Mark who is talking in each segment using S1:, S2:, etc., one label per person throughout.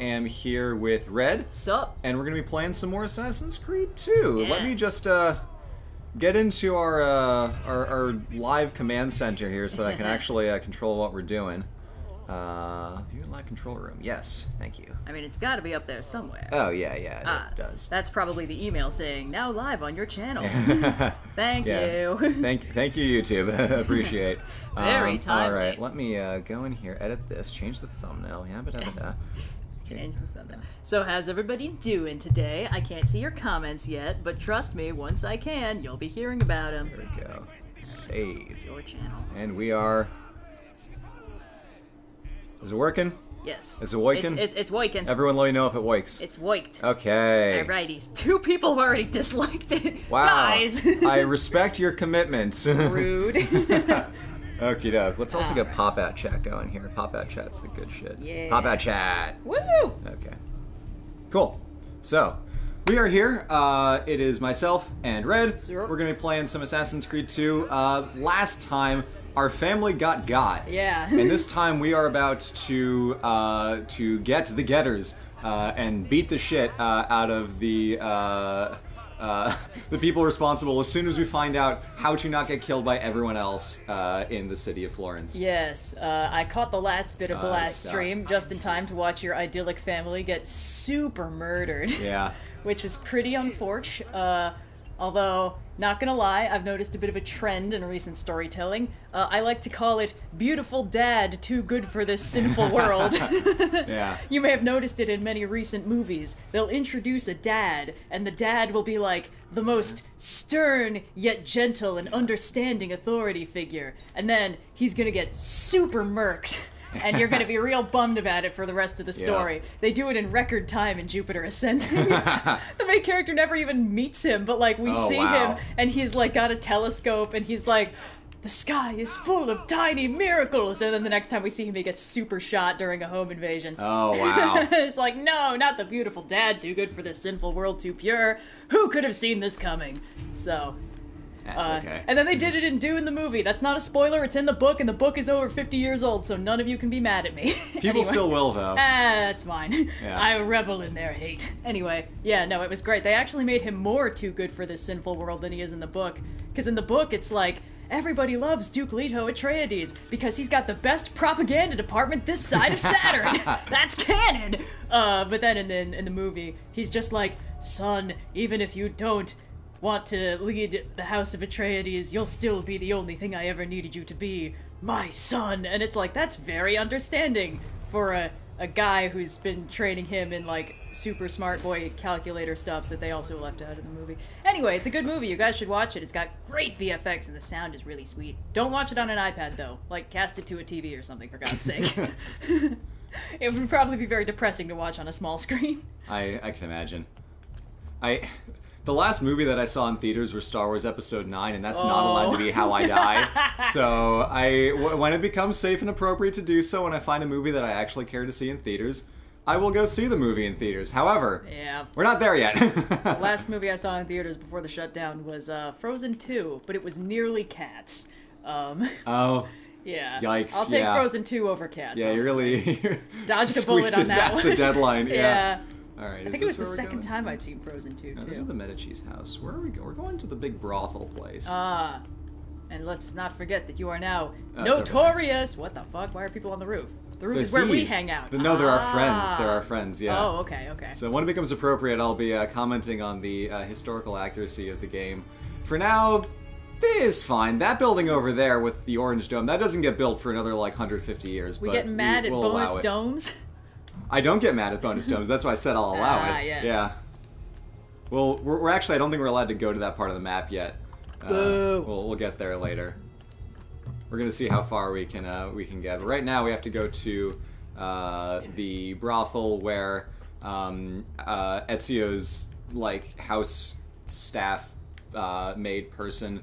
S1: am here with Red.
S2: Sup?
S1: And we're going to be playing some more Assassin's Creed 2.
S2: Yes.
S1: Let me just get into our live command center here so that I can actually control what we're doing. View live control room. Yes, thank you.
S2: I mean, it's got to be up there somewhere.
S1: Oh, yeah, it does.
S2: That's probably the email saying, now live on your channel. Thank you.
S1: Thank you, YouTube. Appreciate.
S2: Very timely.
S1: All right, let me go in here, edit this, change the thumbnail. Yabba-dabba-da.
S2: Change the thumbnail. So how's everybody doing today? I can't see your comments yet, but trust me, once I can, you'll be hearing about them.
S1: There we go. Save.
S2: Your channel.
S1: And we are... Is it working?
S2: Yes.
S1: Is it working?
S2: It's working.
S1: Everyone let me know if it works.
S2: It's worked.
S1: Okay.
S2: Alrighties. 2 people have already disliked it.
S1: Wow.
S2: Guys.
S1: I respect your commitment.
S2: Rude.
S1: Okie doke. Let's also get pop-out chat going here. Pop-out chat's the good shit.
S2: Yeah.
S1: Pop-out chat.
S2: Woo!
S1: Okay. Cool. So, we are here. It is myself and Red.
S2: Sure.
S1: We're going to be playing some Assassin's Creed 2. Last time, our family got.
S2: Yeah.
S1: And this time we are about to get the getters and beat the shit out of the people responsible as soon as we find out how to not get killed by everyone else in the city of Florence.
S2: Yes, I caught the last bit of the last
S1: so-
S2: stream just in time to watch your idyllic family get super murdered.
S1: Yeah.
S2: Which was pretty unfortunate. Although, not gonna lie, I've noticed a bit of a trend in recent storytelling. I like to call it beautiful dad too good for this sinful world.
S1: Yeah.
S2: You may have noticed it in many recent movies. They'll introduce a dad, and the dad will be like the most stern yet gentle and understanding authority figure. And then he's gonna get super murked. And you're going to be real bummed about it for the rest of the story.
S1: Yeah.
S2: They do it in record time in Jupiter Ascending. The main character never even meets him, but like we see him and he's like got a telescope and he's like, the sky is full of tiny miracles. And then the next time we see him, he gets super shot during a home invasion.
S1: Oh, wow.
S2: It's like, no, not the beautiful dad, too good for this sinful world, too pure. Who could have seen this coming? So...
S1: That's okay.
S2: And then they did it in Dune the movie. That's not a spoiler, it's in the book, and the book is over 50 years old, so none of you can be mad at me.
S1: People still will, though.
S2: That's fine.
S1: Yeah.
S2: I revel in their hate. Anyway, yeah, no, it was great. They actually made him more too good for this sinful world than he is in the book. Because in the book, it's like, everybody loves Duke Leto Atreides because he's got the best propaganda department this side of Saturn. That's canon! But then in the movie, he's just like, son, even if you don't want to lead the House of Atreides, you'll still be the only thing I ever needed you to be, my son. And it's like, that's very understanding for a guy who's been training him in like super smart boy calculator stuff that they also left out of the movie. Anyway, it's a good movie. You guys should watch it. It's got great VFX and the sound is really sweet. Don't watch it on an iPad though. Like, cast it to a TV or something, for God's sake. It would probably be very depressing to watch on a small screen.
S1: I can imagine. The last movie that I saw in theaters was Star Wars Episode 9, and that's not allowed to be how I die. So when it becomes safe and appropriate to do so, when I find a movie that I actually care to see in theaters, I will go see the movie in theaters. However, we're not there yet.
S2: The last movie I saw in theaters before the shutdown was Frozen 2, but it was nearly Cats.
S1: Oh.
S2: Yeah.
S1: Yikes.
S2: I'll take Frozen 2 over Cats.
S1: Yeah, you really
S2: dodged a bullet on that one.
S1: That's the deadline.
S2: Yeah.
S1: All right.
S2: I think it was the second time I'd seen Frozen 2,
S1: no,
S2: too.
S1: This is the Medici's house. Where are we going? We're going to the big brothel place.
S2: And let's not forget that you are now
S1: it's
S2: notorious. What the fuck? Why are people on the roof? The roof is where we hang out.
S1: No, they're our friends. They're our friends, yeah.
S2: Oh, okay.
S1: So when it becomes appropriate, I'll be commenting on the historical accuracy of the game. For now, this is fine. That building over there with the orange dome, that doesn't get built for another, like, 150 years.
S2: We get mad at
S1: we'll
S2: bonus
S1: allow it.
S2: domes?
S1: I don't get mad at bonus domes. That's why I said I'll allow it.
S2: Yes.
S1: Yeah. Well, we're actually, I don't think we're allowed to go to that part of the map yet.
S2: Boo.
S1: We'll get there later. We're gonna see how far we can get. But right now, we have to go to the brothel where Ezio's like house staff maid person,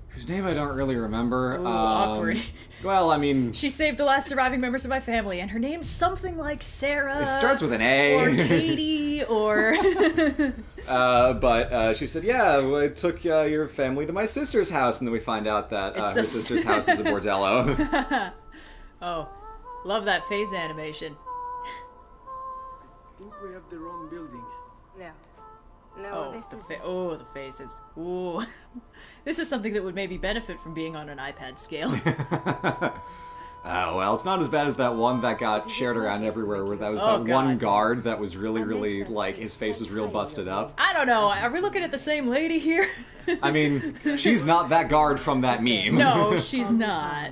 S1: whose name I don't really remember.
S2: Ooh, awkward.
S1: Well, I mean...
S2: She saved the last surviving members of my family, and her name's something like Sarah...
S1: It starts with an A.
S2: Or Katie, or...
S1: But she said, yeah, I took your family to my sister's house, and then we find out that her sister's house is a bordello.
S2: Oh, love that phase animation.
S3: think we have the wrong building.
S4: No. No,
S2: Oh,
S4: this
S2: the
S4: is...
S2: the faces. Ooh. This is something that would maybe benefit from being on an iPad scale.
S1: Well, it's not as bad as that one that got shared around everywhere, where that was that one
S2: God.
S1: guard that was really, like, his face was real busted up.
S2: I don't know. Are we looking at the same lady here?
S1: I mean, she's not that guard from that meme.
S2: No, she's not.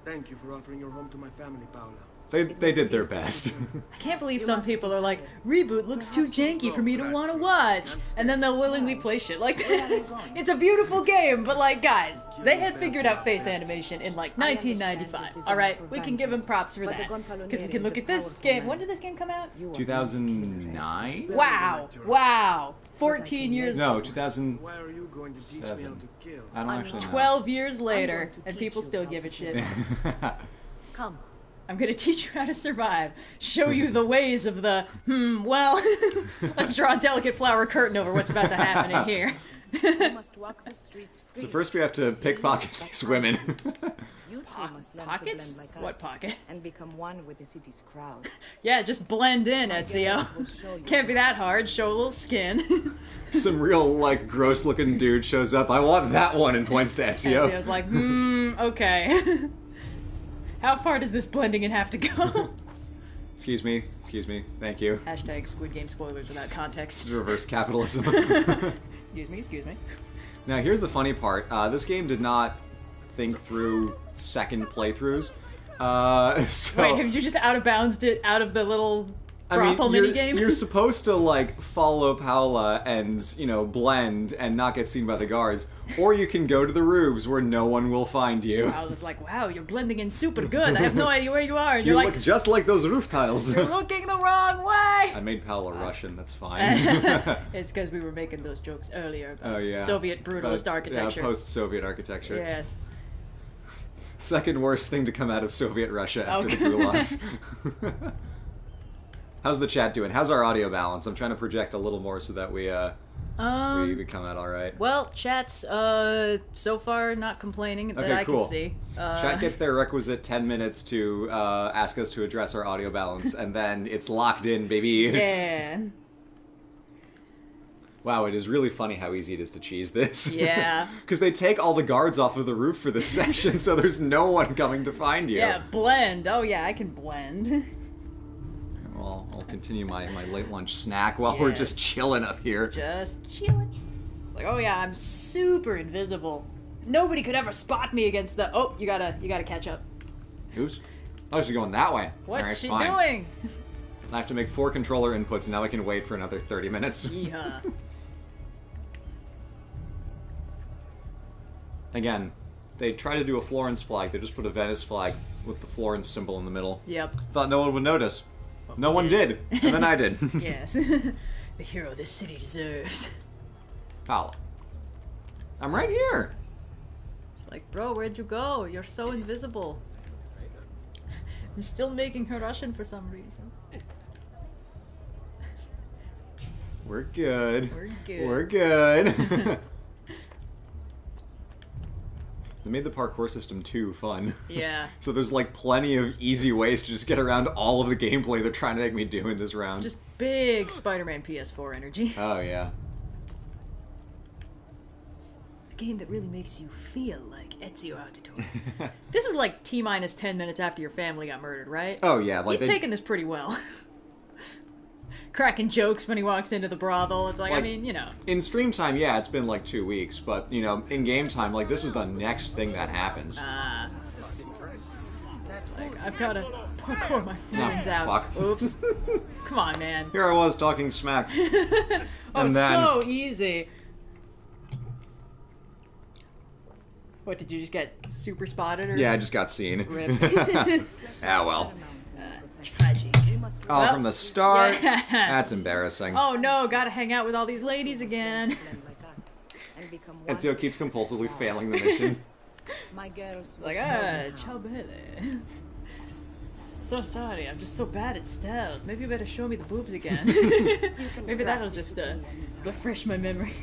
S3: Thank you for offering your home to my family, Paula.
S1: They did their best.
S2: I can't believe some people are like, Reboot looks too janky for me to want to watch. And then they'll willingly play shit like this. It's a beautiful game, but like, guys, they had figured out face animation in like 1995. Alright, we can give them props for that. Because we can look at this game. When did this game come out?
S1: 2009?
S2: Wow. Wow. 14 years.
S1: No, 2000.
S3: Why are you going to teach me how to kill?
S1: I don't actually know.
S2: 12 years later, and people still give a shit.
S4: Come.
S2: I'm gonna teach you how to survive. Show you the ways of the, well, let's draw a delicate flower curtain over what's about to happen in here.
S4: You must walk the streets free.
S1: So first we have to pickpocket these women.
S4: You too must learn
S2: Pockets?
S4: to blend like us
S2: What pocket?
S4: and become one with the city's crowds.
S2: Yeah, just blend in, Ezio. Can't be that hard. Show a little skin.
S1: Some real, like, gross-looking dude shows up. I want that one, and points to Ezio.
S2: Ezio's like, okay. How far does this blending in have to go?
S1: Excuse me, thank you.
S2: Hashtag Squid Game spoilers without context.
S1: This is reverse capitalism.
S2: Excuse me.
S1: Now, here's the funny part. This game did not think through second playthroughs. So,
S2: Wait, have you just out of bounds it out of the little brothel minigame?
S1: You're supposed to, like, follow Paula and, you know, blend and not get seen by the guards. Or you can go to the roofs where no one will find you.
S2: I was like, wow, you're blending in super good. I have no idea where you are. And
S1: You
S2: you're
S1: look
S2: like,
S1: just like those roof tiles.
S2: you're looking the wrong way.
S1: I made Paula Russian, that's fine.
S2: It's because we were making those jokes earlier about
S1: Oh, yeah.
S2: Soviet brutalist
S1: But,
S2: architecture.
S1: Yeah, post-Soviet architecture.
S2: Yes.
S1: Second worst thing to come out of Soviet Russia after
S2: Okay.
S1: the gulags. How's the chat doing? How's our audio balance? I'm trying to project a little more so that we we come out all right.
S2: Well, chat's so far not complaining that
S1: Okay,
S2: I
S1: cool.
S2: can see.
S1: Chat gets their requisite 10 minutes to ask us to address our audio balance, and then it's locked in, baby.
S2: Yeah.
S1: Wow, it is really funny how easy it is to cheese this.
S2: Yeah.
S1: Because they take all the guards off of the roof for this section, so there's no one coming to find you.
S2: Yeah, blend. Oh yeah, I can blend.
S1: Well, I'll continue my late lunch snack while we're just chilling up here.
S2: Just chilling. Like, oh yeah, I'm super invisible. Nobody could ever spot me against the. Oh, you gotta catch up.
S1: Oops. Oh, she's going that way.
S2: What's
S1: All right,
S2: she
S1: fine.
S2: doing?
S1: I have to make 4 controller inputs, now I can wait for another 30 minutes.
S2: Yeehaw.
S1: Again, they try to do a Florence flag, they just put a Venice flag with the Florence symbol in the middle.
S2: Yep.
S1: Thought no one would notice. No one did. And then I did.
S2: Yes. The hero this city deserves.
S1: Paula. I'm right here.
S2: Like, bro, where'd you go? You're so invisible. I'm still making her Russian for some reason.
S1: We're good.
S2: We're good.
S1: We're good. They made the parkour system too fun.
S2: Yeah.
S1: So there's like plenty of easy ways to just get around all of the gameplay they're trying to make me do in this round.
S2: Just big Spider-Man PS4 energy.
S1: Oh yeah.
S2: A game that really makes you feel like Ezio Auditore. This is like T-minus 10 minutes after your family got murdered, right?
S1: Oh yeah, like
S2: He's taking this pretty well. Cracking jokes when he walks into the brothel. It's like, I mean, you know.
S1: In stream time, yeah, it's been like 2 weeks, but you know, in game time, like this is the next thing that happens.
S2: Like, I've gotta parkour my feelings out.
S1: Fuck.
S2: Oops. Come on, man.
S1: Here I was talking smack.
S2: Oh,
S1: And then-
S2: so easy. What, did you just get super spotted? Or?
S1: Yeah, I just got seen.
S2: Rip.
S1: Ah well.
S2: Tragic.
S1: Oh,
S2: Well,
S1: from the start?
S2: yeah.
S1: That's embarrassing.
S2: Oh no, gotta hang out with all these ladies again.
S1: Ezio keeps compulsively failing the mission.
S4: My girls will
S2: Like,
S4: show you how.
S2: ciao belle. So sorry, I'm just so bad at stealth. Maybe you better show me the boobs again. Maybe that'll just refresh my memory.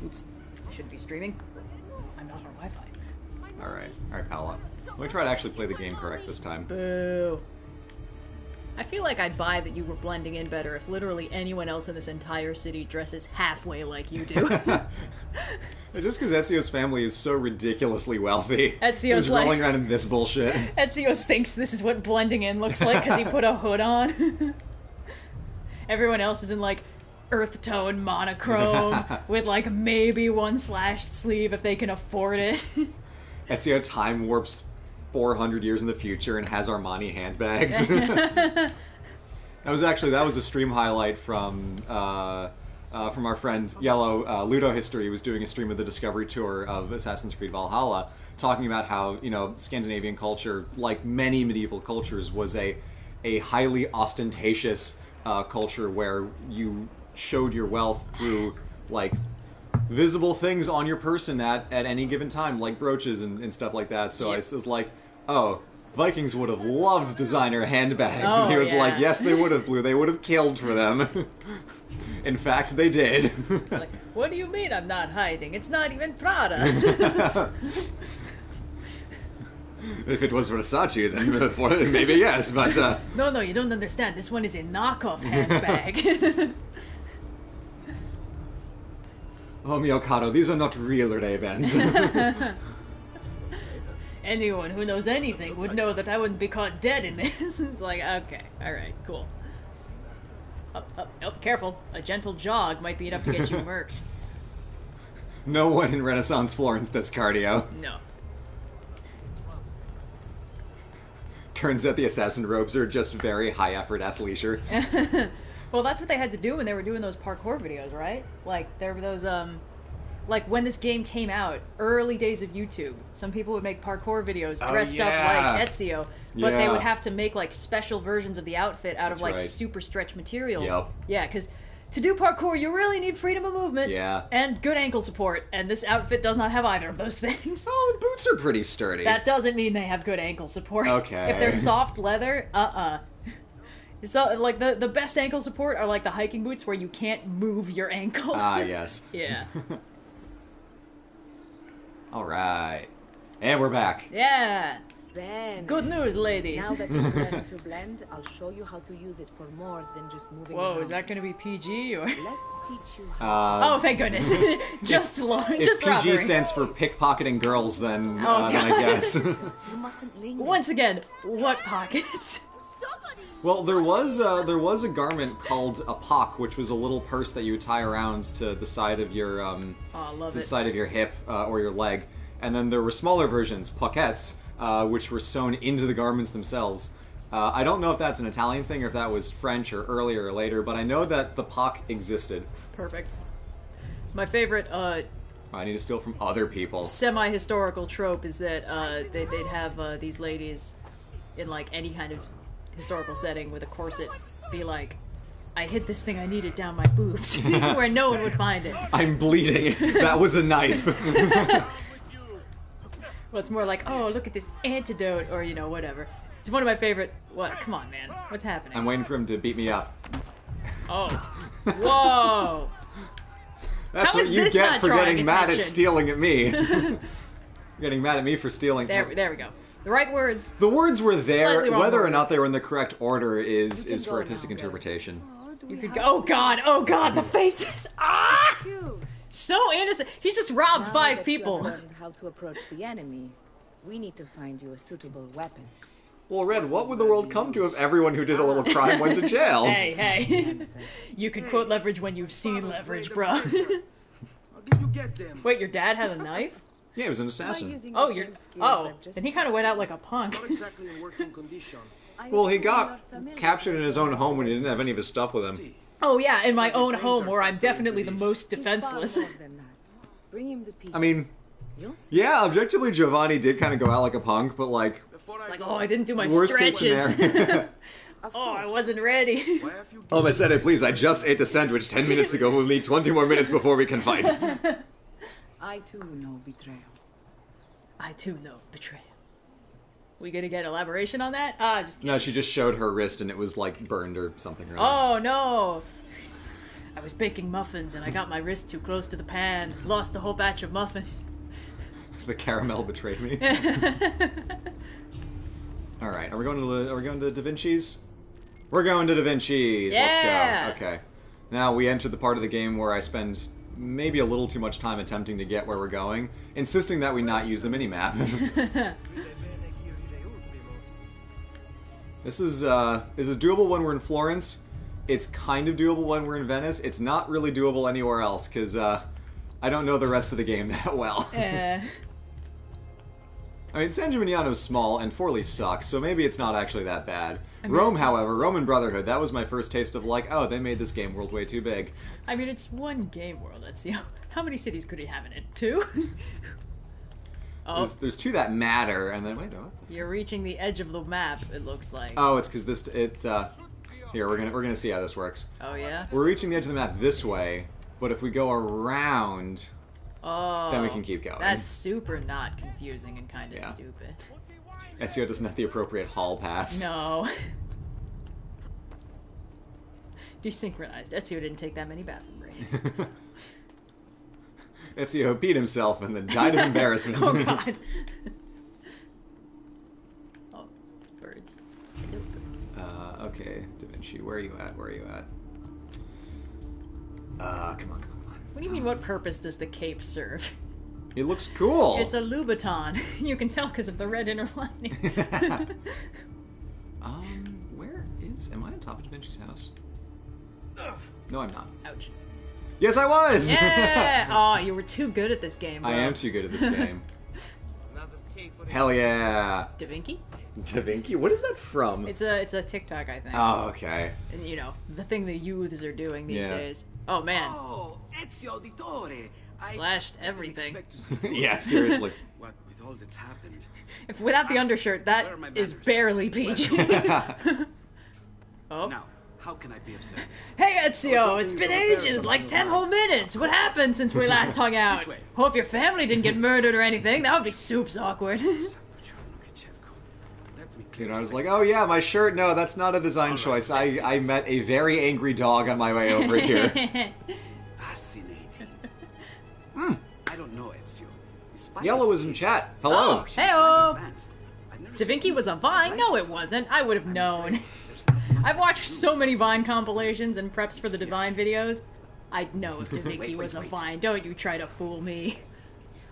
S2: Oops, I shouldn't be streaming. I'm not on Wi-Fi.
S1: Alright, Paula. Let me try to actually play the game correct this time.
S2: Boo. I feel like I'd buy that you were blending in better if literally anyone else in this entire city dresses halfway like you do.
S1: Just because Ezio's family is so ridiculously wealthy.
S2: Ezio's
S1: He's rolling around in this bullshit.
S2: Ezio thinks this is what blending in looks like because he put a hood on. Everyone else is in, like, earth tone monochrome with, like, maybe one slashed sleeve if they can afford it.
S1: Ezio time warps 400 years in the future and has Armani handbags. That was a stream highlight from our friend Yellow. Ludo History was doing a stream of the Discovery Tour of Assassin's Creed Valhalla, talking about how, you know, Scandinavian culture, like many medieval cultures, was a highly ostentatious culture where you showed your wealth through, like, visible things on your person at any given time, like brooches and stuff like that. So I was like, oh, Vikings would have loved designer handbags. And he was like, yes, they would have, Blue. They would have killed for them. In fact, they did.
S2: Like, what do you mean I'm not hiding? It's not even Prada.
S1: If it was Versace, then maybe yes, but...
S2: No, you don't understand. This one is a knockoff handbag.
S1: Oh, mio caro, these are not real Ray-Bans.
S2: Anyone who knows anything would know that I wouldn't be caught dead in this. It's like, okay, alright, cool. Up, careful. A gentle jog might be enough to get you murked.
S1: No one in Renaissance Florence does cardio.
S2: No.
S1: Turns out the assassin robes are just very high-effort athleisure.
S2: Well, that's what they had to do when they were doing those parkour videos, right? Like, there were those, like, when this game came out, early days of YouTube, some people would make parkour videos dressed up like Ezio, but they would have to make, like, special versions of the outfit out of, like, super stretch materials.
S1: Yep.
S2: Yeah, because to do parkour, you really need freedom of movement.
S1: Yeah.
S2: And good ankle support, and this outfit does not have either of those things.
S1: Oh, the boots are pretty sturdy.
S2: That doesn't mean they have good ankle support.
S1: Okay.
S2: If they're soft leather, So, like, the best ankle support are, like, the hiking boots where you can't move your ankle.
S1: Ah, yes.
S2: Yeah.
S1: Alright. And we're back.
S2: Yeah.
S4: Ben.
S2: Good news, ladies.
S4: Now that you've learned to blend, I'll show you how to use it for more than just moving
S2: Whoa,
S4: around.
S2: is that going to be PG or?
S4: Let's teach you how
S2: Oh, thank goodness. Just
S1: If PG
S2: robbery.
S1: stands for pickpocketing girls, then I
S2: God.
S1: guess.
S4: You mustn't linger.
S2: Once again, what pockets?
S1: Well, there was a garment called a pock, which was a little purse that you would tie around to the side of your side of your hip or your leg, and then there were smaller versions, pockets, which were sewn into the garments themselves. I don't know if that's an Italian thing or if that was French or earlier or later, but I know that the pock existed.
S2: Perfect. My favorite
S1: I need to steal from other people.
S2: semi-historical trope is that they'd have these ladies in, like, any kind of historical setting with a corset be like, I hid this thing I needed down my boobs, where no one would find it.
S1: I'm bleeding. That was a knife.
S2: Well, it's more like, oh, look at this antidote, or, you know, whatever. It's one of my favorite... What? Come on, man. What's happening?
S1: I'm waiting for him to beat me up.
S2: Oh. Whoa!
S1: That's
S2: How
S1: what
S2: is
S1: you
S2: this
S1: get
S2: not
S1: for
S2: drawing
S1: getting mad at
S2: attention?
S1: stealing at me. Getting mad at me for stealing.
S2: There we go. The right words.
S1: The words were there.
S2: Slightly wrong
S1: Whether or
S2: order.
S1: not they were in the correct order is
S4: can
S1: for
S4: go
S1: artistic
S4: now, girls.
S1: interpretation.
S2: You could go... Oh god, the faces! Ah!
S4: Cute.
S2: So innocent. He's just robbed
S4: Now
S2: 5
S4: that
S2: people.
S4: You have learned how to approach the enemy, we need to find you a suitable weapon.
S1: Well, Red, what would the world come to if everyone who did a little crime went to jail?
S2: Hey. You can quote leverage when you've seen leverage, bro.
S3: How did you get them?
S2: Wait, your dad had a knife?
S1: Yeah, he was an
S4: By
S1: assassin.
S4: using
S2: Oh,
S4: the
S2: you're...
S4: same skills
S2: Oh,
S4: I've just
S2: then he kind of went out like a punk.
S3: Not exactly in working condition.
S4: I
S1: Well, he
S4: assume
S1: got
S4: you're familiar
S1: captured in
S4: with
S1: his own home when he didn't have any of his stuff with him.
S3: See,
S2: Oh yeah, in my own home where I'm definitely the most
S4: He's far
S2: defenseless.
S4: more than that. Bring him the pieces.
S1: I mean,
S4: You'll see.
S1: yeah, objectively, Giovanni did kind of go out like a punk, but like,
S3: before
S2: Like,
S3: go,
S2: oh, I didn't do my
S1: worst case
S2: stretches.
S1: scenario.
S4: Of
S2: Oh, I
S4: course.
S2: wasn't ready.
S3: why have you
S1: Oh, I said it, please. I just ate the sandwich 10 minutes ago. We'll need 20 more minutes before we can fight.
S4: I too know betrayal.
S2: I too know betrayal. We gonna get elaboration on that? Just
S1: No, she just showed her wrist and it was like burned or something. Or other.
S2: Oh no! I was baking muffins and I got my wrist too close to the pan. Lost the whole batch of muffins.
S1: The caramel betrayed me. All right, are we going to Da Vinci's? We're going to Da Vinci's.
S2: Yeah.
S1: Let's go. Okay. Now we entered the part of the game where I spend maybe a little too much time attempting to get where we're going, insisting that we not use the minimap. This is doable when we're in Florence. It's kind of doable when we're in Venice. It's not really doable anywhere else, because I don't know the rest of the game that well. I mean, San Gimignano's small and Forlì sucks, so maybe it's not actually that bad. Rome, however, Roman Brotherhood, that was my first taste of like, oh, they made this game world way too big.
S2: I mean, it's one game world. That's, you know, how many cities could he have in it? 2? Oh.
S1: There's 2 that matter, and then, wait, what?
S2: You're reaching the edge of the map, it looks like.
S1: Oh, it's because here, we're gonna see how this works.
S2: Oh, yeah?
S1: We're reaching the edge of the map this way, but if we go around, then we can keep going.
S2: That's super not confusing and kind of stupid.
S1: Ezio doesn't have the appropriate hall pass.
S2: No. Desynchronized. Ezio didn't take that many bathroom breaks.
S1: Ezio peed himself and then died of embarrassment.
S2: Oh, God. Oh, it's birds. Little birds.
S1: Okay, Da Vinci, where are you at? Come on.
S2: What do you mean, what purpose does the cape serve?
S1: It looks cool!
S2: It's a Louboutin. You can tell because of the red inner lining.
S1: Where is... Am I on top of Da Vinci's house? No, I'm not.
S2: Ouch.
S1: Yes, I was!
S2: Yeah! Oh, you were too good at this game, bro.
S1: I am too good at this game. Hell yeah!
S2: Da Vinci?
S1: Da Vinci? What is that from?
S2: It's a TikTok, I think.
S1: Oh, okay.
S2: And, you know, the thing the youths are doing these days. Oh, man.
S3: Oh, Ezio Auditore.
S2: Slashed everything.
S1: Yeah, seriously.
S3: What with all that's happened?
S2: If without the undershirt, that is barely PG. Oh.
S3: Now, how can I be of service?
S2: Hey, Ezio! It's been ages, like 10 whole minutes. What happened since we last hung out? Hope your family didn't get murdered or anything. That would be soups awkward.
S1: You know, I was like, oh yeah, my shirt. No, that's not a design choice. I met a very angry dog on my way over here.
S3: Fascinating. I don't know, Ezio. Despite
S1: Yellow
S3: its
S1: is in
S3: age,
S1: chat. Hello.
S3: its
S2: Hey-o.
S3: advanced. I've never
S2: Da Vinci
S3: seen
S2: was a Vine? No, it wasn't. I would have known.
S3: there's not much
S2: I've watched so many Vine compilations and preps for the Divine videos. I'd know if Da Vinci
S3: Wait,
S2: was a
S3: wait.
S2: Vine. Don't you try to fool me.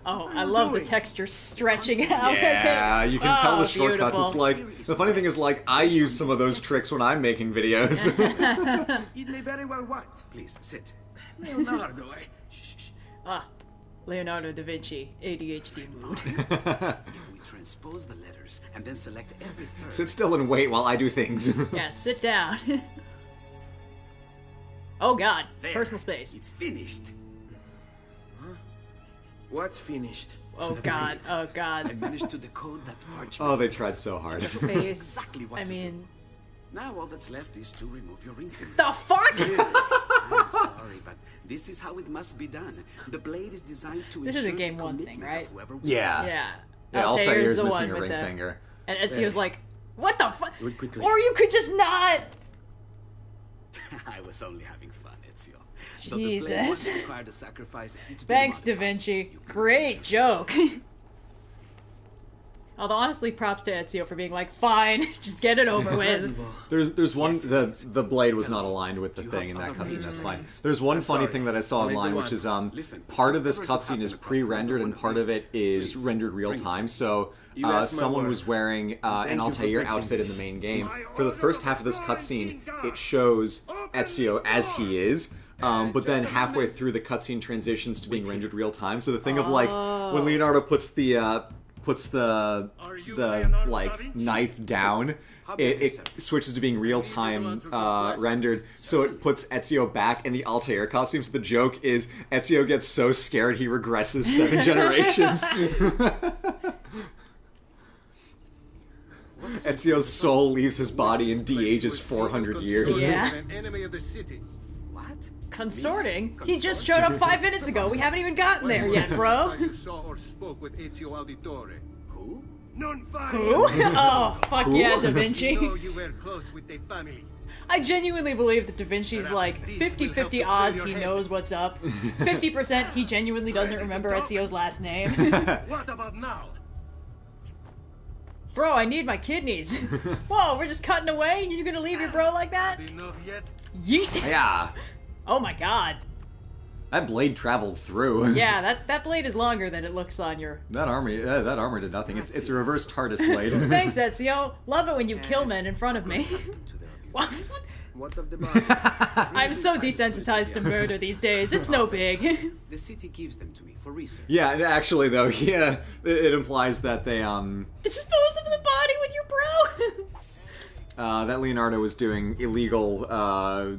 S2: Oh, I love the texture stretching out.
S1: Yeah, you can tell the shortcuts.
S2: Beautiful.
S1: It's like, the funny thing is, like, I use some of those tricks when I'm making videos.
S3: It may very well what? Please, sit. Leonardo, Shh.
S2: Ah, Leonardo da Vinci, ADHD mood.
S3: If we transpose the letters and then select every third...
S1: Sit still and wait while I do things.
S2: Yeah, sit down. Oh god,
S3: There.
S2: personal space.
S3: It's finished.
S5: What's finished?
S2: Oh god, oh
S3: I
S2: god.
S3: managed to decode that parchment.
S1: Oh, they tried so hard.
S2: Face.
S3: Exactly what
S2: I
S3: to do.
S2: mean,
S3: Now all that's left is to remove your ring finger.
S2: the fuck?
S3: I'm sorry, but this is how it must be done. The blade is designed to
S2: This is a
S3: ensure
S2: game
S3: the
S2: one thing,
S3: commitment
S2: right?
S3: of whoever
S1: Yeah.
S2: Yeah.
S1: Yeah,
S2: Altair's
S1: Altair's
S2: the
S1: missing
S2: one
S1: a
S2: with
S1: ring
S2: the...
S1: finger.
S2: And Ezio's like, what the fuck?
S5: Do it quickly.
S2: Or you could just not...
S3: I was only having fun, Ezio. Though the blade
S2: Jesus.
S3: once required a sacrifice, it's been
S2: Thanks, Da
S3: modified.
S2: Vinci. Great joke. Although honestly, props to Ezio for being like, fine, just get it over with.
S1: There's one
S3: Yes,
S1: the blade was not aligned with the
S3: Do you
S1: thing in
S3: have
S1: that
S3: other
S1: cutscene. That's fine.
S3: reasons?
S1: There's one
S5: I'm
S1: funny
S5: sorry.
S1: thing that I saw
S5: I made the
S1: online,
S5: one.
S1: which is
S3: Listen,
S1: part of this
S3: whatever
S1: cutscene is
S3: happened
S1: pre-rendered
S3: to
S1: and
S3: one
S1: part of it is
S3: please,
S1: rendered real
S3: bring it to
S1: time.
S3: me.
S1: So
S5: You have my
S1: someone
S5: word.
S1: was wearing an
S5: Thank you for
S1: Altair
S5: fixing
S1: outfit in the
S5: this.
S1: main game. For the first half of this cutscene, it shows Ezio as he is. But then halfway through the cutscene transitions to being rendered real time. So the thing of like when Leonardo puts the like knife down, it switches to being real time rendered. So it puts Ezio back in the Altair costume. So the joke is Ezio gets so scared he regresses 7 generations. Ezio's soul leaves his body and de-ages 400 years.
S2: Yeah.
S5: An enemy of the city.
S3: What?
S2: Consorting? He just showed up 5 minutes ago. We haven't even gotten there yet, bro.
S5: You saw or spoke with Ezio Auditore.
S3: Who?
S5: Non fare.
S2: Who? Oh, fuck yeah, Da
S5: You know
S2: Vinci.
S5: you were close with the family.
S2: I genuinely believe that Da Vinci's like 50-50 odds he knows what's up. 50% he genuinely doesn't remember Ezio's last name.
S5: What about now?
S2: Bro, I need my kidneys. Whoa, we're just cutting away? You're gonna leave your bro like that?
S5: Enough yet?
S2: Yeet.
S1: Yeah.
S2: Oh my god.
S1: That blade traveled through.
S2: Yeah, that blade is longer than it looks on your...
S1: That armor did nothing. It's a reverse TARDIS blade.
S2: Thanks, Ezio. Love it when you kill men in front of me. What?
S5: What of the body?
S2: I'm so desensitized to murder these days. It's no big.
S3: The city gives them to me for research.
S1: Yeah, and actually though, yeah, it implies that they
S2: Dispose of the body with your bro.
S1: that Leonardo was doing illegal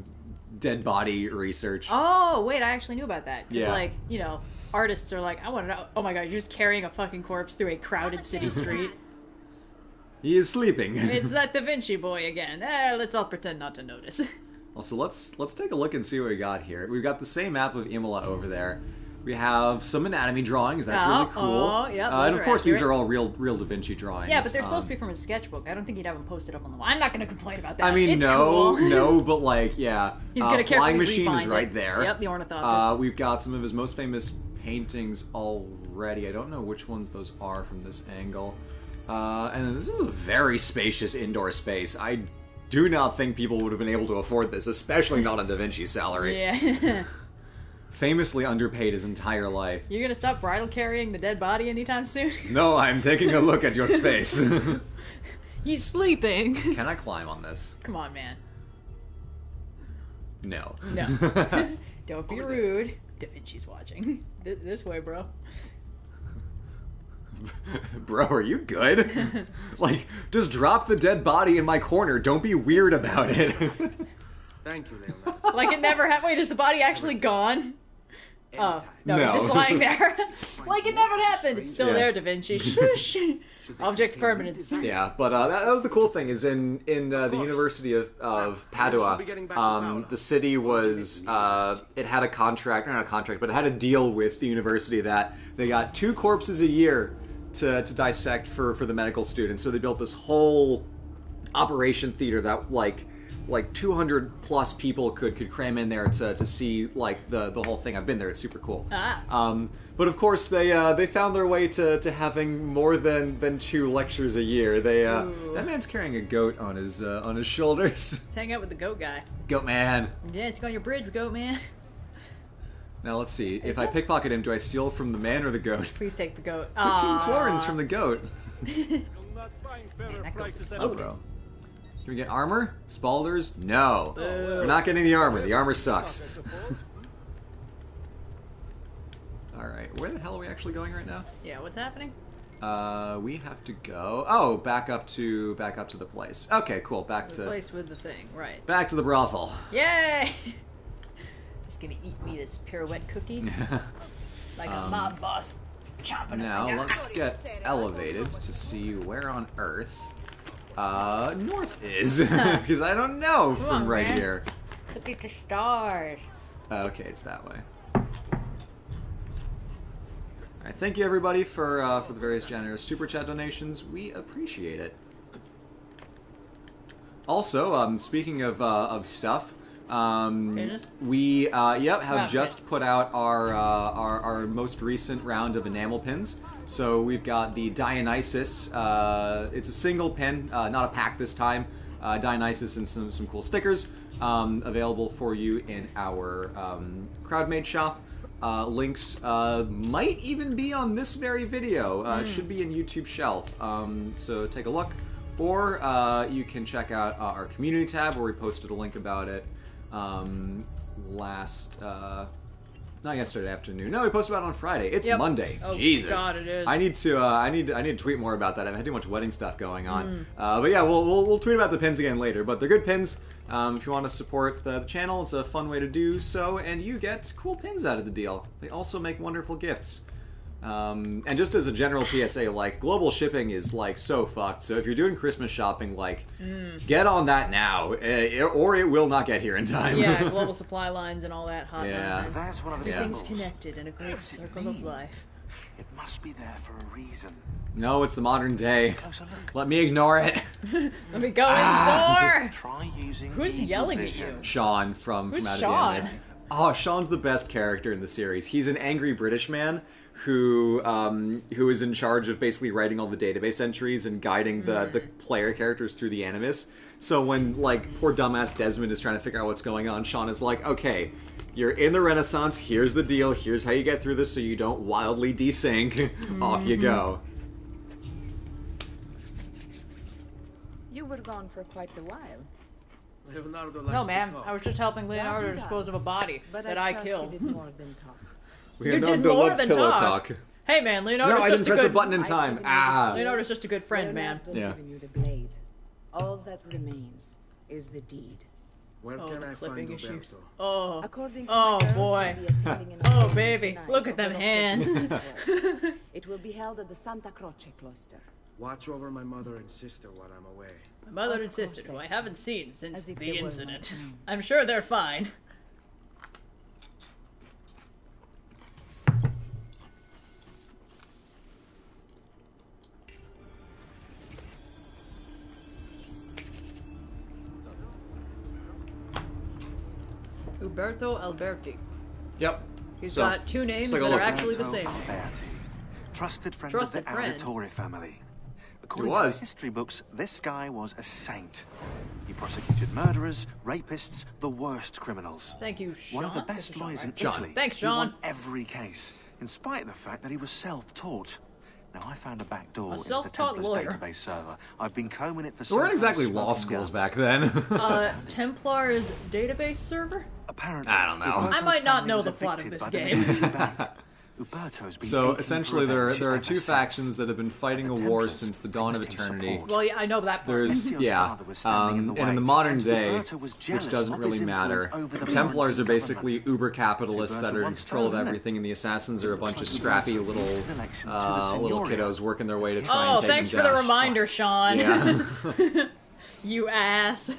S1: dead body research.
S2: Oh, wait, I actually knew about that. Because,
S1: Yeah.
S2: like, you know, artists are like, I want to know. Oh my god, you're just carrying a fucking corpse through a crowded city street.
S1: He is sleeping.
S2: It's that Da Vinci boy again. Let's all pretend not to notice.
S1: Also, let's take a look and see what we got here. We've got the same map of Imola over there. We have some anatomy drawings. That's really cool.
S2: Oh, yeah,
S1: and
S2: those
S1: of
S2: are
S1: course, these
S2: accurate.
S1: are all real Da Vinci drawings.
S2: Yeah, but they're supposed to be from his sketchbook. I don't think he'd have them posted up on the wall. I'm not going to complain about that.
S1: I mean,
S2: it's
S1: no,
S2: cool.
S1: no, but like, yeah.
S2: He's going to
S1: Flying
S2: carefully
S1: Machine is
S2: rebind
S1: right
S2: it.
S1: there.
S2: Yep, the ornithopters.
S1: We've got some of his most famous paintings already. I don't know which ones those are from this angle. And then this is a very spacious indoor space. I do not think people would have been able to afford this, especially not on Da Vinci's salary.
S2: Yeah.
S1: Famously underpaid his entire life.
S2: You're going to stop bridal carrying the dead body anytime soon?
S1: No, I'm taking a look at your space.
S2: He's sleeping.
S1: Can I climb on this?
S2: Come on, man.
S1: No.
S2: No. Don't be rude. Da Vinci's watching. This way, bro.
S1: Bro, are you good? Like, just drop the dead body in my corner. Don't be weird about it.
S5: Thank you, Leonardo.
S2: Like it never happened. Wait, is the body actually gone? Oh, no,
S1: No.
S2: he's just lying there. Like it never happened. It's still
S1: Yeah.
S2: there, Da Vinci. Shush. Object permanence.
S1: Yeah, but that was the cool thing, is in the University of Padua, the city was, it had a contract, not a contract, but it had a deal with the university that they got 2 corpses a year to dissect for the medical students. So they built this whole operation theater that like 200 plus people could cram in there to see like the whole thing. I've been there; it's super cool. But of course they found their way to having more than 2 lectures a year. That man's carrying a goat on his shoulders.
S2: Let's hang out with the goat guy.
S1: Goat man.
S2: Yeah, it's on your bridge, goat man.
S1: Now let's see. If I pickpocket him, do I steal from the man or the goat?
S2: Please take the goat.
S1: 15 florins from the goat.
S2: That goat's
S1: Oh,
S2: loaded.
S1: bro. Can we get armor? Spalders? No. We're not getting the armor. The armor sucks. Alright, where the hell are we actually going right now?
S2: Yeah, what's happening?
S1: We have to go... Oh, back up to the place. Okay, cool. Back
S2: The
S1: to
S2: place with the thing, right.
S1: back to the brothel.
S2: Yay! Just gonna eat me this pirouette cookie. Like a mob boss chomping a
S1: Now,
S2: cigar.
S1: let's get elevated to see where on Earth North is. Because I don't know
S2: Come
S1: from
S2: on,
S1: right
S2: man.
S1: here.
S2: Look at the stars.
S1: Okay, it's that way. Alright, thank you everybody for the various generous super chat donations. We appreciate it. Also, speaking of stuff,
S2: Pages?
S1: we have
S2: Okay.
S1: just put out our most recent round of enamel pins. So we've got the Dionysus. It's a single pin, not a pack this time. Dionysus and some cool stickers available for you in our crowd-made shop. Links might even be on this very video. It should be in YouTube shelf. So take a look. Or you can check out our community tab where we posted a link about it not yesterday afternoon. No, we posted about it on Friday. It's
S2: Yep.
S1: Monday.
S2: Oh,
S1: Jesus.
S2: God, it is.
S1: I need to tweet more about that. I've had too much wedding stuff going on. But yeah, we'll tweet about the pins again later. But they're good pins. If you want to support the channel, it's a fun way to do so, and you get cool pins out of the deal. They also make wonderful gifts. And just as a general PSA, like, global shipping is, like, so fucked. So if you're doing Christmas shopping, like, get on that now, or it will not get here in time.
S2: Yeah, global supply lines and all that hot
S1: Yeah.
S2: nonsense.
S6: There's one of the
S2: Everything's
S6: symbols.
S2: connected in a great
S6: does it
S2: circle of
S6: mean?
S2: life.
S6: It must be there for a reason.
S1: No, it's the modern day.
S6: Closer look.
S1: Let me ignore it.
S2: Let me go in the door!
S6: Try using
S2: Who's
S6: eagle
S2: yelling at
S6: vision.
S2: you?
S1: Sean from
S2: Who's
S1: Out
S2: Sean?
S1: of the Abyss. Oh, Sean's the best character in the series. He's an angry British man who is in charge of basically writing all the database entries and guiding the player characters through the Animus. So when, like, poor dumbass Desmond is trying to figure out what's going on, Sean is like, okay, you're in the Renaissance, here's the deal, here's how you get through this so you don't wildly desync. Off you go.
S4: You were gone for quite a while.
S5: Leonardo likes
S2: No, ma'am.
S5: to talk.
S2: I was just helping Leonardo
S4: That he
S2: dispose of a
S4: does.
S2: body
S4: But
S2: that
S4: I
S2: I
S4: trust
S2: killed.
S4: you did more than talk.
S2: You did
S1: Leonardo
S2: more
S1: loves
S2: than
S1: pillow
S2: talk. Hey, man, Leonardo's
S1: No, I
S2: just
S1: didn't
S2: a
S1: press
S2: good...
S1: the button in
S4: I've
S1: time.
S4: given you the
S1: Ah.
S4: sword.
S2: Leonardo's just a good friend, man.
S4: Leonardo's
S1: Yeah.
S4: given you the blade. All that remains is the deed.
S5: Where
S2: Oh,
S5: can
S2: the
S5: I
S2: clipping
S5: find
S2: issues.
S5: Roberto?
S2: Oh.
S4: According to
S2: Oh,
S4: my girls,
S2: boy.
S4: we'll be attending an
S2: Oh,
S4: event
S2: baby.
S4: tonight
S2: Look at
S4: for
S2: them
S4: the
S2: hands.
S4: Christmas. It will be held at the Santa Croce cloister.
S5: Watch over my mother and sister while I'm away.
S2: My mother
S4: Of
S2: and sister,
S4: course,
S2: who I
S4: Ed.
S2: haven't seen since
S4: As if
S2: the
S4: they were my
S2: incident.
S4: own.
S2: I'm sure they're fine. Uberto Alberti.
S1: Yep.
S2: He's
S1: So,
S2: got two names
S1: like a
S2: that are
S1: look.
S2: actually the
S6: Roberto
S2: same.
S6: Alberti, trusted friend
S2: Trusted
S6: of the
S2: friend.
S6: Auditore family. According
S1: was.
S6: to the history books, this guy was a saint. He prosecuted murderers, rapists, the worst criminals.
S2: Thank you, Sean.
S6: One of the best lawyers in
S1: John.
S6: Italy.
S2: Thanks,
S6: He won
S2: Sean.
S6: every case, in spite of the fact that he was self-taught. Now, I found a back door into the
S2: self-taught
S6: Templars
S2: lawyer.
S6: database server. I've been combing it for
S1: There weren't
S6: so
S1: exactly
S6: far,
S1: law
S6: smoking
S1: schools
S6: gun.
S1: back then.
S2: Templar's database server?
S6: Apparently,
S1: I don't know.
S6: Uberto's
S2: I might not
S6: family
S2: know
S6: was
S2: the plot of
S6: evicted
S2: this
S6: by the
S2: game.
S6: Medici bank. Uberto's been
S1: So
S6: aching
S1: essentially,
S6: for revenge
S1: there are
S6: ever
S1: two
S6: since.
S1: factions that have been fighting a
S6: The
S1: war
S6: Templars
S1: since the dawn of
S6: promised him
S1: eternity.
S6: support.
S2: Well, yeah, I know that part.
S1: There's
S6: Ezio's
S1: yeah,
S6: father was standing in the
S1: and in
S6: way,
S1: the modern
S6: and
S1: day,
S6: Uberto was jealous
S1: which doesn't
S6: of
S1: really
S6: his
S1: matter.
S6: influence over
S1: The
S6: the
S1: Templars are
S6: Florentine
S1: basically
S6: government.
S1: uber capitalists that are in
S6: Uberto once
S1: control of
S6: done,
S1: everything, and the assassins are a bunch of
S6: looks like
S1: scrappy
S6: Uberto
S1: little
S6: his election to the
S1: little
S6: Signoria.
S1: kiddos working their way to try and
S2: Oh,
S1: take
S2: thanks
S1: him
S2: for the
S1: down.
S2: reminder, Sean.
S1: Yeah.
S2: You ass.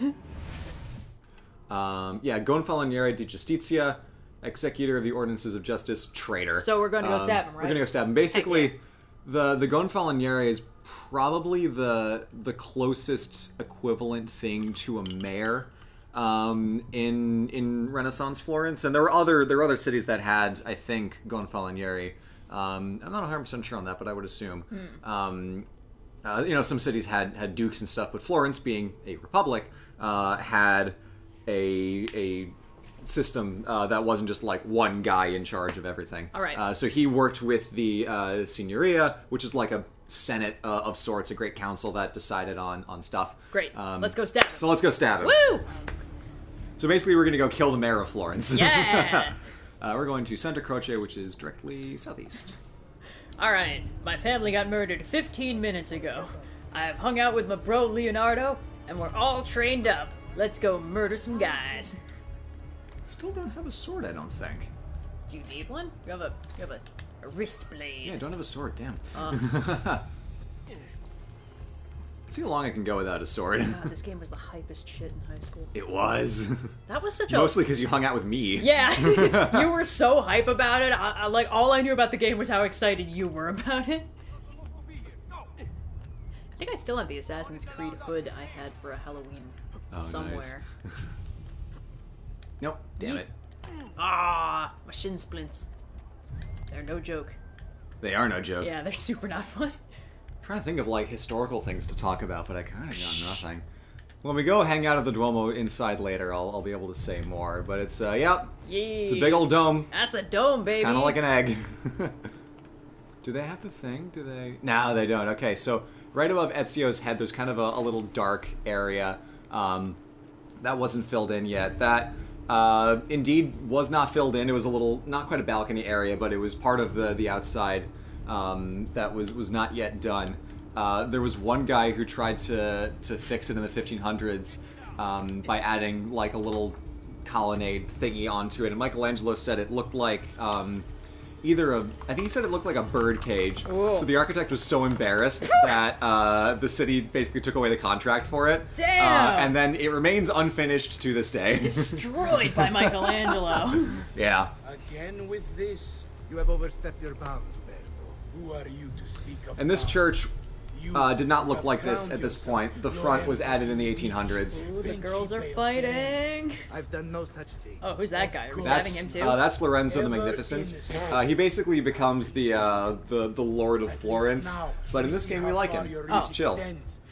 S1: Yeah, Gonfaloniere di Giustizia, executor of the ordinances of justice, traitor.
S2: So we're going to go stab him,
S1: We're
S2: right?
S1: going to go stab him. Basically, the Gonfaloniere is probably the closest equivalent thing to a mayor in Renaissance Florence, and there were other cities that had, I think, Gonfaloniere. I'm not 100% sure on that, but I would assume. Some cities had dukes and stuff, but Florence, being a republic, had a system that wasn't just like one guy in charge of everything.
S2: All right.
S1: So he worked with the Signoria, which is like a senate of sorts, a great council that decided on stuff.
S2: Great. Let's go stab him.
S1: So let's go stab him.
S2: Woo!
S1: So basically, we're going to go kill the mayor of Florence.
S2: Yeah!
S1: We're going to Santa Croce, which is directly southeast.
S2: Alright, my family got murdered 15 minutes ago. I've hung out with my bro Leonardo, and we're all trained up. Let's go murder some guys.
S1: Still don't have a sword, I don't think.
S2: Do you need one? You have a wrist blade.
S1: Yeah, I don't have a sword, damn. See how long I can go without a sword.
S2: God, this game was the hypest shit in high school.
S1: It was.
S2: That was such a...
S1: Mostly because you hung out with me.
S2: Yeah, you were so hype about it. I like, all I knew about the game was how excited you were about it. I think I still have the Assassin's Creed hood I had for a Halloween somewhere.
S1: Nice. Nope, damn it.
S2: Ah, my shin splints. They're no joke.
S1: They are no joke.
S2: Yeah, they're super not fun.
S1: I'm trying to think of like historical things to talk about, but I kind of got nothing. When we go hang out at the Duomo inside later, I'll be able to say more. But it's
S2: Yeah.
S1: it's a big old dome.
S2: That's a dome, baby.
S1: Kind of like an egg. Do they have the thing? Do they? No, they don't. Okay, so right above Ezio's head, there's kind of a little dark area that wasn't filled in yet. That indeed was not filled in. It was a little, not quite a balcony area, but it was part of the outside that was not yet done. There was one guy who tried to fix it in the 1500s by adding like a little colonnade thingy onto it, and Michelangelo said it looked like I think he said it looked like a bird cage.
S2: Whoa.
S1: So the architect was so embarrassed that the city basically took away the contract for it.
S2: Damn!
S1: And then it remains unfinished to this day.
S2: Destroyed by Michelangelo.
S1: Yeah.
S5: Again with this? You have overstepped your bounds, Berto. Who are you to speak of
S1: And this
S5: bounds?
S1: church did not look like this at this point. The front was added in the 1800s.
S2: Ooh, the girls are fighting.
S5: I've done no such thing.
S2: Oh, who's that guy? Are we stabbing him too?
S1: That's Lorenzo the Magnificent. He basically becomes the Lord of Florence, but in this game we like him. He's chill.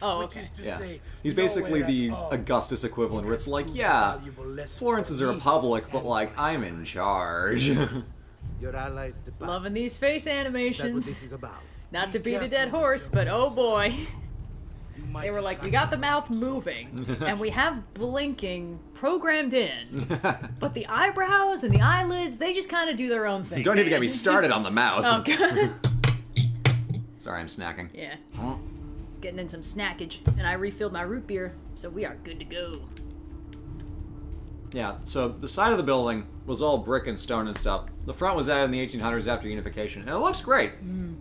S2: Oh, okay.
S1: Yeah. He's basically the Augustus equivalent, where it's like, yeah, Florence is a republic, but like, I'm in charge.
S5: Your allies, the Pats.
S2: Loving these face
S5: That's what
S2: animations.
S5: this is about.
S2: Not to beat a dead horse, but oh boy. They were like, we got the mouth moving, and we have blinking programmed in, but the eyebrows and the eyelids, they just kind of do their own thing.
S1: Don't even get me started on the mouth.
S2: Oh, God.
S1: Sorry, I'm snacking.
S2: Yeah. It's getting in some snackage, and I refilled my root beer, so we are good to go.
S1: Yeah, so the side of the building was all brick and stone and stuff. The front was added in the 1800s after unification, and it looks great.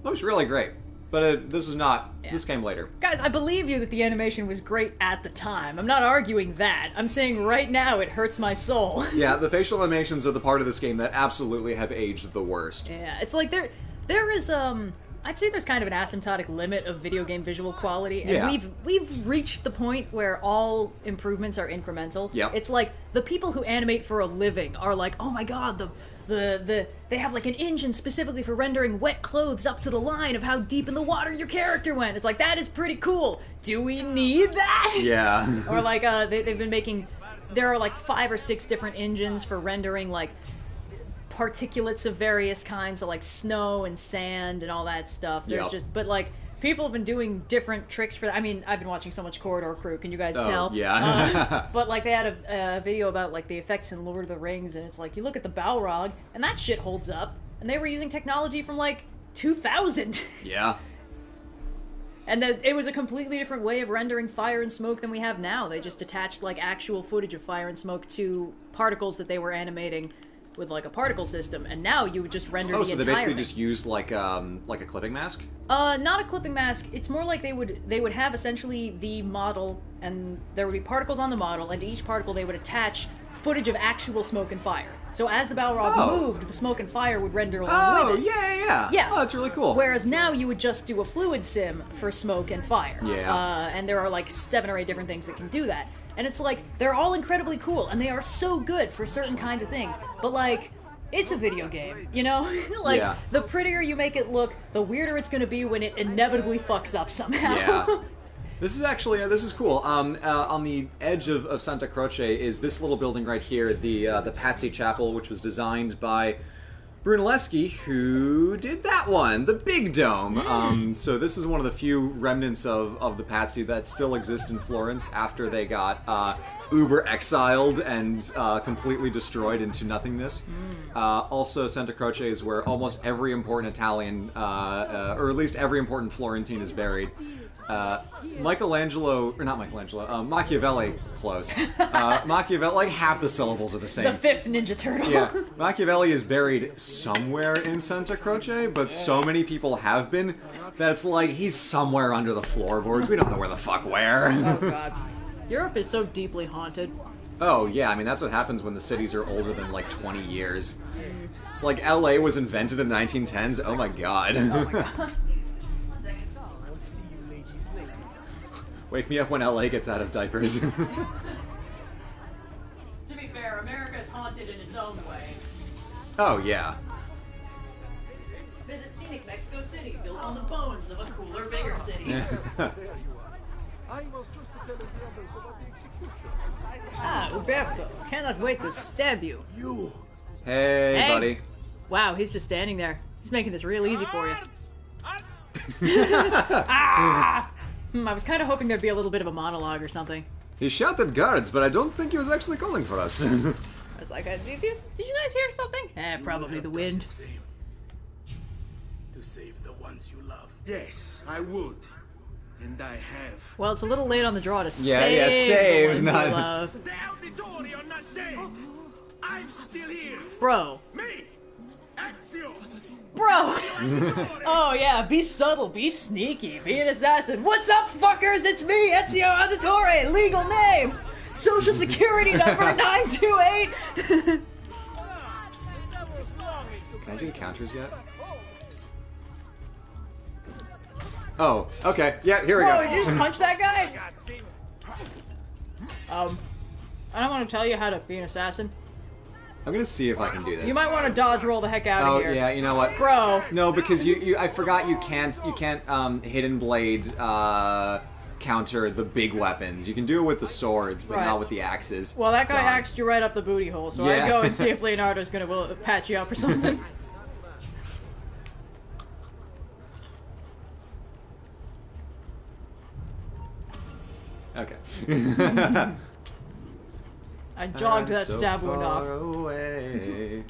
S1: Looks really great. But this is not.
S2: Yeah.
S1: This came later.
S2: Guys, I believe you that the animation was great at the time. I'm not arguing that. I'm saying right now it hurts my soul.
S1: Yeah, the facial animations are the part of this game that absolutely have aged the worst.
S2: Yeah, it's like there is I'd say there's kind of an asymptotic limit of video game visual quality, and
S1: Yeah.
S2: we've reached the point where all improvements are incremental.
S1: Yep.
S2: It's like the people who animate for a living are like, oh my god, they have like an engine specifically for rendering wet clothes up to the line of how deep in the water your character went. It's like, that is pretty cool. Do we need that?
S1: Yeah.
S2: Or like they've been making, there are like 5 or 6 different engines for rendering like particulates of various kinds, so like snow and sand and all that stuff. There's
S1: Yep.
S2: just, but like people have been doing different tricks for that. I mean, I've been watching so much Corridor Crew. Can you guys tell?
S1: Yeah.
S2: But like they had a video about like the effects in Lord of the Rings, and it's like you look at the Balrog and that shit holds up, and they were using technology from like 2000.
S1: Yeah.
S2: And that it was a completely different way of rendering fire and smoke than we have now. They just attached like actual footage of fire and smoke to particles that they were animating with like a particle system, and now you would just render the
S1: So they
S2: entire
S1: basically
S2: thing.
S1: just used like a clipping mask?
S2: Not a clipping mask. It's more like they would have essentially the model, and there would be particles on the model, and to each particle they would attach footage of actual smoke and fire. So as the Balrog moved, the smoke and fire would render along with it.
S1: Yeah.
S2: Yeah.
S1: Oh, that's really cool.
S2: Whereas now you would just do a fluid sim for smoke and fire.
S1: Yeah.
S2: And there are like 7 or 8 different things that can do that. And it's like, they're all incredibly cool, and they are so good for certain kinds of things. But like, it's a video game, you know? Like,
S1: Yeah.
S2: the prettier you make it look, the weirder it's gonna be when it inevitably fucks up somehow.
S1: Yeah. This is actually, this is cool. On the edge of Santa Croce is this little building right here, the Patsy Chapel, which was designed by Brunelleschi, who did that one, the big dome. So this is one of the few remnants of the Patsy that still exist in Florence after they got uber exiled and completely destroyed into nothingness. Also, Santa Croce is where almost every important Italian, or at least every important Florentine is buried. Machiavelli, close. Machiavelli, like half the syllables are the same.
S2: The 5th Ninja Turtle.
S1: Yeah, Machiavelli is buried somewhere in Santa Croce, but so many people have been that it's like he's somewhere under the floorboards. We don't know where the fuck where.
S2: Oh god. Europe is so deeply haunted.
S1: Oh yeah, I mean that's what happens when the cities are older than like 20 years. It's like LA was invented in the 1910s. Oh my god.
S2: Oh my god.
S5: I'll see you ladies later.
S1: Wake me up when LA gets out of diapers.
S2: To be fair, America is haunted in its own way.
S1: Oh yeah.
S2: Visit scenic Mexico City, built on the bones of a cooler, bigger city.
S5: I was just telling the others about the execution.
S2: Ah, Uberto, cannot wait to stab you.
S5: You!
S1: Hey, buddy.
S2: Wow, he's just standing there. He's making this real easy for you. I was kind of hoping there'd be a little bit of a monologue or something.
S1: He shouted guards, but I don't think he was actually calling for us.
S2: I was like, did you guys hear something? Probably the wind.
S5: To save the ones you love. Yes, I would. And I have.
S2: Well, it's a little late on the draw to
S1: Yeah,
S2: save
S1: save,
S2: the ones
S1: not-
S2: you love.
S5: The auditori are not dead! I'm still here!
S2: Bro.
S5: Me! Ezio!
S2: Bro! Oh yeah, be subtle, be sneaky, be an assassin. What's up, fuckers? It's me, Ezio Auditore, legal name! Social security number 928!
S1: Can I do the counters yet? Oh, okay. Yeah, here we
S2: Bro,
S1: go.
S2: did you just punch that guy? I don't want to tell you how to be an assassin.
S1: I'm gonna see if I can do this.
S2: You might want to dodge roll the heck out of here.
S1: Oh, yeah, you know what?
S2: Bro.
S1: No, because I forgot you can't Hidden Blade, counter the big weapons. You can do it with the swords, but
S2: Right.
S1: not with the axes.
S2: Well, that guy
S1: Darn.
S2: axed you right up the booty hole, so
S1: Yeah.
S2: I'd go and see if Leonardo's gonna patch you up or something.
S1: Okay.
S2: I jogged that
S1: so
S2: stab wound off.
S1: far away.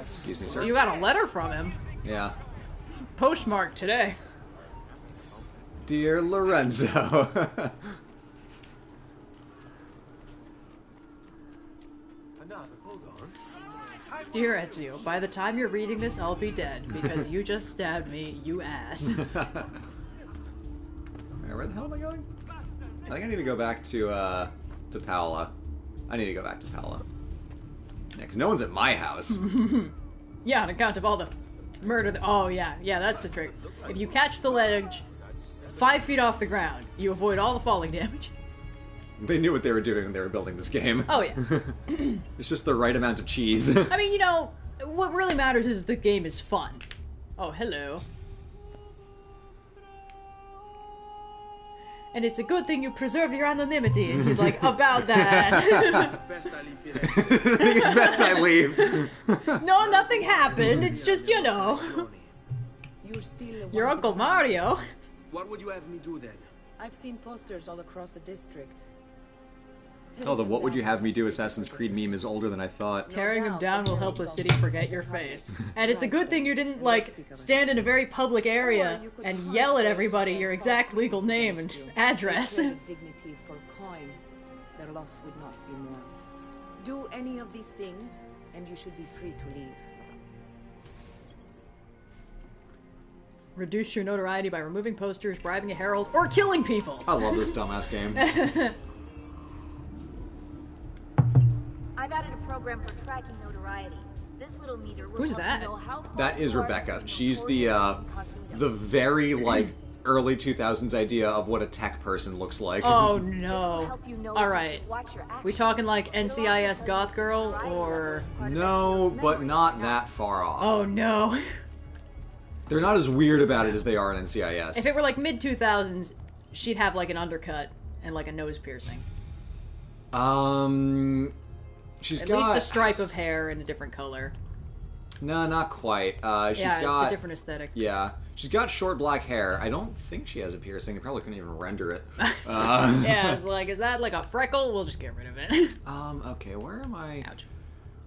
S1: Excuse me, sir.
S2: You got a letter from him.
S1: Yeah.
S2: Postmarked today.
S1: Dear Lorenzo.
S2: Dear Ezio, by the time you're reading this, I'll be dead because you just stabbed me, you ass.
S1: Where the hell am I going? I think I need to go back to Paola. I need to go back to Paola. Yeah, 'cause no one's at my house.
S2: Yeah, on account of all the murder. Oh, yeah, that's the trick. If you catch the ledge 5 feet off the ground, you avoid all the falling damage.
S1: They knew what they were doing when they were building this game.
S2: Oh, yeah.
S1: It's just the right amount of cheese.
S2: I mean, you know, what really matters is the game is fun. Oh, hello. And it's a good thing you preserved your anonymity. And he's like, about that.
S5: It's best I leave Firenze.
S1: I think it's best I leave.
S2: No, nothing happened. It's just, you know,
S4: You're still
S2: your
S4: wanted
S2: Uncle
S4: man.
S2: Mario.
S5: What would you have me do then?
S4: I've seen posters all across the district.
S1: Oh, the what would you have me do Assassin's Creed meme is older than I thought.
S2: Tearing him down will help the city forget your face. And it's a good thing you didn't, like, stand in a very public area and yell at everybody your exact legal name and address.
S4: They trade dignity for coin. Their loss would not be mourned. Do any of these things, and you should be free to leave.
S2: Reduce your notoriety by removing posters, bribing a herald, or killing people.
S1: I love this dumbass game.
S7: I've added a program for tracking notoriety. This little meter will
S2: Who's
S7: help
S2: that?
S7: you know how far
S1: That is
S7: you are
S1: Rebecca.
S7: between
S1: She's
S7: reports
S1: the
S7: and incognito.
S1: very early 2000s idea of what a tech person looks like.
S2: Oh
S7: This will
S2: no.
S7: help you know
S2: Alright.
S7: you should watch your actions.
S2: We talking like
S7: It'll also
S2: NCIS
S7: tell you
S2: goth
S7: if
S2: girl,
S7: notoriety
S2: or...
S7: level is part of
S1: No,
S7: Ezio's
S1: but
S7: memory
S1: not
S7: or
S1: that far off.
S2: Oh no.
S1: They're not as weird about it as they are in NCIS.
S2: If it were like mid-2000s, she'd have like an undercut and like a nose piercing.
S1: She's
S2: At
S1: got...
S2: least a stripe of hair in a different color.
S1: No, not quite. She's
S2: Yeah,
S1: got...
S2: it's a different aesthetic.
S1: Yeah. She's got short black hair. I don't think she has a piercing. I probably couldn't even render it.
S2: Yeah, it's like, is that like a freckle? We'll just get rid of it.
S1: Okay, where am I...
S2: Ouch.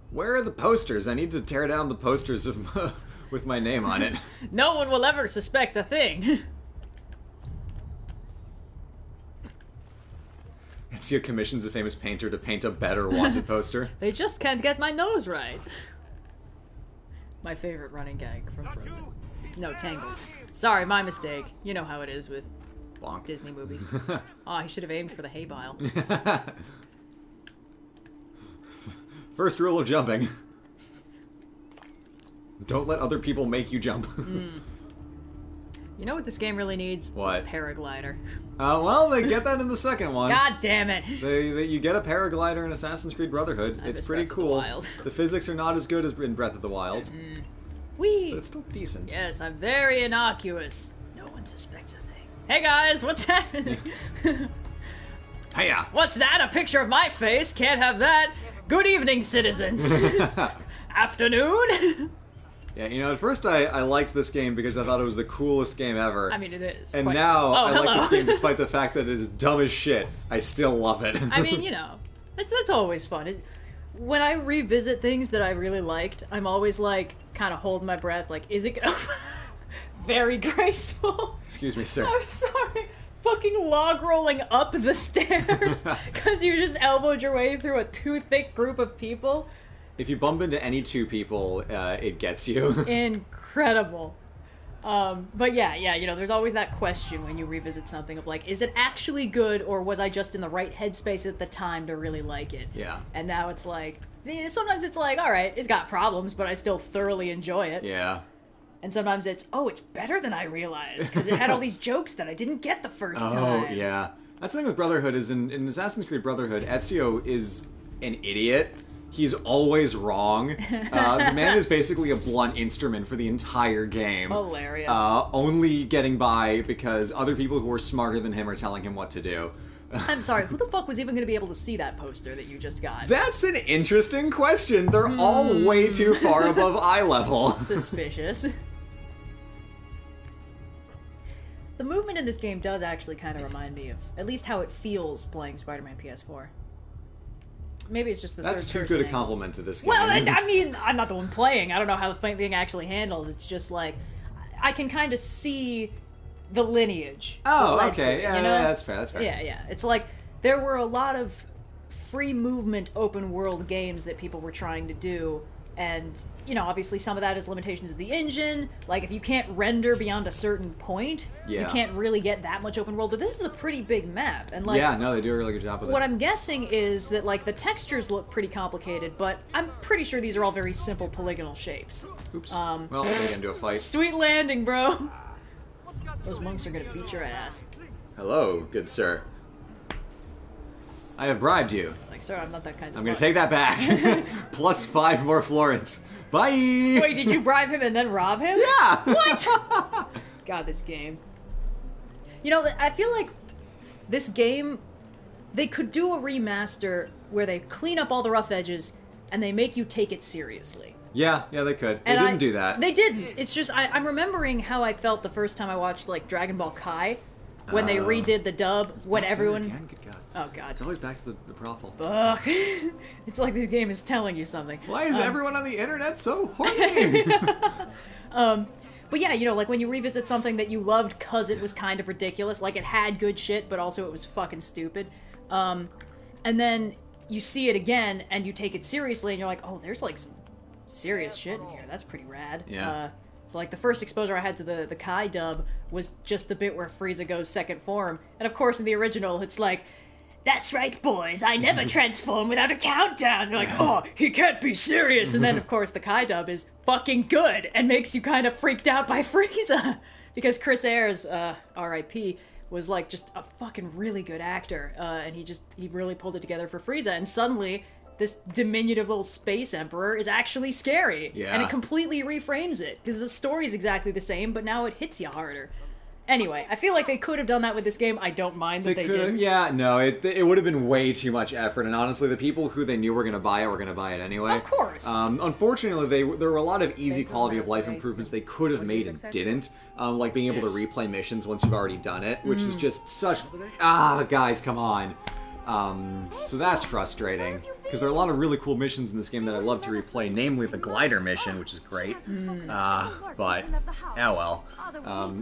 S1: Where are the posters? I need to tear down the posters of with my name on it.
S2: No one will ever suspect a thing.
S1: Ezio commissions a famous painter to paint a better wanted poster.
S2: They just can't get my nose right. My favorite running gag from Frozen. No, Tangled. Sorry, my mistake. You know how it is with
S1: Bonk.
S2: Disney movies. Oh, he should have aimed for the hay bile.
S1: First rule of jumping. Don't let other people make you jump.
S2: You know what this game really needs?
S1: What?
S2: A paraglider.
S1: Well, they get that in the second one.
S2: God damn it!
S1: You get a paraglider in Assassin's Creed Brotherhood.
S2: I
S1: It's
S2: miss
S1: pretty
S2: Breath of the
S1: cool.
S2: Wild.
S1: The physics are not as good as in Breath of the Wild,
S2: Whee!
S1: but it's still decent.
S2: Yes, I'm very innocuous. No one suspects a thing. Hey guys, what's happening?
S1: Hiya!
S2: What's that? A picture of my face? Can't have that. Good evening, citizens. Afternoon?
S1: Yeah, you know, at first I liked this game because I thought it was the coolest game ever.
S2: I mean, it is.
S1: And
S2: quite-
S1: now
S2: Oh,
S1: I
S2: hello.
S1: like this game despite the fact that it is dumb as shit. I still love it.
S2: I mean, you know, that's always fun. When I revisit things that I really liked, I'm always like, kind of holding my breath, like, is it gonna... Very graceful.
S1: Excuse me, sir.
S2: I'm sorry. Fucking log rolling up the stairs because you just elbowed your way through a too thick group of people.
S1: If you bump into any two people, it gets you.
S2: Incredible. But yeah, you know, there's always that question when you revisit something of like, is it actually good, or was I just in the right headspace at the time to really like it?
S1: Yeah.
S2: And now it's like, sometimes it's like, all right, it's got problems, but I still thoroughly enjoy it.
S1: Yeah.
S2: And sometimes it's better than I realized, because it had all these jokes that I didn't get the first time.
S1: Oh, yeah. That's the thing with Brotherhood, is in Assassin's Creed Brotherhood, Ezio is an idiot. He's always wrong. The man is basically a blunt instrument for the entire game.
S2: Hilarious.
S1: Only getting by because other people who are smarter than him are telling him what to do.
S2: I'm sorry, who the fuck was even going to be able to see that poster that you just got?
S1: That's an interesting question. They're all way too far above eye level.
S2: Suspicious. The movement in this game does actually kind of remind me of at least how it feels playing Spider-Man PS4. Maybe it's just the
S1: That's too good a compliment to this game.
S2: Well, I mean, I'm not the one playing. I don't know how the thing actually handles. It's just like, I can kind of see the lineage.
S1: Oh, okay.
S2: It,
S1: yeah,
S2: you know?
S1: yeah, that's fair, that's fair.
S2: Yeah. It's like, there were a lot of free movement open world games that people were trying to do. And, you know, obviously some of that is limitations of the engine. Like, if you can't render beyond a certain point, you can't really get that much open world. But this is a pretty big map. And like,
S1: yeah, no, they do a really good job with it.
S2: What I'm guessing is that, like, the textures look pretty complicated, but I'm pretty sure these are all very simple polygonal shapes.
S1: Oops. Well, we're gonna get into a fight.
S2: Sweet landing, bro. Those monks are gonna beat your ass.
S1: Hello, good sir. I have bribed you.
S2: It's like, sir, I'm not that kind of
S1: I'm gonna take that back. Plus 5 more florins. Bye!
S2: Wait, did you bribe him and then rob him?
S1: Yeah!
S2: What? God, this game. You know, I feel like this game, they could do a remaster where they clean up all the rough edges and they make you take it seriously.
S1: Yeah, they could. They didn't do that.
S2: They didn't. It's just, I'm remembering how I felt the first time I watched, like, Dragon Ball Kai, when they redid the dub, when everyone...
S1: Again? Good God.
S2: Oh, God.
S1: It's always back to the brothel.
S2: Ugh. It's like this game is telling you something.
S1: Why is everyone on the internet so horny?
S2: But yeah, you know, like when you revisit something that you loved because it was kind of ridiculous, like it had good shit, but also it was fucking stupid. And then you see it again and you take it seriously and you're like, oh, there's like some serious shit in here. That's pretty rad.
S1: Yeah.
S2: So like the first exposure I had to the Kai dub was just the bit where Frieza goes second form. And of course in the original it's like, that's right, boys, I never transform without a countdown. You're like, oh, he can't be serious. And then, of course, the Kai dub is fucking good and makes you kind of freaked out by Frieza. Because Chris Ayres, R.I.P., was, like, just a fucking really good actor. And he really pulled it together for Frieza. And suddenly, this diminutive little space emperor is actually scary.
S1: Yeah.
S2: And it completely reframes it. Because the story's exactly the same, but now it hits you harder. Anyway, I feel like they could have done that with this game. I don't mind that they didn't.
S1: Yeah, no, it would have been way too much effort, and honestly, the people who they knew were going to buy it anyway.
S2: Of course.
S1: Unfortunately, there were a lot of easy quality of life improvements they could have made and didn't, like being able to replay missions once you've already done it, which is just such... guys, come on. So that's frustrating, because there are a lot of really cool missions in this game that I love to replay, namely the glider mission, which is great. But, oh well.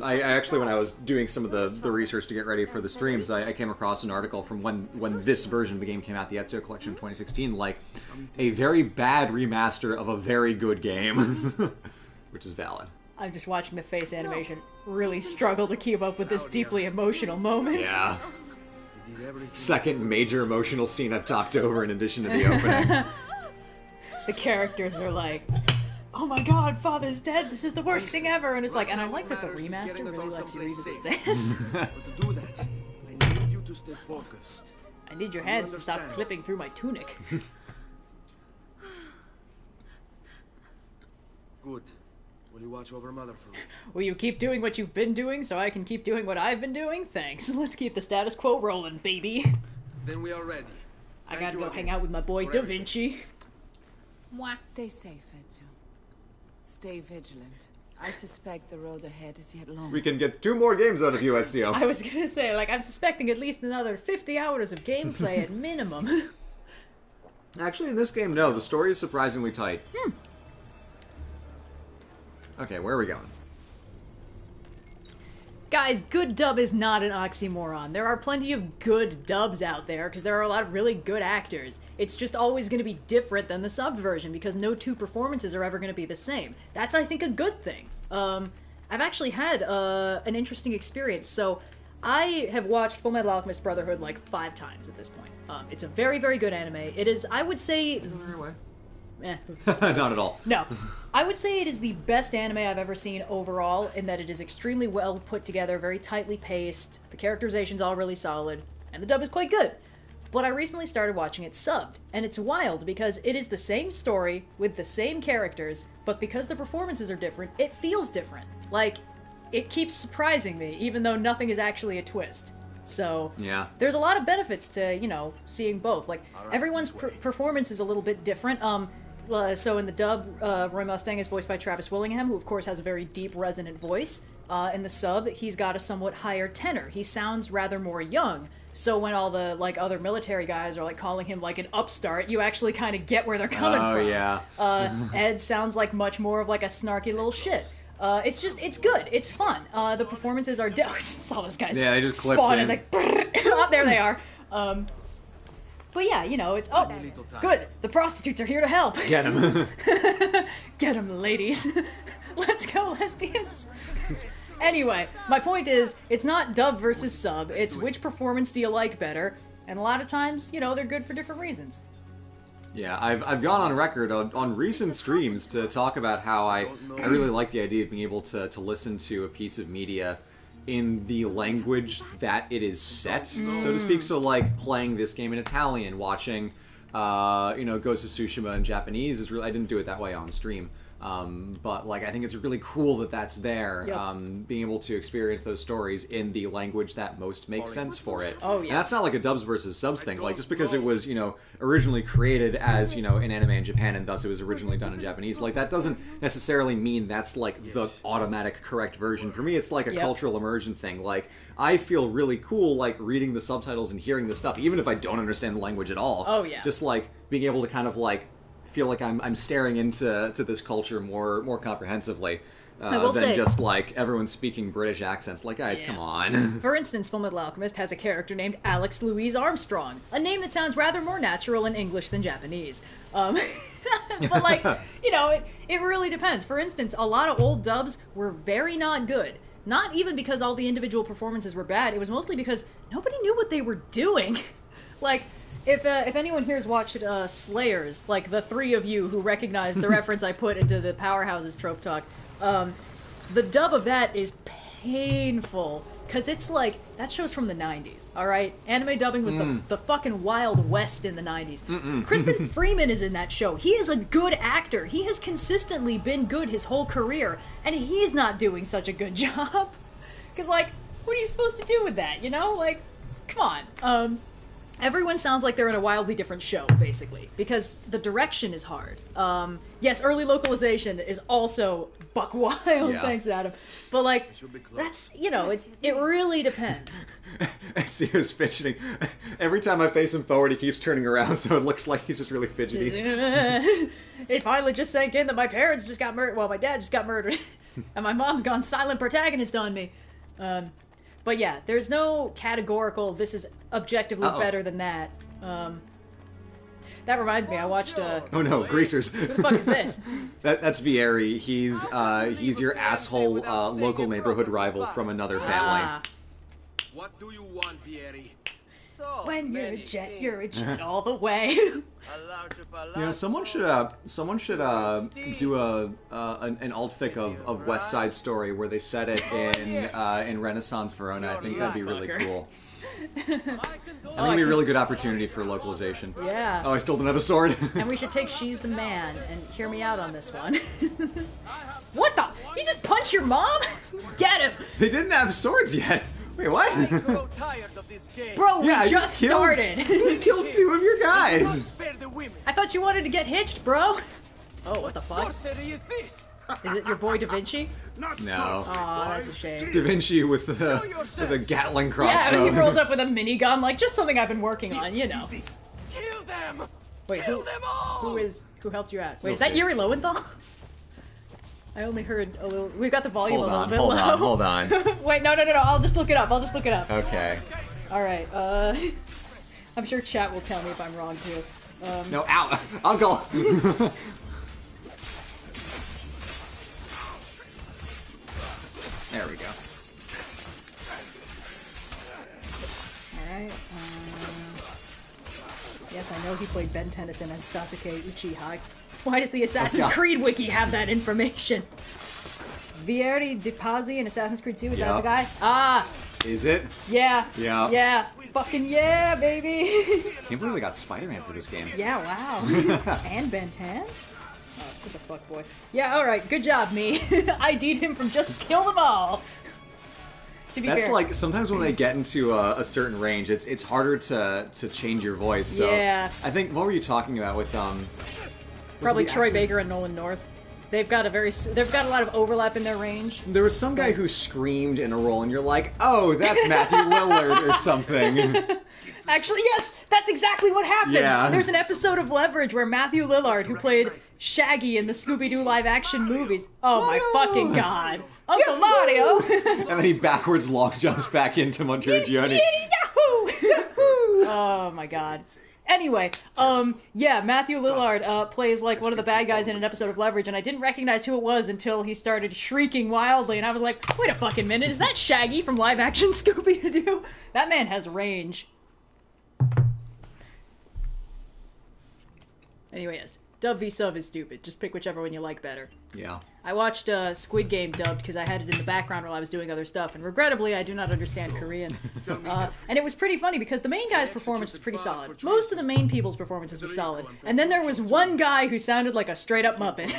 S1: I actually, when I was doing some of the research to get ready for the streams, I came across an article from when this version of the game came out, the Ezio Collection 2016, like, a very bad remaster of a very good game, which is valid.
S2: I'm just watching the face animation really struggle to keep up with this deeply emotional moment.
S1: Yeah. Second major emotional scene I've talked over in addition to the opening.
S2: The characters are like, oh my god, Father's dead, this is the worst thing ever, and it's like, and I like that the remaster really lets you revisit this.
S5: But to do that, I need you to stay focused.
S2: I need your hands to stop clipping through my tunic.
S5: Good. Will you watch over Mother for me?
S2: Will you keep doing what you've been doing so I can keep doing what I've been doing? Thanks. Let's keep the status quo rolling, baby.
S5: Then we are ready.
S2: I gotta go hang out with my boy Da Vinci.
S4: Stay safe, Ezio. Stay vigilant. I suspect the road ahead is yet long.
S1: We can get 2 more games out of you, Ezio.
S2: I was gonna say, like, I'm suspecting at least another 50 hours of gameplay at minimum.
S1: Actually, in this game, no. The story is surprisingly tight. Okay, where are we going?
S2: Guys, good dub is not an oxymoron. There are plenty of good dubs out there, because there are a lot of really good actors. It's just always going to be different than the subbed version, because no two performances are ever going to be the same. That's, I think, a good thing. I've actually had an interesting experience. So, I have watched Fullmetal Alchemist Brotherhood like 5 times at this point. It's a very, very good anime. It is, I would say...
S1: Not at all.
S2: No. I would say it is the best anime I've ever seen overall, in that it is extremely well put together, very tightly paced, the characterization's all really solid, and the dub is quite good. But I recently started watching it subbed, and it's wild because it is the same story with the same characters, but because the performances are different, it feels different. Like, it keeps surprising me, even though nothing is actually a twist. So,
S1: yeah,
S2: there's a lot of benefits to, you know, seeing both. Like, everyone's performance is a little bit different. So in the dub, Roy Mustang is voiced by Travis Willingham, who of course has a very deep, resonant voice. In the sub, he's got a somewhat higher tenor. He sounds rather more young. So when all the, like, other military guys are, like, calling him, like, an upstart, you actually kind of get where they're coming from.
S1: Oh, yeah.
S2: Ed sounds like much more of, like, a snarky little shit. It's good. It's fun. The performances are... I just saw those guys
S1: they just clipped
S2: spawn
S1: in.
S2: and, like, oh, there they are. But yeah, you know, it's... Oh, good. The prostitutes are here to help.
S1: Get him.
S2: Get them, ladies. Let's go, lesbians. Anyway, my point is, it's not dub versus sub. It's which performance do you like better. And a lot of times, you know, they're good for different reasons.
S1: Yeah, I've gone on record on recent streams to talk about how I really like the idea of being able to listen to a piece of media in the language that it is set, so to speak. So, like, playing this game in Italian, watching, Ghost of Tsushima in Japanese is really... I didn't do it that way on stream. But, like, I think it's really cool that that's there.
S2: Yep.
S1: Being able to experience those stories in the language that most makes sense for it.
S2: Oh, yeah.
S1: And that's not like a dubs versus subs thing. Like, just because it was, originally created as, an anime in Japan and thus it was originally done in Japanese, like, that doesn't necessarily mean that's, like, the automatic correct version. For me, it's like a cultural immersion thing. Like, I feel really cool, like, reading the subtitles and hearing the stuff, even if I don't understand the language at all.
S2: Oh, yeah.
S1: Just, like, being able to kind of, like, feel like I'm staring into this culture more comprehensively than just like everyone speaking British accents. Like, guys, come on.
S2: For instance, Fullmetal Alchemist has a character named Alex Louise Armstrong, a name that sounds rather more natural in English than Japanese. But like, it really depends. For instance, a lot of old dubs were very not good. Not even because all the individual performances were bad. It was mostly because nobody knew what they were doing. Like, if anyone here has watched Slayers, like the three of you who recognize the reference I put into the Powerhouses trope talk, the dub of that is painful, because it's like, that show's from the 90s, alright? Anime dubbing was the fucking Wild West in the 90s. Crispin Freeman is in that show. He is a good actor. He has consistently been good his whole career, and he's not doing such a good job. Because, like, what are you supposed to do with that, Like, come on. Everyone sounds like they're in a wildly different show, basically, because the direction is hard. Yes, early localization is also buck wild, thanks, Adam. But, like, that's, it really depends.
S1: Ezio's fidgeting. Every time I face him forward, he keeps turning around, so it looks like he's just really fidgety.
S2: It finally just sank in that my parents just got murdered. Well, my dad just got murdered. And my mom's gone silent protagonist on me. But yeah, there's no categorical, this is objectively better than that. That reminds me, I watched
S1: oh no, Greasers.
S2: Who the fuck is this?
S1: That's Vieri. He's your asshole local neighborhood rival from another family.
S5: What do you want, Vieri?
S2: When you're a jet all the way.
S1: Someone should do an alt fic of West Side Story where they set it in Renaissance Verona. I think that'd be really cool. I think it'd be a really good opportunity for localization.
S2: Yeah.
S1: Oh, I stole another sword.
S2: And we should take She's the Man and hear me out on this one. What the? You just punch your mom? Get him!
S1: They didn't have swords yet. Wait, what?
S2: Bro, we just started.
S1: We just killed two of your guys.
S2: I thought you wanted to get hitched, bro. Oh, what the fuck? Is it your boy Da Vinci?
S1: No.
S2: Aw, that's a shame.
S1: Da Vinci with a Gatling crossbow.
S2: Yeah, he rolls up with a minigun, like, just something I've been working on,
S5: Kill them!
S2: Wait,
S5: Kill them all!
S2: who helped you out? Wait, is that Yuri Lowenthal? I only heard a little... We've got the volume a little bit low.
S1: Hold on.
S2: Wait, no. I'll just look it up.
S1: Okay.
S2: Alright, I'm sure chat will tell me if I'm wrong, too.
S1: No, ow! Uncle! There we go.
S2: Alright, yes, I know he played Ben Tennyson and Sasuke Uchiha. Why does the Assassin's Creed wiki have that information? Vieri Di Pazzi in Assassin's Creed 2, is that the guy? Ah!
S1: Is it?
S2: Yeah.
S1: Yeah.
S2: Yeah. Fucking yeah, baby!
S1: Can't believe they got Spider-Man for this game.
S2: Yeah, wow. And Ben 10? Oh, what the fuck, boy. Yeah, alright, good job, me. ID'd him from just kill them all. To be
S1: That's
S2: fair.
S1: like, sometimes when they get into a certain range, it's harder to change your voice. So
S2: Yeah.
S1: I think, what were you talking about with,
S2: Probably
S1: the
S2: Troy
S1: actor?
S2: Baker and Nolan North. They've got a lot of overlap in their range.
S1: There was some guy who screamed in a role, and you're like, oh, that's Matthew Lillard or something.
S2: Actually, yes! That's exactly what happened!
S1: Yeah.
S2: There's an episode of Leverage where Matthew Lillard, who played Shaggy in the Scooby-Doo live-action movies... Oh my fucking god. Uncle Mario!
S1: And then he backwards long jumps back into Montergiani.
S2: Yahoo! Oh my god. Anyway, yeah, Matthew Lillard plays like one of the bad guys in an episode of Leverage, and I didn't recognize who it was until he started shrieking wildly, and I was like, wait a fucking minute, is that Shaggy from live-action Scooby-Doo? That man has range. Anyway, yes, dub v sub is stupid. Just pick whichever one you like better.
S1: Yeah.
S2: I watched Squid Game dubbed because I had it in the background while I was doing other stuff, and regrettably, I do not understand Korean. And it was pretty funny because the main guy's performance was pretty solid. Most of the main people's performances was solid. And then there was one guy who sounded like a straight-up Muppet.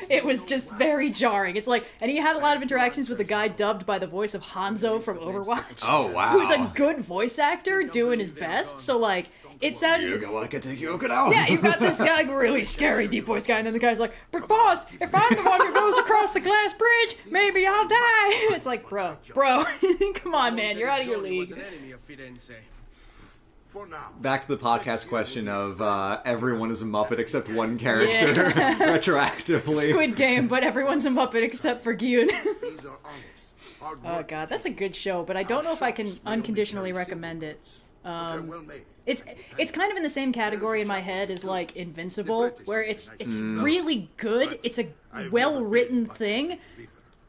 S2: It was just very jarring. It's like, and he had a lot of interactions with the guy dubbed by the voice of Hanzo from Overwatch.
S1: Oh, wow.
S2: Who's a good voice actor doing his best, so like, it sounded... Yeah, you've got this guy, really scary deep voice guy, and then the guy's like, but boss, if I'm the one who goes across the glass bridge, maybe I'll die. It's like, bro, come on, man, you're out of your league.
S1: Back to the podcast question of everyone is a Muppet except one character retroactively.
S2: Squid Game, but everyone's a Muppet except for Gyun. Oh god, that's a good show, but I don't know if I can unconditionally recommend it. It's kind of in the same category in my head as like Invincible, where it's really good. It's a well-written thing.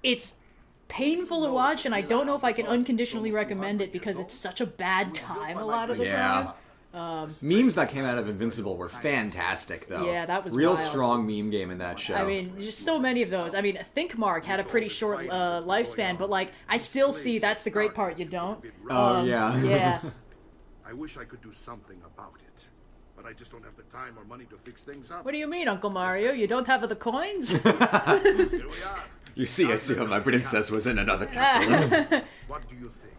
S2: It's painful to watch, and I don't know if I can unconditionally recommend it because it's such a bad time a lot of the time.
S1: Memes that came out of Invincible were fantastic, though.
S2: Yeah, that was
S1: real
S2: wild.
S1: strong meme game in that show.
S2: I mean, just so many of those. I mean, Think Mark had a pretty short lifespan, but like, I still see that's the great part. You don't?
S1: Oh yeah.
S2: Yeah.
S8: I wish I could do something about it, but I just don't have the time or money to fix things up.
S2: What do you mean, Uncle Mario? You don't have the coins?
S8: Here we are.
S1: You see, Ezio, my princess was in another castle.
S8: What do you think?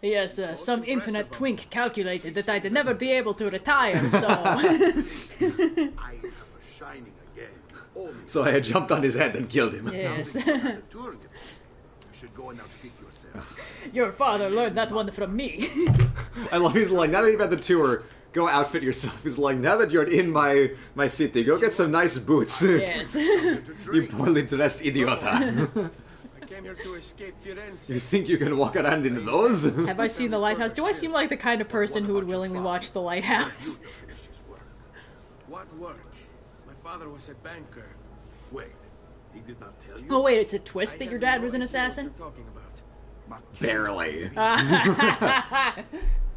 S2: Yes, some internet twink calculated that I'd never be able to retire, so...
S8: I have a shining again.
S1: So I had jumped on his head and killed him.
S2: Yes.
S8: You should go and outfit yourself.
S2: Your father learned that one from me.
S1: I love he's like, now that you've had the tour, go outfit yourself. He's like, now that you're in my city, go get some nice boots.
S2: Yes.
S1: You poorly dressed idiota.
S5: I came here to escape Firenze.
S1: You think you can walk around in those?
S2: Have I seen The Lighthouse? Do I seem like the kind of person who would willingly watch The Lighthouse?
S5: What work? My father was a banker.
S8: Wait, he did not tell you?
S2: Oh wait, it's a twist that your dad was an assassin?
S5: What you're talking about?
S1: Barely.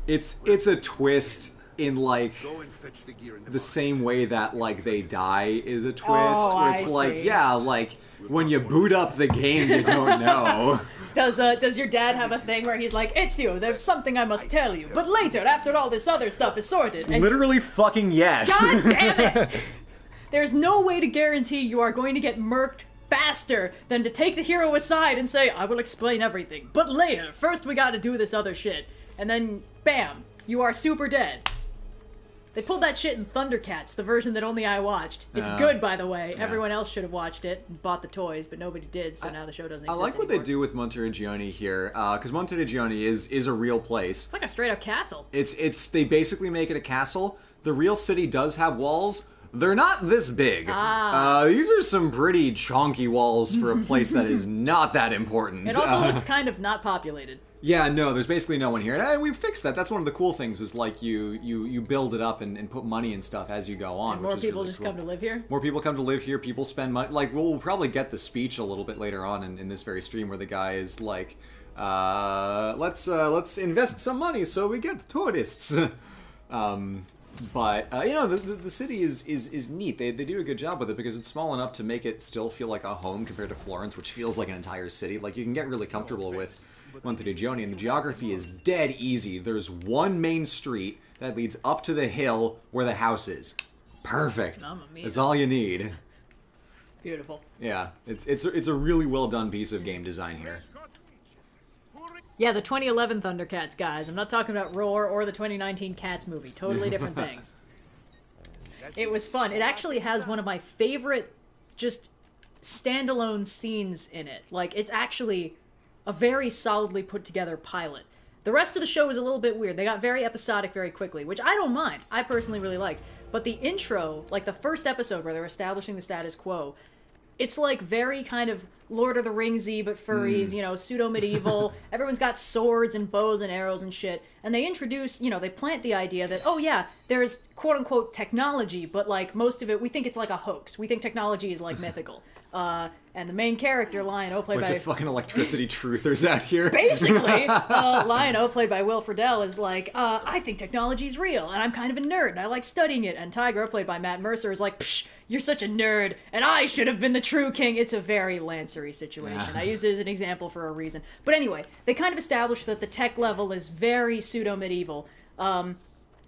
S1: It's a twist in like
S8: Go and fetch the gear in
S1: the same way that like They Die is a twist.
S2: Oh,
S1: where it's
S2: I
S1: like,
S2: see.
S1: yeah, like when you boot up the game, you don't know.
S2: Does your dad have a thing where he's like, Ezio, there's something I must tell you, but later, after all this other stuff is sorted, and
S1: Literally fucking yes.
S2: God damn it! There's no way to guarantee you are going to get murked faster than to take the hero aside and say, I will explain everything. But later, first we gotta do this other shit. And then, bam, you are super dead. They pulled that shit in Thundercats, the version that only I watched. It's good, by the way.
S1: yeah.
S2: Everyone else should have watched it and bought the toys, but nobody did, so now the show doesn't
S1: I
S2: exist
S1: like what
S2: anymore.
S1: they do with Montergiani here, because Montergiani is a real place.
S2: It's like a straight-up castle.
S1: They basically make it a castle. The real city does have walls. They're not this big. These are some pretty chonky walls for a place that is not that important.
S2: It also looks kind of not populated.
S1: Yeah, no, there's basically no one here. And we fixed that. That's one of the cool things is like you build it up and put money and stuff as you go on.
S2: And more
S1: which is
S2: people
S1: really
S2: just
S1: cool.
S2: come to live here.
S1: More people come to live here. People spend money. Like, we'll probably get the speech a little bit later on in this very stream where the guy is like, let's invest some money so we get tourists. But the city is neat. They do a good job with it because it's small enough to make it still feel like a home compared to Florence, which feels like an entire city. Like, you can get really comfortable with Monteregione, and the geography is dead easy. There's one main street that leads up to the hill where the house is. Perfect. That's all you need.
S2: Beautiful.
S1: Yeah, it's a really well done piece of game design here.
S2: Yeah, the 2011 Thundercats, guys. I'm not talking about Roar or the 2019 Cats movie. Totally different things. It was fun. It actually has one of my favorite just standalone scenes in it. Like, it's actually a very solidly put together pilot. The rest of the show is a little bit weird. They got very episodic very quickly, which I don't mind. I personally really liked. But the intro, like the first episode where they're establishing the status quo, it's like very kind of Lord of the Ringsy, but furries, pseudo-medieval. Everyone's got swords and bows and arrows and shit. And they introduce, they plant the idea that, oh yeah, there's quote-unquote technology, but like most of it, we think it's like a hoax. We think technology is like mythical. And the main character, Lion-O, played by...
S1: Bunch of fucking electricity truthers out here.
S2: Basically, Lion-O, played by Will Friedle, is like, I think technology's real, and I'm kind of a nerd, and I like studying it. And Tigra, played by Matt Mercer, is like, psh, you're such a nerd, and I should have been the true king. It's a very Lancery situation.
S1: Yeah.
S2: I used it as an example for a reason. But anyway, they kind of established that the tech level is very pseudo-medieval.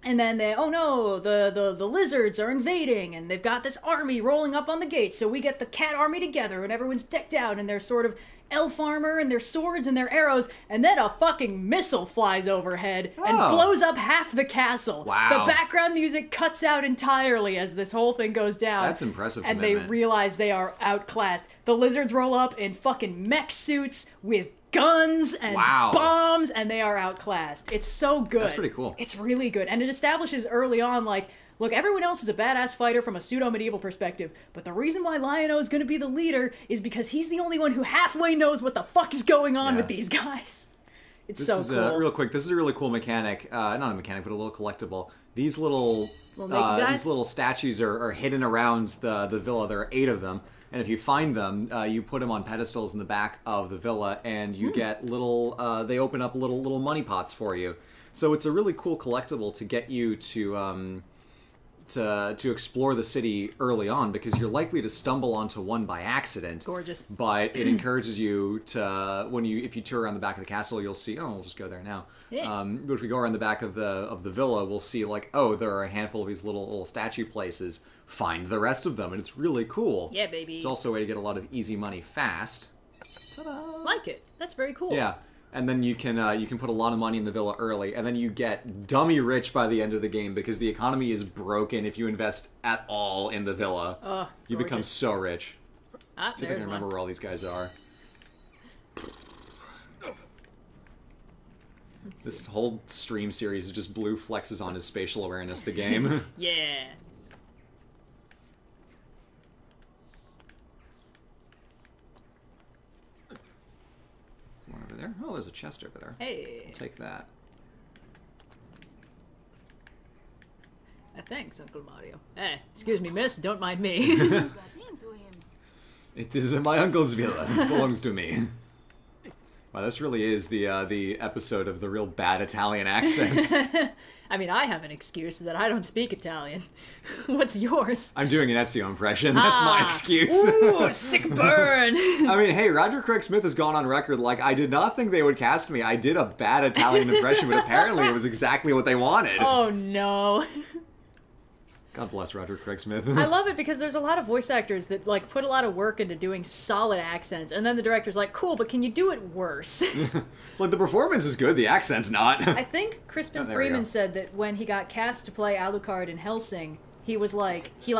S2: And then the lizards are invading, and they've got this army rolling up on the gates, so we get the cat army together, and everyone's decked out in their sort of elf armor, and their swords, and their arrows, and then a fucking missile flies overhead and blows up half the castle.
S1: Wow.
S2: The background music cuts out entirely as this whole thing goes down.
S1: That's impressive
S2: And
S1: commitment.
S2: they realize they are outclassed. The lizards roll up in fucking mech suits with guns and bombs, and they are outclassed. It's so good.
S1: That's pretty cool.
S2: It's really good. And it establishes early on, like, look, everyone else is a badass fighter from a pseudo-medieval perspective, but the reason why Lion-O is going to be the leader is because he's the only one who halfway knows what the fuck is going on with these guys. It's so cool.
S1: Real quick, this is a really cool mechanic. Not a mechanic, but a little collectible. These little statues are hidden around the villa. There are 8 of them. And if you find them, you put them on pedestals in the back of the villa, and you get little. They open up little money pots for you. So it's a really cool collectible to get you to explore the city early on, because you're likely to stumble onto one by accident.
S2: Gorgeous.
S1: But it encourages you to if you tour around the back of the castle, you'll see. Oh, we'll just go there now.
S2: Yeah.
S1: But if we go around the back of the villa, we'll see like, oh, there are a handful of these little statue places. Find the rest of them, and it's really cool.
S2: Yeah, baby.
S1: It's also a way to get a lot of easy money fast. Ta-da!
S2: Like it. That's very cool.
S1: Yeah, and then you can put a lot of money in the villa early, and then you get dummy rich by the end of the game because the economy is broken if you invest at all in the villa. You become so rich. See if I can remember where all these guys are. This whole stream series is just Blue flexes on his spatial awareness, the game.
S2: Yeah.
S1: One over there. Oh, there's a chest over there.
S2: Hey.
S1: I'll take that.
S2: Thanks, Uncle Mario. Hey, excuse me, miss. Don't mind me.
S1: It is my uncle's villa. This belongs to me. Wow, this really is the episode of the real bad Italian accents.
S2: I mean, I have an excuse that I don't speak Italian. What's yours?
S1: I'm doing an Ezio impression. That's my excuse.
S2: Ooh, sick burn.
S1: I mean, hey, Roger Craig Smith has gone on record like, I did not think they would cast me. I did a bad Italian impression, but apparently it was exactly what they wanted.
S2: Oh, no.
S1: God bless Roger Craig Smith.
S2: I love it because there's a lot of voice actors that like put a lot of work into doing solid accents, and then the director's like, cool, but can you do it worse?
S1: It's like the performance is good, the accent's not.
S2: I think Crispin Freeman said that when he got cast to play Alucard in Hellsing, he was like, he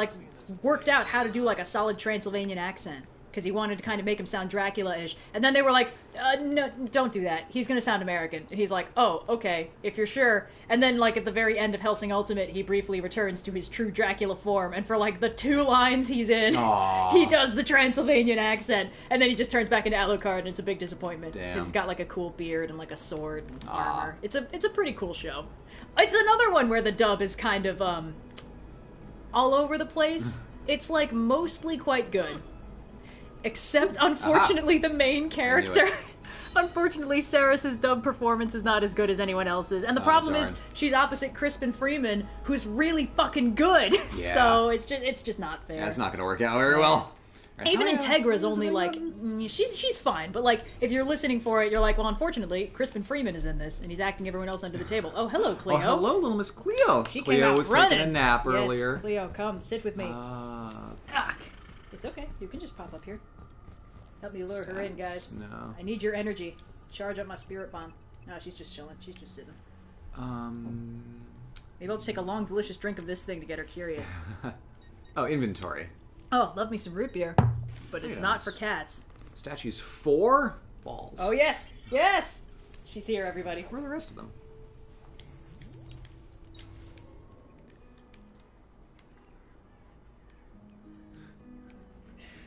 S2: worked out how to do like a solid Transylvanian accent. Because he wanted to kind of make him sound Dracula-ish. And then they were like, no, don't do that. He's going to sound American. And he's like, oh, okay, if you're sure. And then, like, at the very end of Hellsing Ultimate, he briefly returns to his true Dracula form. And for, like, the 2 lines he's in, he does the Transylvanian accent. And then he just turns back into Alucard, and it's a big disappointment.
S1: Damn.
S2: Because he's got, like, a cool beard and, like, a sword and armor. It's a pretty cool show. It's another one where the dub is kind of, all over the place. It's, like, mostly quite good. Except, unfortunately, the main character. Unfortunately, Saris's dub performance is not as good as anyone else's, and the problem is
S1: darn.
S2: she's opposite Crispin Freeman, who's really fucking good.
S1: Yeah.
S2: So it's just not fair.
S1: Yeah, it's not going to work out very well. Right,
S2: Even
S1: how-
S2: Integra's
S1: how is
S2: only
S1: it
S2: like
S1: going?
S2: she's fine, but like if you're listening for it, you're like, well, unfortunately, Crispin Freeman is in this, and he's acting everyone else under the table. Oh, hello, Cleo.
S1: Oh, hello, little Miss Cleo.
S2: She
S1: Cleo
S2: came out
S1: was
S2: running.
S1: taking a nap
S2: Yes,
S1: earlier.
S2: Cleo, come sit with me.
S1: Ah,
S2: It's okay. You can just pop up here. Help me lure her in, guys.
S1: No.
S2: I need your energy. Charge up my spirit bomb. No, she's just chilling. She's just sitting. Maybe I'll just take a long, delicious drink of this thing to get her curious.
S1: Oh, inventory.
S2: Oh, love me some root beer. But it's not for cats.
S1: Statues 4 balls.
S2: Oh, yes! Yes! She's here, everybody.
S1: Where are the rest of them?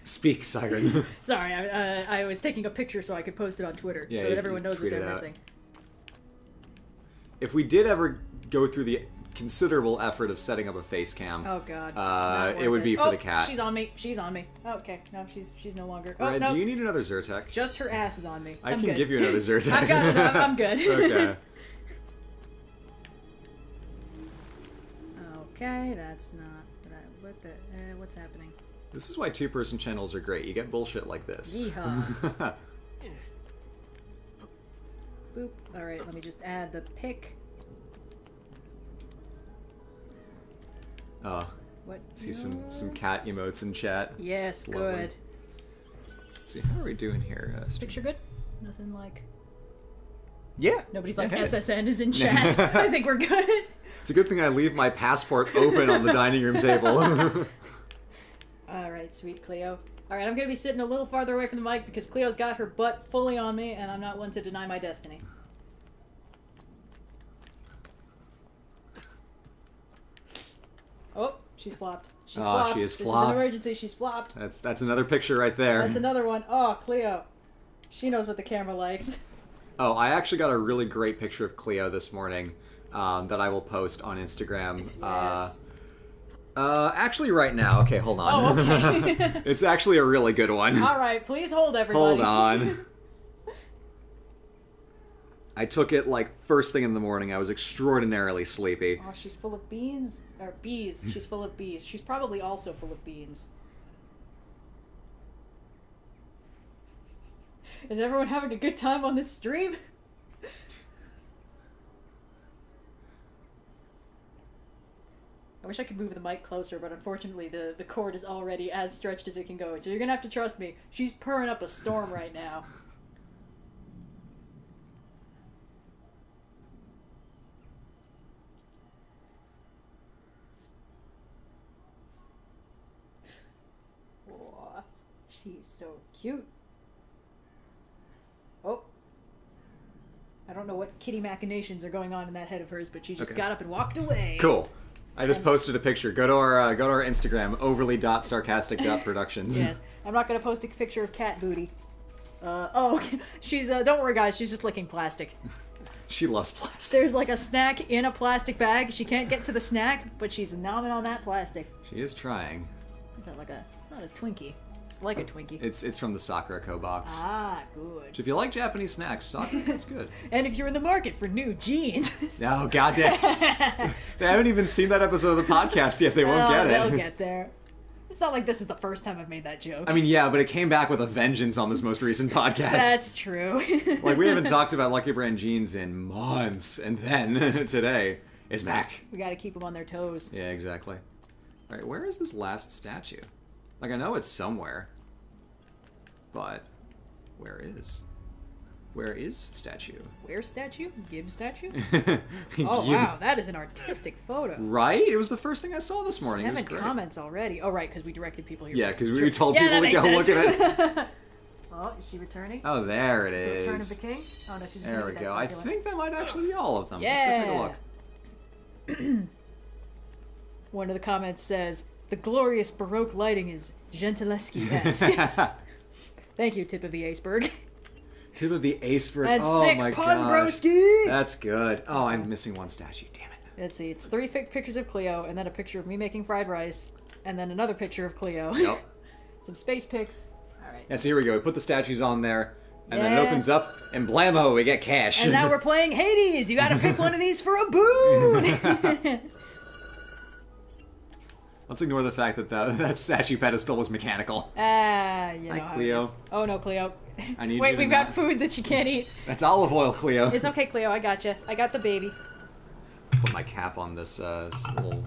S1: Speak, Siren.
S2: Sorry, I was taking a picture so I could post it on Twitter
S1: Yeah,
S2: so
S1: you-
S2: that everyone
S1: you
S2: knows what
S1: tweet
S2: they're
S1: it out.
S2: missing.
S1: If we did ever go through the considerable effort of setting up a face cam,
S2: Oh god.
S1: it would be for the cat.
S2: She's on me. She's on me. Oh, okay. No, she's no longer. Oh,
S1: Right,
S2: no.
S1: do you need another Zyrtec?
S2: Just her ass is on me.
S1: I
S2: I'm
S1: can
S2: good.
S1: give you another Zyrtec.
S2: I've got it. I'm good.
S1: Okay.
S2: Okay, that's not. What's happening?
S1: This is why two-person channels are great. You get bullshit like this.
S2: Yeehaw. Boop. Alright, let me just add the pic.
S1: Oh,
S2: What?
S1: see some cat emotes in chat.
S2: Yes,
S1: Lovely.
S2: good.
S1: Let's see, how are we doing here?
S2: Picture good? Nothing like.
S1: Yeah.
S2: Nobody's
S1: yeah,
S2: like,
S1: hey.
S2: SSN is in chat. I think we're good.
S1: It's a good thing I leave my passport open on the dining room table.
S2: Alright, sweet Cleo. Alright, I'm gonna be sitting a little farther away from the mic because Cleo's got her butt fully on me and I'm not one to deny my destiny. Oh, she's flopped. She's flopped.
S1: She is
S2: This
S1: flopped.
S2: is an emergency. She's flopped.
S1: That's another picture right there.
S2: That's another one. Oh, Cleo. She knows what the camera likes.
S1: Oh, I actually got a really great picture of Cleo this morning that I will post on Instagram.
S2: Yes.
S1: Actually right now. Okay, hold on.
S2: Oh, okay.
S1: It's actually a really good one.
S2: Alright, please hold everybody.
S1: Hold on. I took it like first thing in the morning. I was extraordinarily sleepy.
S2: Oh, she's full of beans. Or bees. She's full of bees. She's probably also full of beans. Is everyone having a good time on this stream? I wish I could move the mic closer, but unfortunately the cord is already as stretched as it can go. So you're gonna have to trust me. She's purring up a storm right now. Aw, she's so cute. Oh. I don't know what kitty machinations are going on in that head of hers, but she just
S1: Okay.
S2: got up and walked away.
S1: Cool. I just posted a picture. Go to our Instagram, overly.sarcastic.productions.
S2: Yes. I'm not going to post a picture of cat booty. Okay. She's, don't worry guys, she's just licking plastic.
S1: She loves plastic.
S2: There's like a snack in a plastic bag. She can't get to the snack, but she's nomming on that plastic.
S1: She is trying.
S2: It's not like it's not a Twinkie. It's like a Twinkie.
S1: It's from the Sakura Co box.
S2: Ah, good.
S1: So if you like Japanese snacks, Sakura's good.
S2: And if you're in the market for new jeans.
S1: Oh, goddamn. They haven't even seen that episode of the podcast yet. They won't get it.
S2: They'll get there. It's not like this is the first time I've made that joke.
S1: I mean, yeah, but it came back with a vengeance on this most recent podcast.
S2: That's true.
S1: Like, we haven't talked about Lucky Brand jeans in months, and then today is back.
S2: We gotta keep them on their toes.
S1: Yeah, exactly. Alright, where is this last statue? Like, I know it's somewhere, but where is? Where is statue?
S2: Where statue? Gib statue?
S1: Oh,
S2: Oh, wow, that is an artistic photo.
S1: Right? It was the first thing I saw this morning. It was
S2: 7
S1: great.
S2: comments already. Oh, right, because we directed people here.
S1: Yeah, because
S2: Sure.
S1: we told
S2: Yeah,
S1: people to
S2: that
S1: go
S2: makes
S1: look at it.
S2: Oh, is she returning?
S1: Oh, there it
S2: Return of
S1: is.
S2: the King? Oh, no, she's
S1: There we
S2: gonna
S1: go.
S2: that
S1: I
S2: circular.
S1: think that might actually be all of them.
S2: Yeah.
S1: Let's go take a look.
S2: One of the comments says, the glorious Baroque lighting is Gentileschi-esque. Thank you, Tip of the Iceberg.
S1: Tip of the iceberg.
S2: And
S1: Oh
S2: sick
S1: my
S2: pun,
S1: gosh.
S2: broski!
S1: That's good. Oh, I'm missing one statue. Damn it.
S2: Let's see, it's 3 pictures of Cleo, and then a picture of me making fried rice, and then another picture of Cleo.
S1: Yep.
S2: Some space pics. Alright.
S1: Yeah, so here we go. We put the statues on there. And then it opens up, and blammo, we get cash.
S2: And now we're playing Hades! You gotta pick one of these for a boon!
S1: Let's ignore the fact that that statue pedestal was mechanical.
S2: You know
S1: Hi,
S2: how
S1: Cleo.
S2: it is. Oh no, Cleo.
S1: I need
S2: Wait,
S1: you
S2: we've got food that you can't eat.
S1: That's olive oil, Cleo.
S2: It's okay, Cleo, I got you. I got the baby.
S1: Put my cap on this little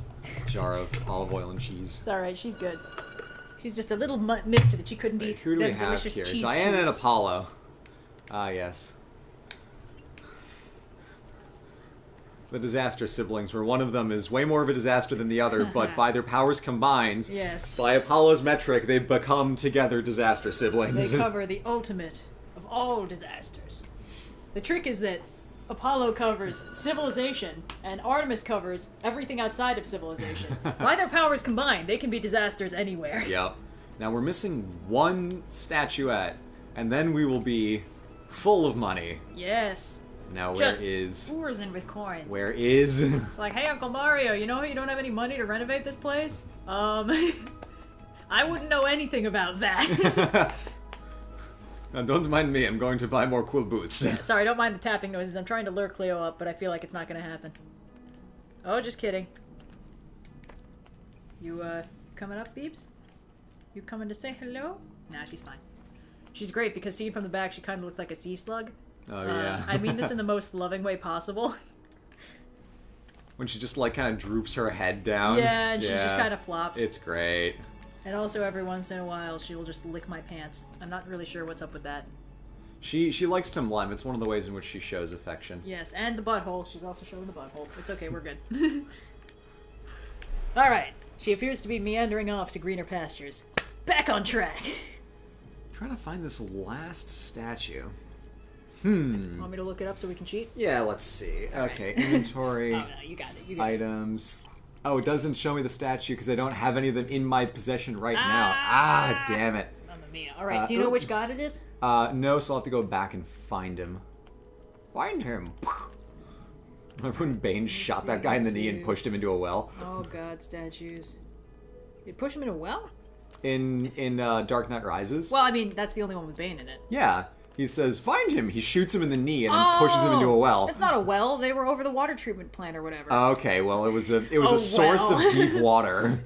S1: jar of olive oil and cheese.
S2: It's alright, she's good. She's just a little miffed that she couldn't eat
S1: Who do we
S2: them
S1: have
S2: delicious
S1: here?
S2: cheese
S1: Diana and
S2: cubes.
S1: Apollo. Ah, yes. The disaster siblings, where one of them is way more of a disaster than the other, but by their powers combined,
S2: Yes.
S1: by Apollo's metric, they become together disaster siblings.
S2: They cover the ultimate of all disasters. The trick is that Apollo covers civilization, and Artemis covers everything outside of civilization. By their powers combined, they can be disasters anywhere.
S1: Yep. Now we're missing one statuette, and then we will be full of money.
S2: Yes.
S1: Now
S2: Just
S1: where is...
S2: oozing with coins.
S1: Where is...
S2: It's like, hey, Uncle Mario, you know you don't have any money to renovate this place? I wouldn't know anything about that.
S1: Now don't mind me, I'm going to buy more cool boots.
S2: Sorry, don't mind the tapping noises. I'm trying to lure Cleo up, but I feel like it's not going to happen. Oh, just kidding. You, coming up, Beeps? You coming to say hello? Nah, she's fine. She's great because seen from the back, she kind of looks like a sea slug.
S1: Oh, yeah.
S2: I mean this in the most loving way possible.
S1: When she just, like, kind of droops her head down.
S2: Yeah, and she just kind of flops.
S1: It's great.
S2: And also, every once in a while, she will just lick my pants. I'm not really sure what's up with that.
S1: She likes to mlem. It's one of the ways in which she shows affection.
S2: Yes, and the butthole. She's also showing the butthole. It's okay, we're good. Alright, she appears to be meandering off to greener pastures. Back on track!
S1: Trying to find this last statue.
S2: Want me to look it up so we can cheat?
S1: Yeah, let's see.
S2: Alright.
S1: Okay, inventory.
S2: Oh, no, you got it. You got it.
S1: Items. Oh, it doesn't show me the statue because I don't have any of them in my possession right now. Ah, damn it.
S2: Mamma mia. Alright, do you know which god it is?
S1: No, so I'll have to go back and find him. Find him. Remember when Bane shot that guy in the knee and pushed him into a well?
S2: Oh god, statues. You push him in a well?
S1: In Dark Knight Rises?
S2: Well, I mean, that's the only one with Bane in it.
S1: Yeah. He says, find him! He shoots him in the knee and then pushes him into a well.
S2: It's not a well, they were over the water treatment plant or whatever.
S1: Okay, well, it was a source
S2: well.
S1: of deep water.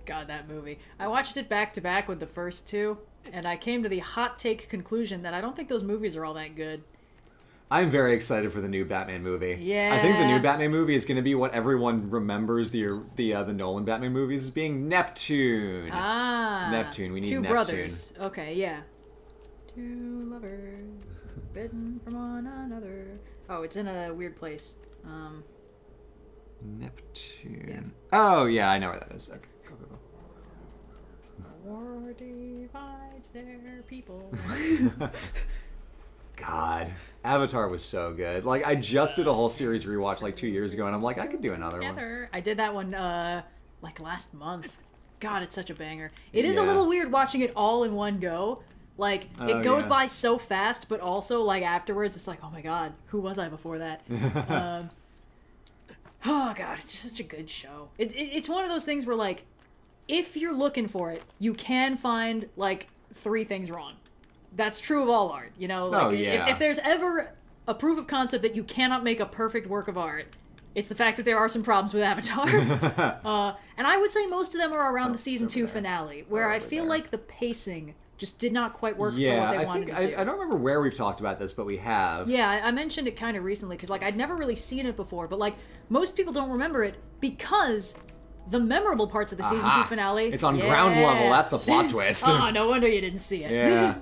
S2: God, that movie. I watched it back to back with the first two, and I came to the hot take conclusion that I don't think those movies are all that good.
S1: I'm very excited for the new Batman movie.
S2: Yeah.
S1: I think the new Batman movie is going to be what everyone remembers the Nolan Batman movies as being Neptune.
S2: Ah.
S1: Neptune. We need
S2: Two
S1: Neptune.
S2: brothers. Okay, yeah. Two lovers, forbidden from one another. Oh, it's in a weird place.
S1: Neptune. Yeah. Oh, yeah, I know where that is. Okay, go.
S2: War divides their people.
S1: God. Avatar was so good. Like, I just did a whole series rewatch like 2 years ago, and I'm like, I could do another one.
S2: I did that one, like last month. God, it's such a banger. It is a
S1: Yeah.
S2: little weird watching it all in one go. Like, it goes
S1: yeah.
S2: by so fast, but also, like, afterwards, it's like, oh my god, who was I before that? Oh god, it's just such a good show. It's one of those things where, like, if you're looking for it, you can find, like, 3 things wrong. That's true of all art, you know? Like, if there's ever a proof of concept that you cannot make a perfect work of art, it's the fact that there are some problems with Avatar. And I would say most of them are around the season 2 finale, where I feel like the pacing just did not quite work for what they wanted to do.
S1: I don't remember where we've talked about this, but we have.
S2: Yeah, I mentioned it kind of recently, because, like, I'd never really seen it before, but, like, most people don't remember it because the memorable parts of the season 2 finale...
S1: It's on ground level, that's the plot twist.
S2: Oh, no wonder you didn't see it.
S1: Yeah.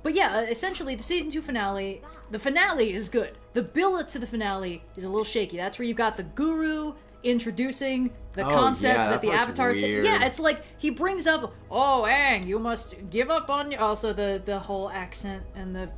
S2: But yeah, essentially, the season 2 finale, the finale is good. The build-up to the finale is a little shaky. That's where you got the guru introducing the concept that the Avatar's... Yeah, it's like, he brings up, oh, Aang, you must give up on... Also, the whole accent and the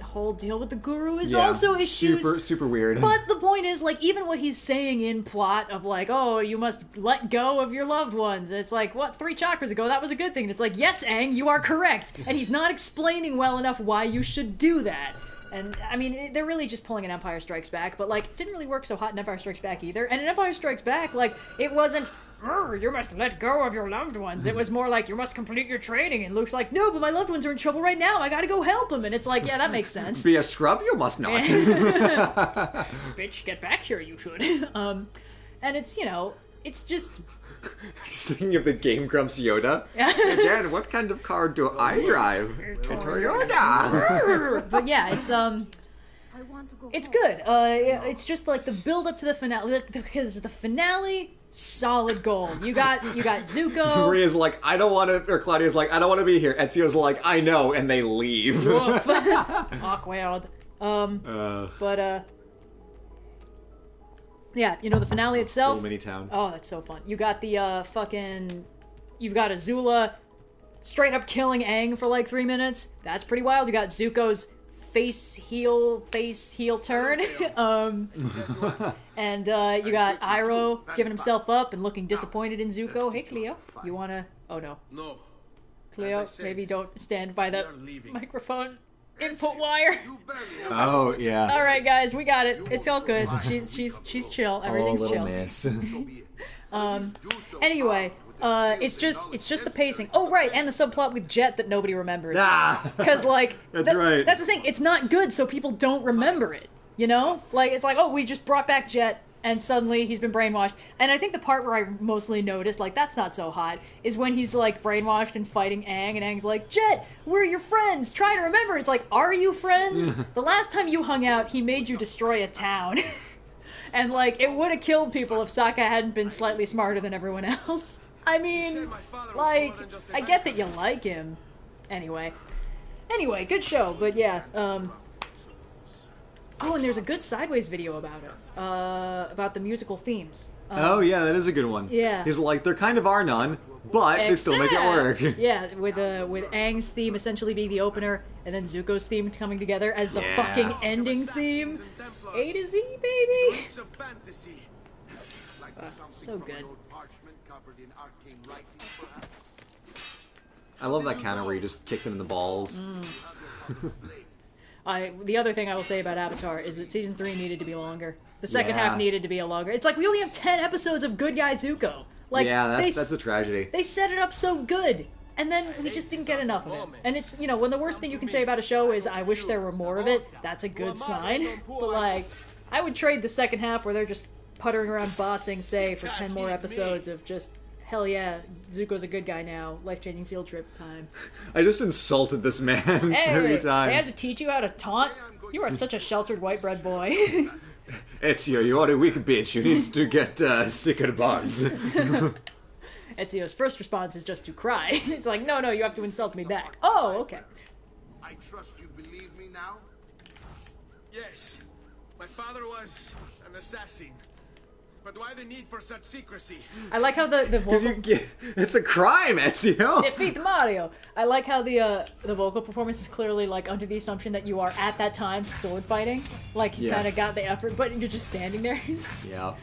S2: whole deal with the guru is also issues.
S1: Super weird.
S2: But the point is, like, even what he's saying in plot of, like, oh, you must let go of your loved ones. It's like, what, 3 chakras ago, that was a good thing. And it's like, yes, Aang, you are correct. And he's not explaining well enough why you should do that. And, I mean, they're really just pulling an Empire Strikes Back, but, like, it didn't really work so hot in Empire Strikes Back either. And in Empire Strikes Back, like, it wasn't, you must let go of your loved ones. It was more like, you must complete your training. And Luke's like, no, but my loved ones are in trouble right now. I gotta go help them. And it's like, yeah, that makes sense.
S1: Be a scrub? You must not.
S2: Bitch, get back here, you should. And it's, you know, it's just...
S1: Just thinking of the Game Grumps Yoda. Hey, Dad, what kind of car do I drive? A Toyota.
S2: But yeah, it's good. It's just like the build up to the finale, because the finale, solid gold. You got Zuko.
S1: Maria's like, I don't want to, or Claudia's like, I don't want to be here. Ezio's like, I know, and they leave.
S2: Awkward. Yeah, you know, the finale itself.
S1: Little mini town.
S2: Oh, that's so fun. You got the you've got Azula straight up killing Aang for like 3 minutes. That's pretty wild. You got Zuko's face heel turn. And you got Iroh giving himself up and looking disappointed in Zuko. Hey, Cleo, you wanna... Oh, no.
S5: No.
S2: Cleo, maybe don't stand by the microphone input wire.
S1: Oh, yeah.
S2: All right, guys, we got it. It's all good. She's chill. Everything's
S1: little
S2: chill.
S1: miss.
S2: Anyway, it's just the pacing. Oh, right, and the subplot with Jet that nobody remembers. Because like
S1: that's right.
S2: That's the thing. It's not good, so people don't remember it. You know, like it's like, oh, we just brought back Jet, and suddenly he's been brainwashed. And I think the part where I mostly noticed, like, that's not so hot, is when he's like brainwashed and fighting Aang, and Aang's like, Jet, we're your friends. Try to remember. It's like, are you friends? The last time you hung out, he made you destroy a town. And like, it would have killed people if Sokka hadn't been slightly smarter than everyone else. I mean, like, I get that you like him. Anyway, good show, but yeah, oh, and there's a good Sideways video about it, about the musical themes.
S1: Oh yeah, that is a good one.
S2: Yeah.
S1: He's like, there kind of are none, but they still make it work.
S2: Yeah, with Aang's theme essentially being the opener, and then Zuko's theme coming together as the fucking ending theme. A to Z, baby! So good.
S1: I love that counter where you just kick them in the balls.
S2: The other thing I will say about Avatar is that season 3 needed to be longer. The second half needed to be longer. It's like we only have 10 episodes of good guy Zuko. Like,
S1: yeah, that's a tragedy.
S2: They set it up so good, and then we just didn't get enough of it. And it's, you know, when the worst thing you can say about a show is, I wish there were more of it, that's a good sign. But like, I would trade the second half where they're just puttering around bossing, say, for 10 more episodes of just, hell yeah, Zuko's a good guy now, life-changing field trip time.
S1: I just insulted this man every time.
S2: They had to teach you how to taunt? You are such a sheltered white bread boy.
S1: Ezio, you are a weak bitch. You need to get sicker buns.
S2: Ezio's first response is just to cry. It's like, no, you have to insult me back. Oh, okay.
S8: I trust you believe me now?
S5: Yes. My father was an assassin. But why the need for such secrecy?
S2: I like how the vocal...
S1: It's a crime, Ezio!
S2: Defeat Mario! I like how the vocal performance is clearly, like, under the assumption that you are, at that time, sword fighting. Like, he's kind of got the effort, but you're just standing there.
S1: Yeah.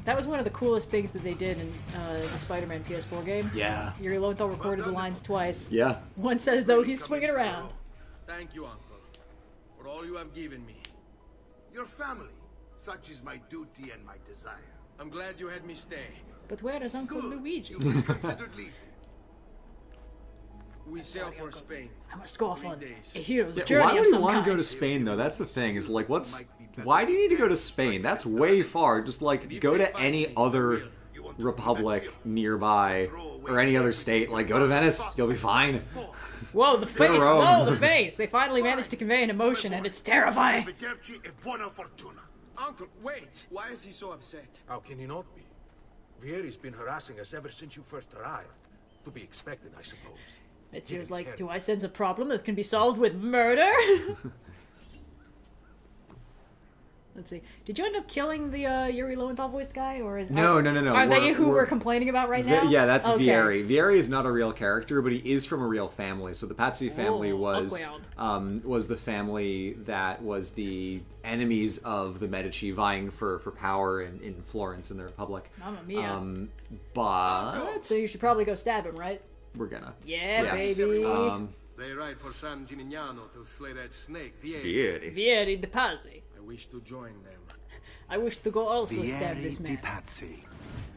S2: That was one of the coolest things that they did in the Spider-Man PS4 game.
S1: Yeah.
S2: Yuri Lowenthal recorded the lines twice.
S1: Yeah.
S2: One says, though, he's swinging around.
S5: Thank you, Uncle, for all you have given me.
S8: Your family. Such is my duty and my desire.
S5: I'm glad you had me stay.
S2: But where is Uncle Luigi?
S8: You considered leaving.
S5: We sail for Spain.
S2: I must go off on
S5: days.
S2: a hero's journey
S1: Why
S2: of
S1: would you
S2: some
S1: want
S2: kind.
S1: to go to Spain, though? That's the thing, is like, why do you need to go to Spain? That's way far. Just, like, go to any other republic nearby, or any other state. Like, go to Venice, you'll be fine.
S2: Whoa, the face! Whoa, the face! They finally managed to convey an emotion, and it's terrifying.
S5: Uncle, wait! Why is he so upset?
S9: How can he not be? Vieri's been harassing us ever since you first arrived. To be expected, I suppose.
S2: It seems like, do I sense a problem that can be solved with murder? Let's see. Did you end up killing the Yuri Lowenthal voiced guy, or is
S1: No.
S2: Are they who we're complaining about right now?
S1: Yeah, that's
S2: okay.
S1: Vieri. Vieri is not a real character, but he is from a real family. So the Patsy family was the family that was the enemies of the Medici, vying for power in Florence in the Republic.
S2: Mamma mia.
S1: But
S2: so you should probably go stab him, right?
S1: We're gonna.
S2: Yeah. Baby.
S5: They ride for San Gimignano to slay that snake, Vieri.
S2: Vieri de Patsy.
S5: I wish to join them.
S2: I wish to go also stab this man.
S6: Patsy.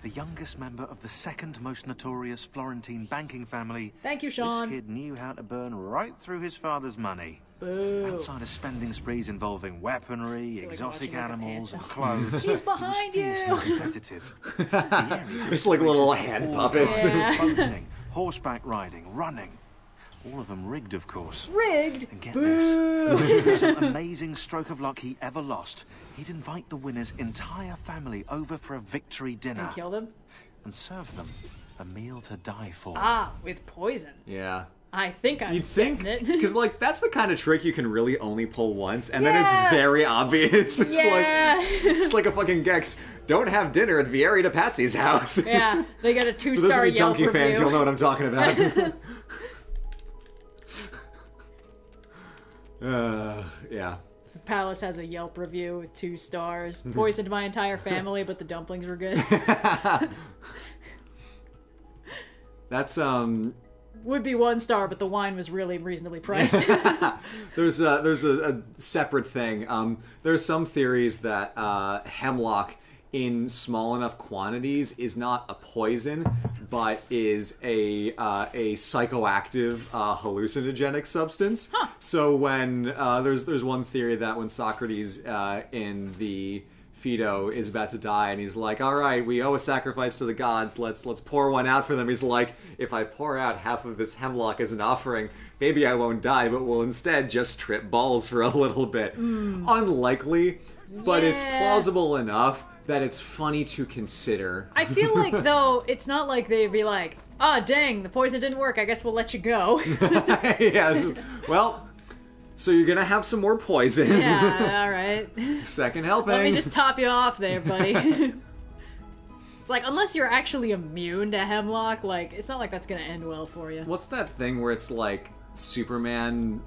S6: The youngest member of the second most notorious Florentine banking family.
S2: Thank you, Sean.
S6: This kid knew how to burn right through his father's money.
S2: Boo.
S6: Outside of spending sprees involving weaponry, exotic
S2: watching, like, a
S6: animals, and
S2: ant.
S6: clothes.
S2: She's behind
S6: he was
S2: you.
S6: fiercely competitive. The area had
S1: It's like little
S6: races of
S1: hand
S6: all
S1: puppets.
S6: kinds,
S2: Yeah.
S6: boating, horseback riding, running. All of them rigged, of course.
S2: Rigged.
S6: And get
S2: Boo.
S6: this, for some amazing stroke of luck he ever lost, he'd invite the winner's entire family over for a victory dinner
S2: And killed him.
S6: and serve them a meal to die for.
S2: Ah, with poison.
S1: Yeah.
S2: I think I'm
S1: You'd think,
S2: getting it.
S1: because like that's the kind of trick you can really only pull once, and then
S2: Yeah.
S1: it's very obvious. It's
S2: Yeah.
S1: it's like a fucking Gex. Don't have dinner at Vieri to Patsy's house.
S2: Yeah, they got a
S1: For those
S2: 2-star
S1: of you
S2: Yelp
S1: Donkey
S2: review.
S1: fans, you'll know what I'm talking about. Yeah.
S2: The Palace has a Yelp review with 2 stars. Poisoned my entire family, but the dumplings were good.
S1: That's
S2: Would be 1 star, but the wine was really reasonably priced.
S1: there's a separate thing. There's some theories that hemlock in small enough quantities is not a poison, but is a psychoactive hallucinogenic substance.
S2: Huh.
S1: So when there's one theory that when Socrates in the Phaedo is about to die, and he's like, "All right, we owe a sacrifice to the gods. Let's pour one out for them." He's like, "If I pour out half of this hemlock as an offering, maybe I won't die, but will instead just trip balls for a little bit." Unlikely, but it's
S2: Yeah.
S1: plausible enough that it's funny to consider.
S2: I feel like, though, it's not like they'd be like, "Ah, dang, the poison didn't work. I guess we'll let you go."
S1: Yes. Well, so you're gonna have some more poison.
S2: Yeah, all right.
S1: Second helping.
S2: Let me just top you off there, buddy. It's like, unless you're actually immune to hemlock, like, it's not like that's gonna end well for you.
S1: What's that thing where it's like Superman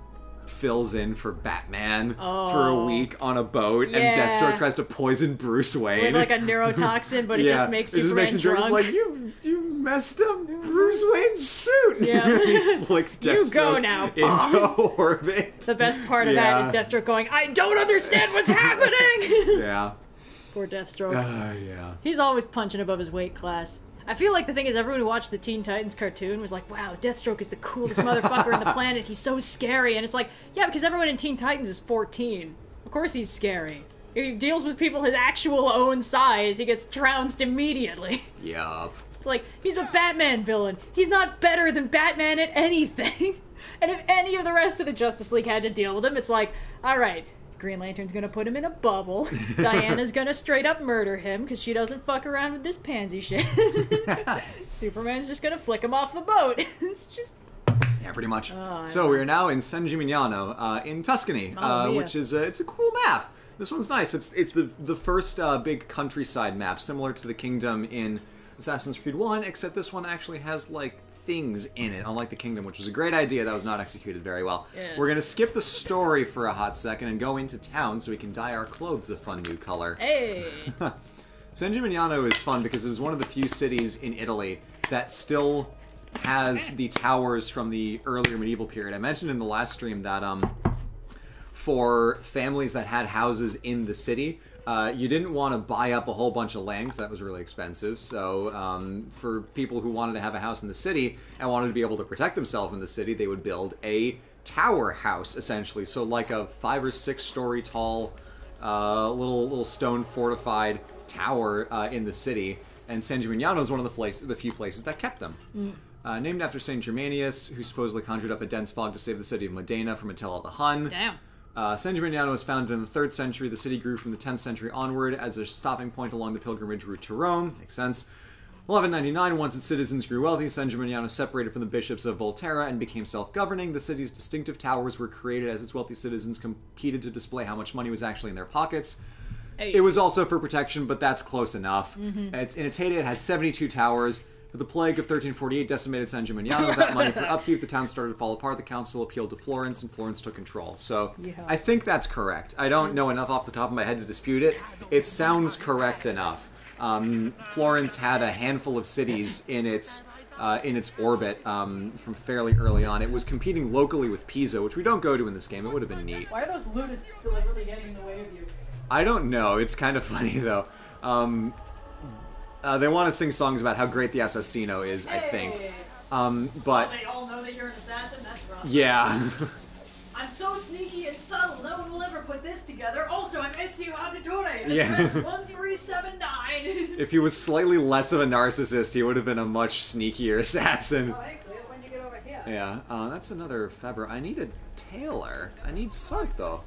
S1: fills in for Batman for a week on a boat, and
S2: Yeah.
S1: Deathstroke tries to poison Bruce Wayne
S2: With, like, a neurotoxin, but it just makes
S1: it just
S2: Superman
S1: makes him drunk. It's
S2: drunk.
S1: like, you messed up Bruce Wayne's suit.
S2: Yeah.
S1: He flicks Deathstroke
S2: You go now.
S1: into orbit.
S2: The best part of
S1: Yeah.
S2: that is Deathstroke going, "I don't understand what's happening!"
S1: Yeah.
S2: Poor Deathstroke.
S1: Yeah.
S2: He's always punching above his weight class. I feel like the thing is, everyone who watched the Teen Titans cartoon was like, "Wow, Deathstroke is the coolest motherfucker on the planet. He's so scary." And it's like, yeah, because everyone in Teen Titans is 14. Of course he's scary. If he deals with people his actual own size, he gets trounced immediately.
S1: Yup.
S2: It's like, he's a Batman villain. He's not better than Batman at anything. And if any of the rest of the Justice League had to deal with him, it's like, alright, Green Lantern's gonna put him in a bubble. Diana's gonna straight up murder him because she doesn't fuck around with this pansy shit. Superman's just gonna flick him off the boat. It's just...
S1: Yeah, pretty much.
S2: Oh,
S1: So we are now in San Gimignano, in Tuscany,
S2: Mamma mia.
S1: which is it's a cool map. This one's nice. It's the first big countryside map, similar to the Kingdom in Assassin's Creed 1, except this one actually has like things in it, unlike the Kingdom, which was a great idea that was not executed very well.
S2: Yes.
S1: We're gonna skip the story for a hot second and go into town so we can dye our clothes a fun new color.
S2: Hey!
S1: San Gimignano is fun because it is one of the few cities in Italy that still has the towers from the earlier medieval period. I mentioned in the last stream that for families that had houses in the city, you didn't want to buy up a whole bunch of land because that was really expensive. So for people who wanted to have a house in the city and wanted to be able to protect themselves in the city, they would build a tower house, essentially. So like a 5 or 6 story tall little stone fortified tower in the city. And San Gimignano is one of the few places that kept them. Named after Saint Germanius, who supposedly conjured up a dense fog to save the city of Modena from Attila the Hun.
S2: Damn.
S1: San Gimignano was founded in the 3rd century. The city grew from the 10th century onward as a stopping point along the pilgrimage route to Rome. Makes sense. 1199, once its citizens grew wealthy, San Gimignano separated from the bishops of Volterra and became self-governing. The city's distinctive towers were created as its wealthy citizens competed to display how much money was actually in their pockets.
S2: Hey.
S1: It was also for protection, but that's close enough. In its heyday, it had 72 towers. But the plague of 1348 decimated San Gimignano. Without money for upkeep, the town started to fall apart. The council appealed to Florence, and Florence took control. So I think that's correct. I don't know enough off the top of my head to dispute it. It sounds correct enough. Florence had a handful of cities in its orbit from fairly early on. It was competing locally with Pisa, which we don't go to in this game. It would have been neat.
S2: Why are those ludists deliberately getting in the way of you?
S1: I don't know. It's kind of funny, though. They want to sing songs about how great the assassino is, I think. But
S2: they all know that you're an assassin. That's rough.
S1: yeah.
S2: I'm so sneaky and subtle. No one will ever put this together. Also, I'm Ezio Auditore.
S1: Yeah.
S2: Address 1379.
S1: If he was slightly less of a narcissist, he would have been a much sneakier assassin.
S2: Oh, hey, Cleo, when'd you get over here?
S1: Yeah, that's another Faber. I need a tailor. I need soap, though.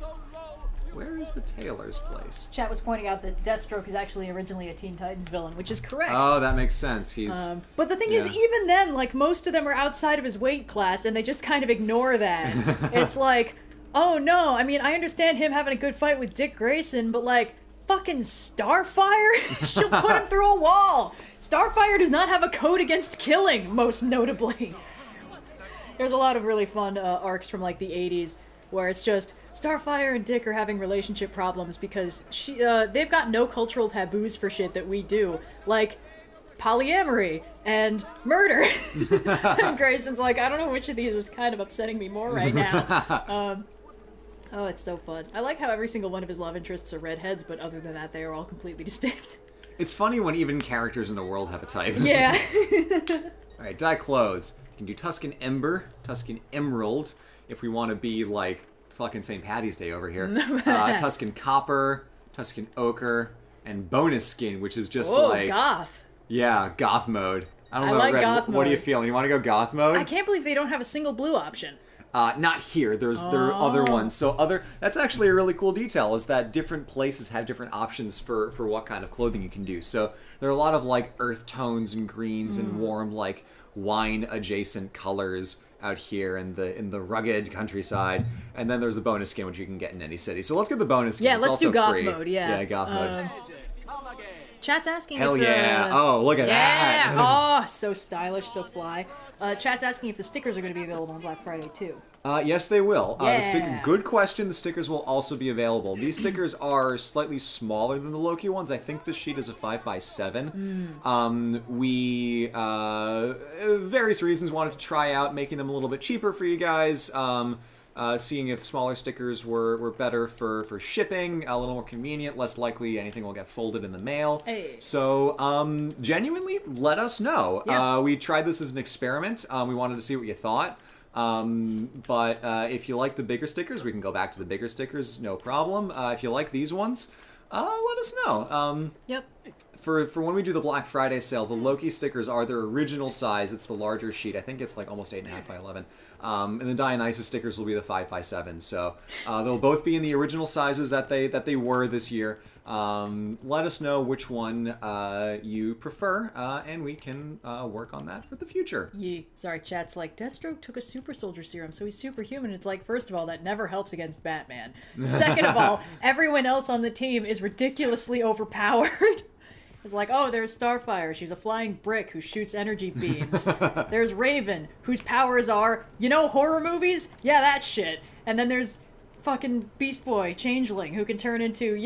S1: Where is the tailor's place?
S2: Chat was pointing out that Deathstroke is actually originally a Teen Titans villain, which is correct.
S1: Oh, that makes sense. He's.
S2: But the thing is, even then, like, most of them are outside of his weight class, and they just kind of ignore that. It's like, oh no, I mean, I understand him having a good fight with Dick Grayson, but like, fucking Starfire? She'll put him through a wall! Starfire does not have a code against killing, most notably. There's a lot of really fun arcs from, like, the 80s, where it's just, Starfire and Dick are having relationship problems because they've got no cultural taboos for shit that we do. Like, polyamory and murder. And Grayson's like, I don't know which of these is kind of upsetting me more right now. Oh, it's so fun. I like how every single one of his love interests are redheads, but other than that, they are all completely distinct.
S1: It's funny when even characters in the world have a type.
S2: Yeah.
S1: Alright, dye clothes. You can do Tuscan Ember, Tuscan Emerald, if we want to be like fucking St. Patty's Day over here. Tuscan Copper, Tuscan Ochre, and Bonus Skin, which is just like...
S2: goth.
S1: Yeah, goth mode. I don't know,
S2: like
S1: Red,
S2: goth
S1: what are you
S2: mode.
S1: feeling? You want to go goth mode?
S2: I can't believe they don't have a single blue option.
S1: Not here. There are other ones. So that's actually a really cool detail, is that different places have different options for what kind of clothing you can do. So there are a lot of like earth tones and greens and warm like wine adjacent colors out here in the rugged countryside, and then there's the bonus skin which you can get in any city. So let's get the bonus skin.
S2: Yeah,
S1: it's
S2: let's
S1: also
S2: do goth
S1: free.
S2: mode. Yeah,
S1: goth mode.
S2: Chat's asking
S1: Hell
S2: if
S1: yeah! Oh, look at
S2: yeah!
S1: that!
S2: Oh, so stylish, so fly. Chat's asking if the stickers are going to be available on Black Friday too.
S1: Yes, they will.
S2: Yeah.
S1: Good question. The stickers will also be available. These stickers are slightly smaller than the Loki ones. I think the sheet is a 5x7. We, various reasons, wanted to try out making them a little bit cheaper for you guys. Seeing if smaller stickers were better for shipping, a little more convenient, less likely anything will get folded in the mail.
S2: Hey.
S1: So, genuinely, let us know.
S2: Yeah.
S1: We tried this as an experiment. We wanted to see what you thought. But if you like the bigger stickers, we can go back to the bigger stickers, no problem. If you like these ones, let us know.
S2: Yep.
S1: For when we do the Black Friday sale, the Loki stickers are their original size. It's the larger sheet. I think it's like almost 8.5 by 11. And the Dionysus stickers will be the 5x7. So they'll both be in the original sizes that they were this year. Let us know which one you prefer, and we can work on that for the future.
S2: Yeah. Sorry, chat's like, Deathstroke took a super soldier serum, so he's superhuman. It's like, first of all, that never helps against Batman. Second of all, everyone else on the team is ridiculously overpowered. It's like, oh, there's Starfire. She's a flying brick who shoots energy beams. There's Raven, whose powers are, horror movies? Yeah, that shit. And then there's fucking Beast Boy, Changeling, who can turn into,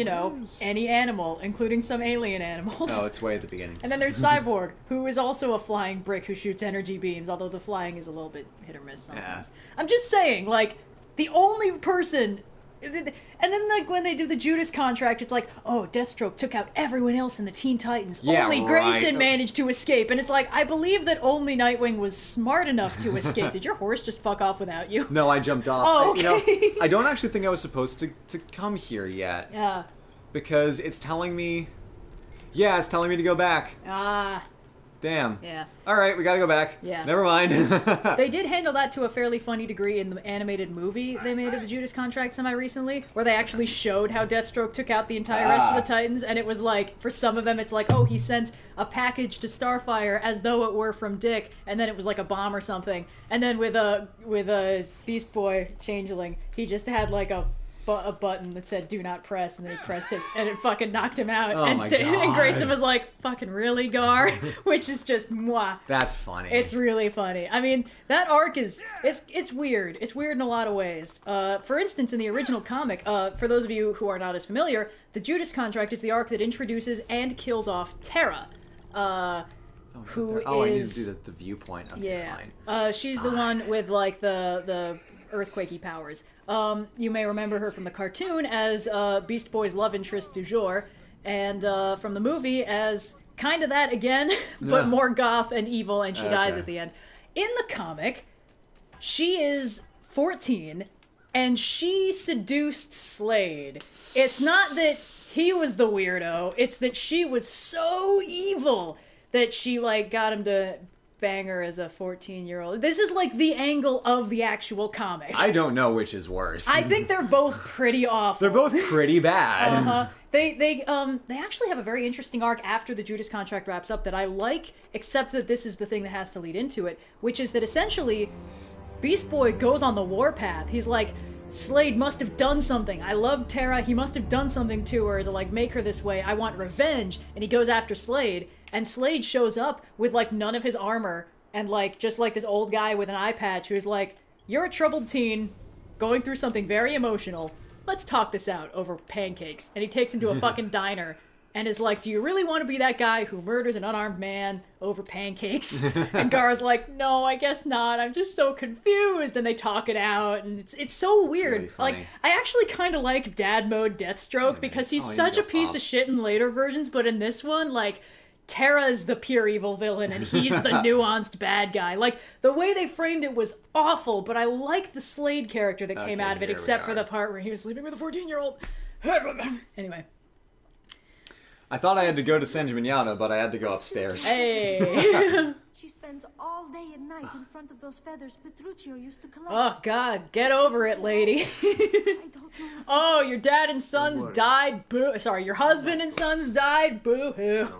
S2: any animal, including some alien animals.
S1: Oh, it's way at the beginning.
S2: And then there's Cyborg, who is also a flying brick who shoots energy beams, although the flying is a little bit hit or miss sometimes.
S1: Yeah.
S2: I'm just saying, like, the only person... And then, like, when they do the Judas contract, it's like, oh, Deathstroke took out everyone else in the Teen Titans.
S1: Yeah,
S2: only
S1: right.
S2: Grayson managed to escape. And it's like, I believe that only Nightwing was smart enough to escape. Did your horse just fuck off without you?
S1: No, I jumped off.
S2: Oh, okay.
S1: I don't actually think I was supposed to come here yet.
S2: Yeah.
S1: Because it's telling me... Yeah, it's telling me to go back.
S2: Ah.
S1: Damn.
S2: Yeah.
S1: All right, we gotta go back.
S2: Yeah.
S1: Never mind.
S2: They did handle that to a fairly funny degree in the animated movie they made of the Judas contract semi-recently, where they actually showed how Deathstroke took out the entire rest of the Titans, and it was like, for some of them, it's like, oh, he sent a package to Starfire as though it were from Dick, and then it was like a bomb or something. And then with a Beast Boy Changeling, he just had like a button that said "Do not press," and then he pressed it, and it fucking knocked him out.
S1: Oh my God.
S2: And Grayson was like, "Fucking really, Gar?" Which is just mwah.
S1: That's funny.
S2: It's really funny. I mean, that arc is it's weird. It's weird in a lot of ways. For instance, in the original comic, for those of you who are not as familiar, the Judas contract is the arc that introduces and kills off Terra. Who is...
S1: I need to do the viewpoint. Okay,
S2: yeah.
S1: fine.
S2: She's the one with like the earthquakey powers. You may remember her from the cartoon as Beast Boy's love interest du jour, and from the movie as kind of that again, but more goth and evil, and she dies at the end. In the comic, she is 14, and she seduced Slade. It's not that he was the weirdo, it's that she was so evil that she, like, got him to bang her as a 14-year-old. This is, like, the angle of the actual comic.
S1: I don't know which is worse.
S2: I think they're both pretty awful.
S1: They're both pretty bad.
S2: Uh-huh. They actually have a very interesting arc after the Judas contract wraps up that I like, except that this is the thing that has to lead into it, which is that essentially Beast Boy goes on the warpath. He's like, Slade must have done something. I love Tara. He must have done something to her to, like, make her this way. I want revenge. And he goes after Slade, and Slade shows up with, like, none of his armor and, like, just like this old guy with an eye patch who's like, you're a troubled teen going through something very emotional. Let's talk this out over pancakes. And he takes him to a fucking diner and is like, do you really want to be that guy who murders an unarmed man over pancakes? And Gar's like, no, I guess not. I'm just so confused. And they talk it out, and it's so weird.
S1: Really
S2: like, I actually kind of like dad mode Deathstroke because he's such a piece of shit in later versions, but in this one, like, Tara's the pure evil villain, and he's the nuanced bad guy. Like, the way they framed it was awful, but I like the Slade character that came out of it, except for the part where he was sleeping with a 14-year-old. Anyway.
S1: I thought I had to go to San Gimignano, but I had to go upstairs.
S2: Hey!
S10: She spends all day and night in front of those feathers Petruccio used to collect.
S2: Oh, God, get over it, lady.
S10: I don't know.
S2: Oh, your dad and sons died. Boo. Sorry, your husband and sons died. Boo-hoo.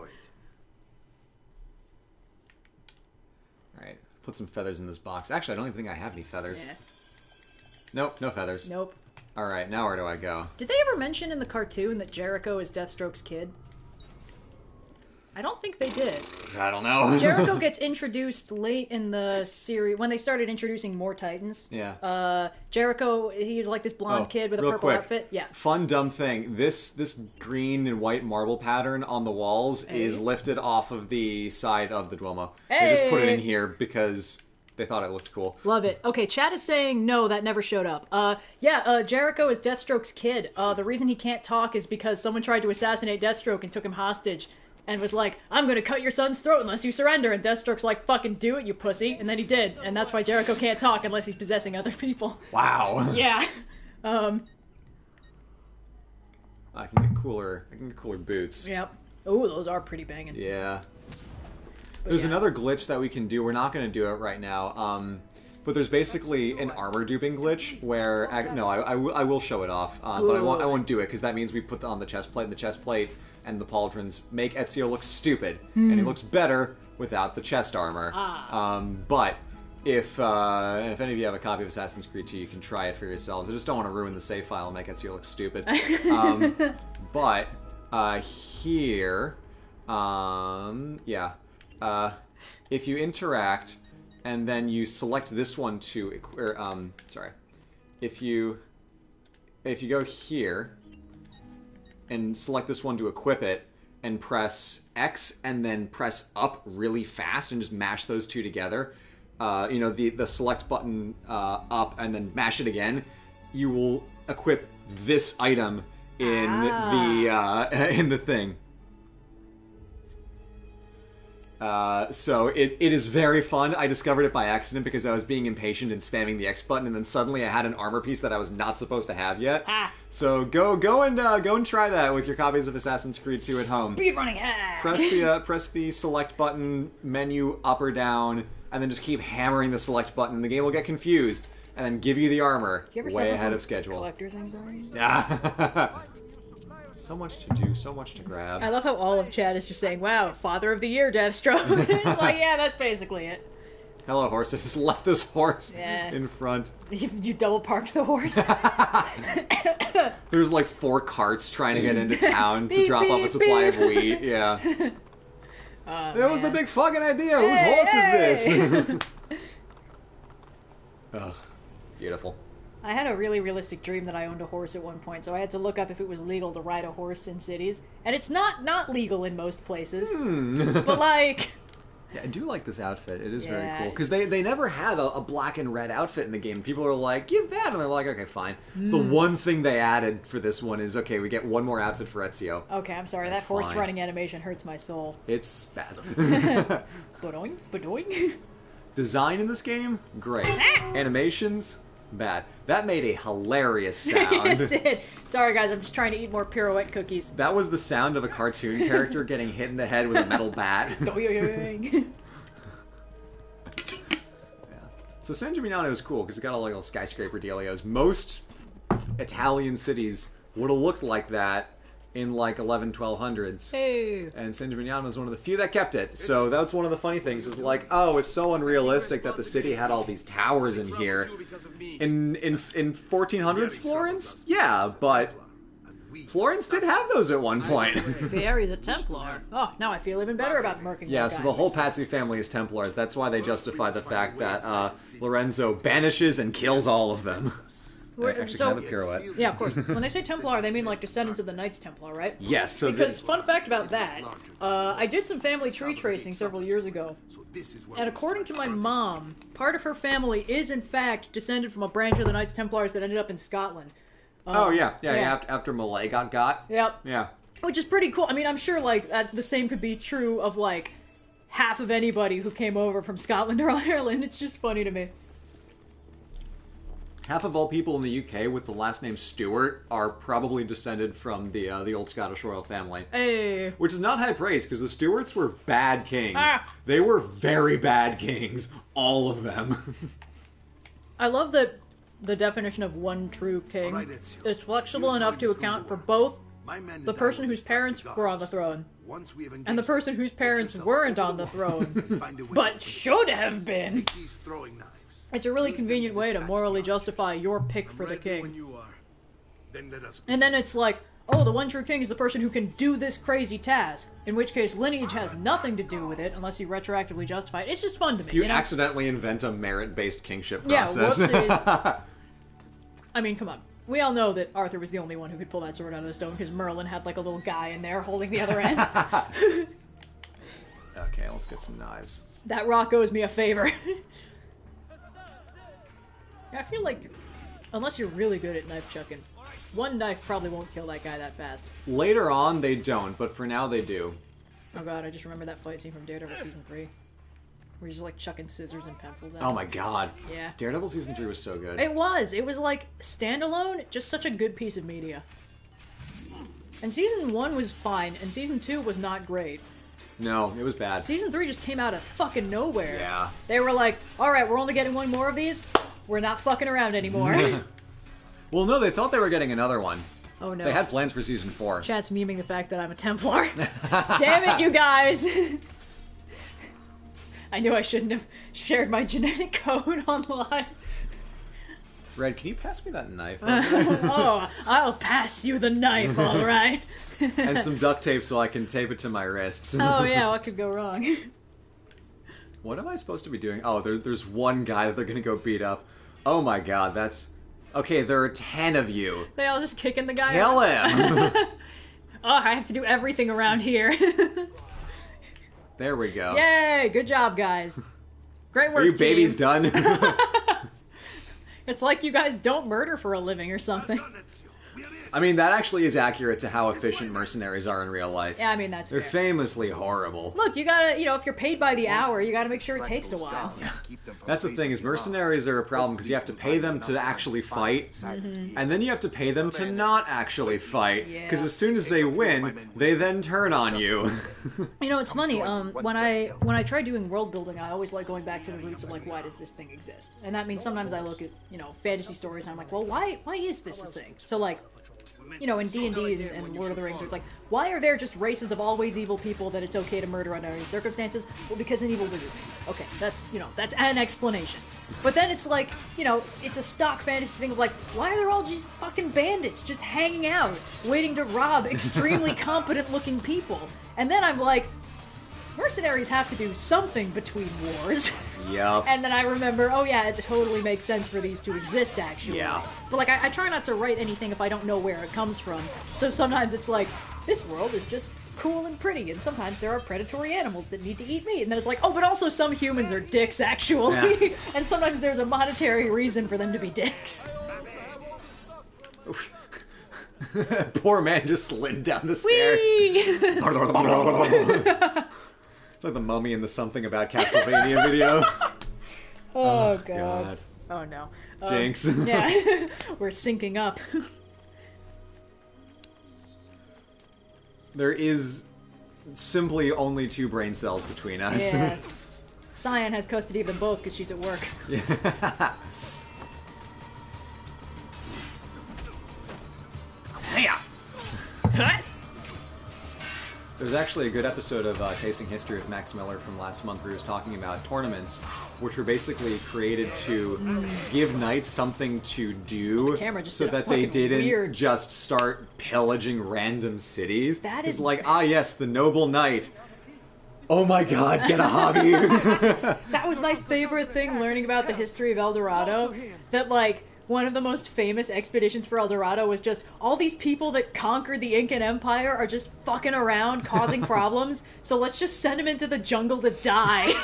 S1: Alright, put some feathers in this box. Actually, I don't even think I have any feathers.
S2: Yeah.
S1: Nope, no feathers.
S2: Nope.
S1: Alright, now where do I go?
S2: Did they ever mention in the cartoon that Jericho is Deathstroke's kid? I don't think they did.
S1: I don't know.
S2: Jericho gets introduced late in the series, when they started introducing more Titans.
S1: Yeah.
S2: Jericho, he's like this blonde kid with a purple outfit. Yeah.
S1: Fun, dumb thing. This green and white marble pattern on the walls is lifted off of the side of the Duomo. They just put it in here because they thought it looked cool.
S2: Love it. Okay, chat is saying no, that never showed up. Jericho is Deathstroke's kid. The reason he can't talk is because someone tried to assassinate Deathstroke and took him hostage. And was like, I'm gonna cut your son's throat unless you surrender. And Deathstroke's like, fucking do it, you pussy. And then he did. And that's why Jericho can't talk unless he's possessing other people.
S1: Wow.
S2: Yeah.
S1: I can get cooler boots.
S2: Yep. Ooh, those are pretty banging.
S1: Yeah. There's another glitch that we can do. We're not going to do it right now. But there's basically an armor duping glitch where... I will show it off. But I won't do it because that means we put on the chest plate, and the chest plate and the pauldrons make Ezio look stupid. And he looks better without the chest armor. But if any of you have a copy of Assassin's Creed 2, you can try it for yourselves. I just don't want to ruin the save file and make Ezio look stupid. But here... if you interact... and then you select this one to, if you go here and select this one to equip it and press X and then press up really fast and just mash those two together, the select button up and then mash it again, you will equip this item in the thing. So it is very fun. I discovered it by accident because I was being impatient and spamming the X button, and then suddenly I had an armor piece that I was not supposed to have yet. So go and try that with your copies of Assassin's Creed 2 at home.
S2: Speedrunning.
S1: Press the select button menu up or down, and then just keep hammering the select button. The game will get confused, and then give you the armor way ahead of schedule.
S2: Collector's anxiety.
S1: Yeah. So much to do, so much to grab.
S2: I love how all of chat is just saying, wow, Father of the Year, Deathstroke. It's like, yeah, that's basically it.
S1: Hello, horse. I just left this horse in front.
S2: You double parked the horse?
S1: There's like 4 carts trying to get into town to drop off a supply of wheat. Yeah. That was the big fucking idea. Whose horse is this? Ugh. Beautiful.
S2: I had a really realistic dream that I owned a horse at one point, so I had to look up if it was legal to ride a horse in cities. And it's not legal in most places. But, like,
S1: Yeah, I do like this outfit. It is very
S2: Yeah.
S1: cool. Because they never had a black and red outfit in the game. People are like, give that. And they're like, okay, fine. So the one thing they added for this one is, okay, we get one more outfit for Ezio.
S2: Okay, I'm sorry. That horse running animation hurts my soul.
S1: It's bad.
S2: Badoing, badoing.
S1: Design in this game, great. Animations, bad. That made a hilarious sound.
S2: It did. Sorry, guys. I'm just trying to eat more pirouette cookies.
S1: That was the sound of a cartoon character getting hit in the head with a metal bat. So San Gimignano is cool because it's got all like little skyscraper dealios. Most Italian cities would have looked like that in like 1200s.
S2: Hey.
S1: And San Gimignano is one of the few that kept it. So that's one of the funny things is like, oh, it's so unrealistic that the city had all these towers in here. In 1400s Florence? Yeah, but Florence did have those at one point.
S2: Vieri's a Templar. Oh, now I feel even better about murking
S1: Yeah,
S2: that
S1: so
S2: guy.
S1: the whole Patsy family is Templars. That's why they justify the fact that Lorenzo banishes and kills all of them. Actually,
S2: so,
S1: can I have a pirouette?
S2: Yeah, of course. When they say Templar, they mean like descendants of the Knights Templar, right?
S1: Yes. So
S2: because fun fact about that, I did some family tree tracing several years ago, and according to my mom, part of her family is in fact descended from a branch of the Knights Templars that ended up in Scotland.
S1: After Malay got.
S2: Yep.
S1: Yeah.
S2: Which is pretty cool. I mean, I'm sure like the same could be true of like half of anybody who came over from Scotland or Ireland. It's just funny to me.
S1: Half of all people in the UK with the last name Stewart are probably descended from the old Scottish royal family.
S2: Hey.
S1: Which is not high praise, because the Stuarts were bad kings.
S2: Ah.
S1: They were very bad kings. All of them.
S2: I love that the definition of one true king is flexible enough to account for both the person whose parents were on the throne and the person whose parents weren't on the throne, but should have been. It's a really convenient way to morally justify your pick for the king. And then it's like, oh, the one true king is the person who can do this crazy task, in which case lineage has nothing to do with it unless you retroactively justify it. It's just fun to me.
S1: You
S2: know?
S1: accidentally invent a merit-based kingship
S2: Yeah,
S1: process.
S2: whoopsies. I mean, come on. We all know that Arthur was the only one who could pull that sword out of the stone because Merlin had like a little guy in there holding the other end.
S1: Okay, let's get some knives.
S2: That rock owes me a favor. I feel like, unless you're really good at knife chucking, one knife probably won't kill that guy that fast.
S1: Later on, they don't, but for now, they do.
S2: Oh god, I just remember that fight scene from Daredevil Season 3. Where he's just like chucking scissors and pencils at
S1: Oh
S2: him.
S1: my god.
S2: Yeah.
S1: Daredevil Season 3 was so good.
S2: It was like standalone, just such a good piece of media. And Season 1 was fine, and Season 2 was not great.
S1: No, it was bad.
S2: Season 3 just came out of fucking nowhere.
S1: Yeah.
S2: They were like, alright, we're only getting one more of these. We're not fucking around anymore.
S1: Well, no, they thought they were getting another one.
S2: Oh no.
S1: They had plans for Season 4.
S2: Chat's memeing the fact that I'm a Templar. Damn it, you guys! I knew I shouldn't have shared my genetic code online.
S1: Red, can you pass me that knife?
S2: Oh, I'll pass you the knife, alright?
S1: And some duct tape so I can tape it to my wrists.
S2: Oh yeah, what could go wrong?
S1: What am I supposed to be doing? Oh, there's one guy that they're gonna go beat up. Oh my god, that's... Okay, there are 10 of you.
S2: They all just kicking the guy
S1: Kill
S2: out.
S1: him!
S2: Oh, I have to do everything around here.
S1: There we go.
S2: Yay! Good job, guys. Great work,
S1: Are you
S2: team.
S1: babies done?
S2: It's like you guys don't murder for a living or something.
S1: I mean, that actually is accurate to how efficient mercenaries are in real life.
S2: Yeah, I mean, that's
S1: They're
S2: fair.
S1: famously horrible.
S2: Look, you gotta, if you're paid by the hour, you gotta make sure it takes a while.
S1: That's the thing, is mercenaries are a problem because you have to pay them to actually fight, and then you have to pay them to not actually fight, because as soon as they win, they then turn on you.
S2: It's funny, when I try doing world building, I always like going back to the roots of, like, why does this thing exist? And that means sometimes I look at, fantasy stories and I'm like, well, why is this a thing? So, like, in D&D and Lord of the Rings, it's like, why are there just races of always evil people that it's okay to murder under any circumstances? Well, because an evil wizard. Okay, that's an explanation. But then it's like, it's a stock fantasy thing of like, why are there all these fucking bandits just hanging out, waiting to rob extremely competent-looking people? And then I'm like, mercenaries have to do something between wars.
S1: Yep.
S2: And then I remember, oh yeah, it totally makes sense for these to exist, actually.
S1: Yeah.
S2: But, I try not to write anything if I don't know where it comes from. So sometimes it's like, this world is just cool and pretty, and sometimes there are predatory animals that need to eat meat. And then it's like, oh, but also some humans are dicks, actually.
S1: Yeah.
S2: And sometimes there's a monetary reason for them to be dicks.
S1: Poor man just slid down the stairs. It's like the mummy in the Something About Castlevania video.
S2: Oh, God. Oh, no.
S1: Jinx.
S2: Yeah, we're syncing up.
S1: There is simply only 2 brain cells between us.
S2: Yes. Cyan has custody of them both because she's at work.
S1: Yeah. There's actually a good episode of Tasting History with Max Miller from last month where he was talking about tournaments, which were basically created to give knights something to do so that they didn't just start pillaging random cities.
S2: That
S1: is
S2: is
S1: like, ah yes, the noble knight. Oh my god, get a hobby!
S2: That was my favorite thing learning about the history of El Dorado. That, like, one of the most famous expeditions for El Dorado was just all these people that conquered the Incan Empire are just fucking around causing problems, so let's just send them into the jungle to die.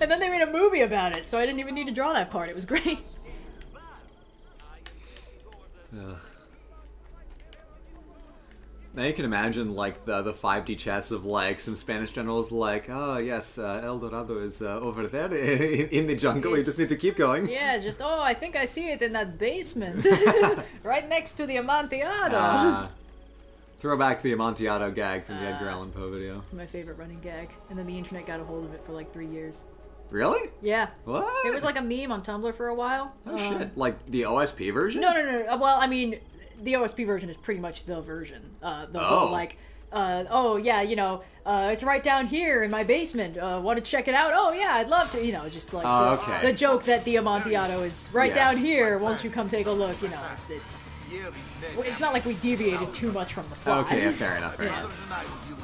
S2: And then they made a movie about it, so I didn't even need to draw that part. It was great.
S1: Now you can imagine, like, the 5D chess of, like, some Spanish generals like, oh, yes, El Dorado is over there in the jungle, you just need to keep going.
S2: Yeah, just, oh, I think I see it in that basement. Right next to the Amontillado.
S1: Throwback to the Amontillado gag from the Edgar Allan Poe video.
S2: My favorite running gag. And then the internet got a hold of it for, like, 3 years.
S1: Really?
S2: Yeah.
S1: What?
S2: It was like a meme on Tumblr for a while.
S1: Oh, shit. Like, the OSP version?
S2: No. Well, I mean, the OSP version is pretty much the version. Whole, like, oh, yeah, you know, it's right down here in my basement. Want to check it out? Oh, yeah, I'd love to. You know, just like the joke that the Amontillado is right down here. Won't you come take a look? You know, it's not like we deviated too much from the plot.
S1: Okay, yeah, fair enough.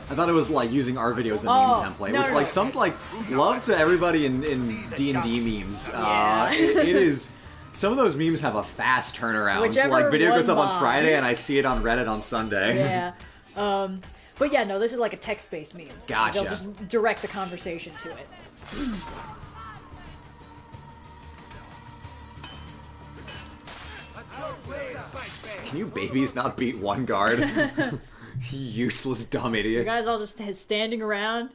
S1: I thought it was like using our video as the meme template, which like some like love to everybody in D&D memes. It is. Some of those memes have a fast turnaround. Like video goes up on Friday and I see it on Reddit on Sunday.
S2: Yeah. But yeah, no, this is like a text-based meme.
S1: Gotcha.
S2: They'll just direct the conversation to it.
S1: Can you babies not beat one guard? Useless dumb idiots.
S2: You guys all just standing around.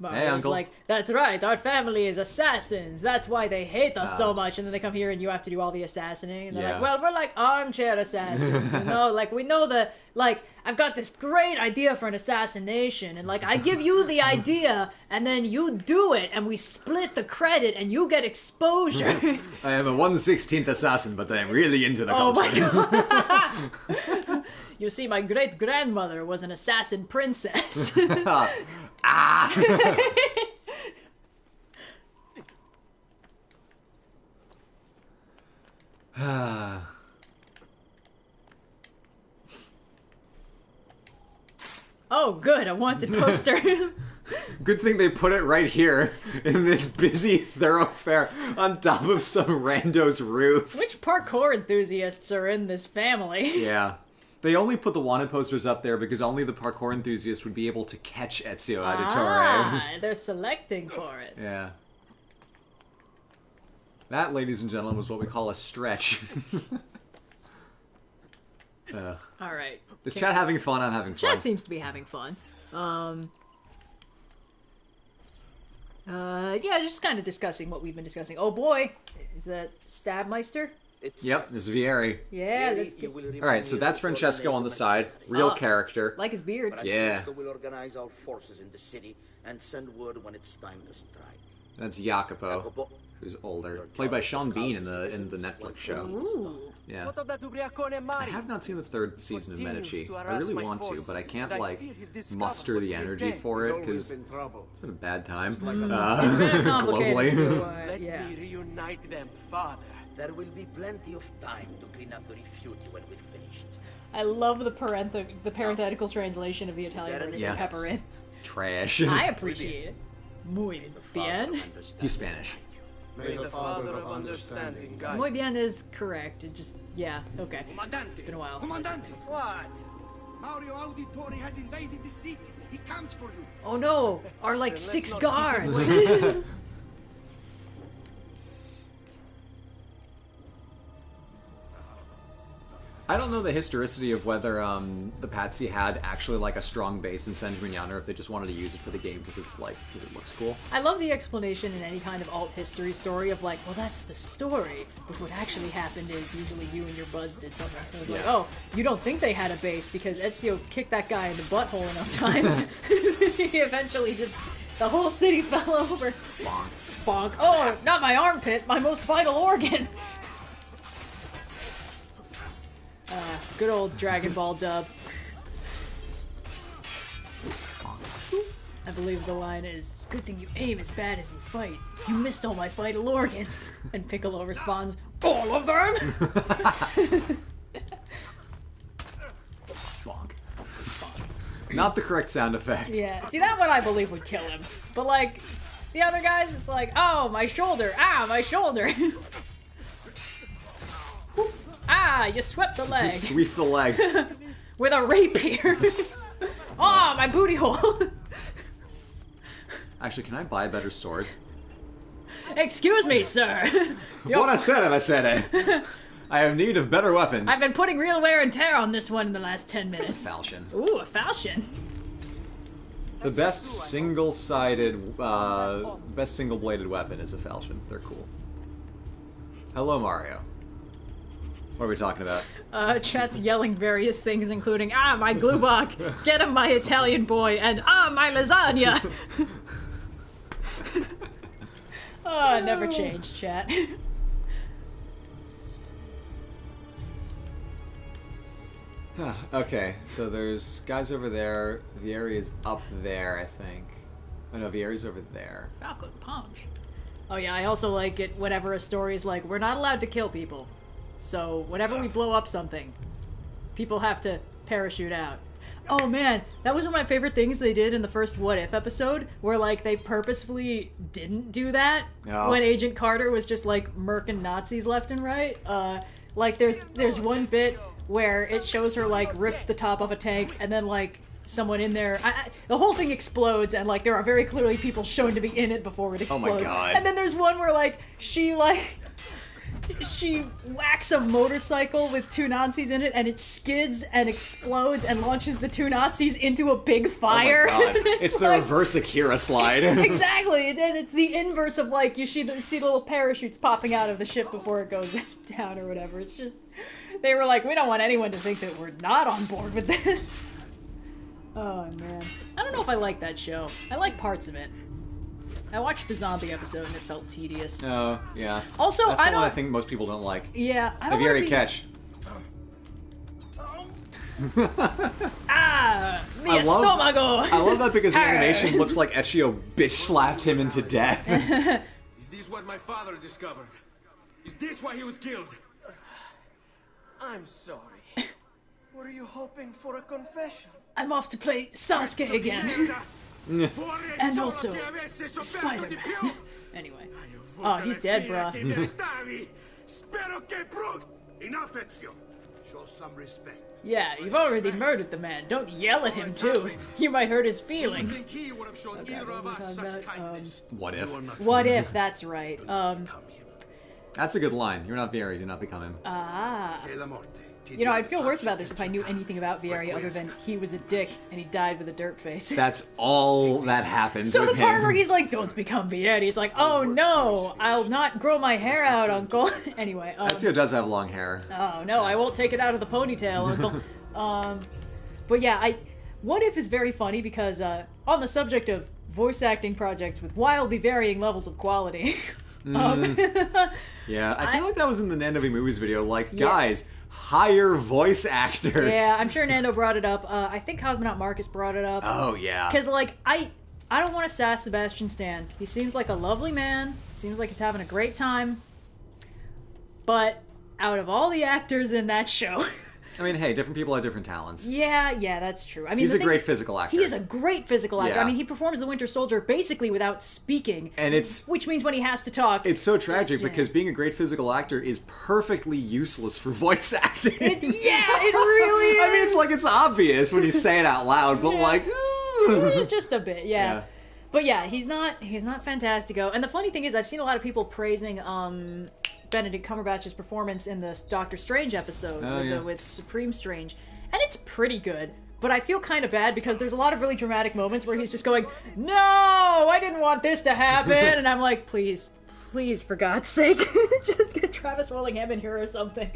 S1: Hey, Uncle.
S2: Like, that's right, our family is assassins. That's why they hate us so much. And then they come here and you have to do all the assassinating. And they're like, well, we're like armchair assassins. You know, like, we know that, like, I've got this great idea for an assassination. And, like, I give you the idea, and then you do it, and we split the credit, and you get exposure.
S1: I am a 1/16th assassin, but I am really into the
S2: Oh
S1: culture.
S2: my god. You see, my great-grandmother was an assassin princess. Oh, good, a wanted poster.
S1: Good thing they put it right here in this busy thoroughfare on top of some rando's roof.
S2: Which parkour enthusiasts are in this family?
S1: Yeah. They only put the wanted posters up there because only the parkour enthusiasts would be able to catch Ezio Auditore.
S2: They're selecting for it.
S1: Yeah. That, ladies and gentlemen, was what we call a stretch.
S2: Alright.
S1: Is chat having fun? I'm having fun.
S2: Chat seems to be having fun. Yeah, just kind of discussing what we've been discussing. Oh boy, is that Stabmeister?
S1: Yep, this is Vieri.
S2: Yeah, that's good.
S1: Alright, so that's Francesco on the side. Real character.
S2: Like his beard.
S1: Yeah.
S11: Francesco will organize our forces in the city and send word when it's time to strike.
S1: That's Jacopo, who's older. Played by Sean Bean in the Netflix show.
S2: Ooh.
S1: Yeah. I have not seen the third season of Medici. I really want to, but I can't, like, muster the energy for it, because it's been a bad time. Globally.
S11: Let me reunite them, Father. There will be plenty of time to clean up the refugee when we're finished.
S2: I love the parenthetical translation of the Italian word for pepper in.
S1: Trash.
S2: I appreciate it. Muy bien.
S1: He's Spanish.
S9: May the Father of Understanding guide.
S2: Muy bien is correct. It just, yeah, okay. It's been a while.
S11: What?
S12: Mario Auditore has invaded the city. He comes for you.
S2: Oh no, our like
S11: Then let's
S2: 6
S11: not
S2: guards.
S11: keep him
S1: I don't know the historicity of whether the Patsy had actually like a strong base in San Gimignano, or if they just wanted to use it for the game because it looks cool.
S2: I love the explanation in any kind of alt history story of like, well, that's the story, but what actually happened is usually you and your buds did something. So it's like, oh, you don't think they had a base because Ezio kicked that guy in the butthole enough times. He eventually just, the whole city fell over. Bonk. Bonk. Oh, not my armpit, my most vital organ. Good old Dragon Ball dub. I believe the line is, good thing you aim as bad as you fight. You missed all my vital organs. And Piccolo responds, all of them?
S1: Bonk. Not the correct sound effect.
S2: Yeah, see that one I believe would kill him. But like, the other guys, it's like, oh, my shoulder, ah, my shoulder. Ah, you swept the leg.
S1: Sweep the leg.
S2: With a rapier. Oh, my booty hole.
S1: Actually, can I buy a better sword?
S2: Excuse me, sir.
S1: What I said it. I have need of better weapons.
S2: I've been putting real wear and tear on this one in the last 10 minutes.
S1: Falchion.
S2: Ooh, a falchion.
S1: The best single-sided, best single-bladed weapon is a falchion. They're cool. Hello, Mario. What are we talking about?
S2: Chat's yelling various things, including, ah, my Glubach, get him, my Italian boy, and ah, my lasagna. Oh, never change, chat.
S1: Okay, so there's guys over there. Vieri's up there, I think. Oh no, Vieri's over there.
S2: Falcon Punch. Oh yeah, I also like it whenever a story is like, we're not allowed to kill people. So whenever we blow up something, people have to parachute out. Oh man, that was one of my favorite things they did in the first What If episode, where like they purposefully didn't do that when Agent Carter was just like murking Nazis left and right. Like there's one bit where it shows her like rip the top off a tank and then like someone in there, the whole thing explodes and like there are very clearly people shown to be in it before it explodes.
S1: Oh my god.
S2: And then there's one where like she whacks a motorcycle with 2 Nazis in it, and it skids and explodes and launches the 2 Nazis into a big fire.
S1: Oh my god. It's the like, reverse Akira slide.
S2: Exactly, and then it's the inverse of like, you see the little parachutes popping out of the ship before it goes down or whatever. It's just, they were like, we don't want anyone to think that we're not on board with this. Oh man. I don't know if I like that show. I like parts of it. I watched the zombie episode and it felt tedious.
S1: Oh, yeah.
S2: Also,
S1: that's the one I think most people don't like.
S2: Yeah, I don't
S1: Vieri catch.
S2: Ah, mio stomago!
S1: I love that because the animation looks like Ezio bitch slapped him into death.
S5: Is this what my father discovered? Is this why he was killed?
S11: I'm sorry. Were you hoping for a confession?
S2: I'm off to play Sasuke again. And also, Spider-Man. Anyway. Oh, he's dead, bruh.
S8: Enough, Ezio. Show some respect.
S2: Yeah, you've already murdered the man. Don't yell at him, too. You might hurt his feelings.
S5: He would have shown either of us such kindness.
S1: What if?
S2: What if, that's right.
S1: That's a good line. You're not Vieri, do not become him.
S2: Ah. You know, I'd feel worse about this if I knew anything about Vieri other than he was a dick and he died with a dirt face.
S1: That's all that happens
S2: so
S1: with
S2: the part
S1: him.
S2: where he's like, don't become Vieri, it's like, oh no, I'll not grow my hair out, uncle. Anyway.
S1: Ezio does have long hair.
S2: Oh no, I won't take it out of the ponytail, uncle. But yeah, What If is very funny because on the subject of voice acting projects with wildly varying levels of quality.
S1: Yeah, I feel like that was in the Nando Movies video. Like, guys, hire voice actors.
S2: Yeah, I'm sure Nando brought it up. I think Cosmonaut Marcus brought it up.
S1: Oh, yeah.
S2: Because, like, I don't want to sass Sebastian Stan. He seems like a lovely man. Seems like he's having a great time. But out of all the actors in that show,
S1: I mean, hey, different people have different talents.
S2: Yeah, that's true. I mean,
S1: he's a great physical actor.
S2: He is a great physical actor.
S1: Yeah.
S2: I mean, he performs the Winter Soldier basically without speaking,
S1: and which
S2: means when he has to talk,
S1: it's so tragic because being a great physical actor is perfectly useless for voice acting.
S2: It really is.
S1: I mean, it's like it's obvious when you say it out loud, but like,
S2: just a bit, yeah. But yeah, he's not fantastico. And the funny thing is, I've seen a lot of people praising Benedict Cumberbatch's performance in the Doctor Strange episode with Supreme Strange, and it's pretty good. But I feel kind of bad because there's a lot of really dramatic moments where he's just going, "No, I didn't want this to happen," and I'm like, "Please, for God's sake, just get Travis Willingham in here or something."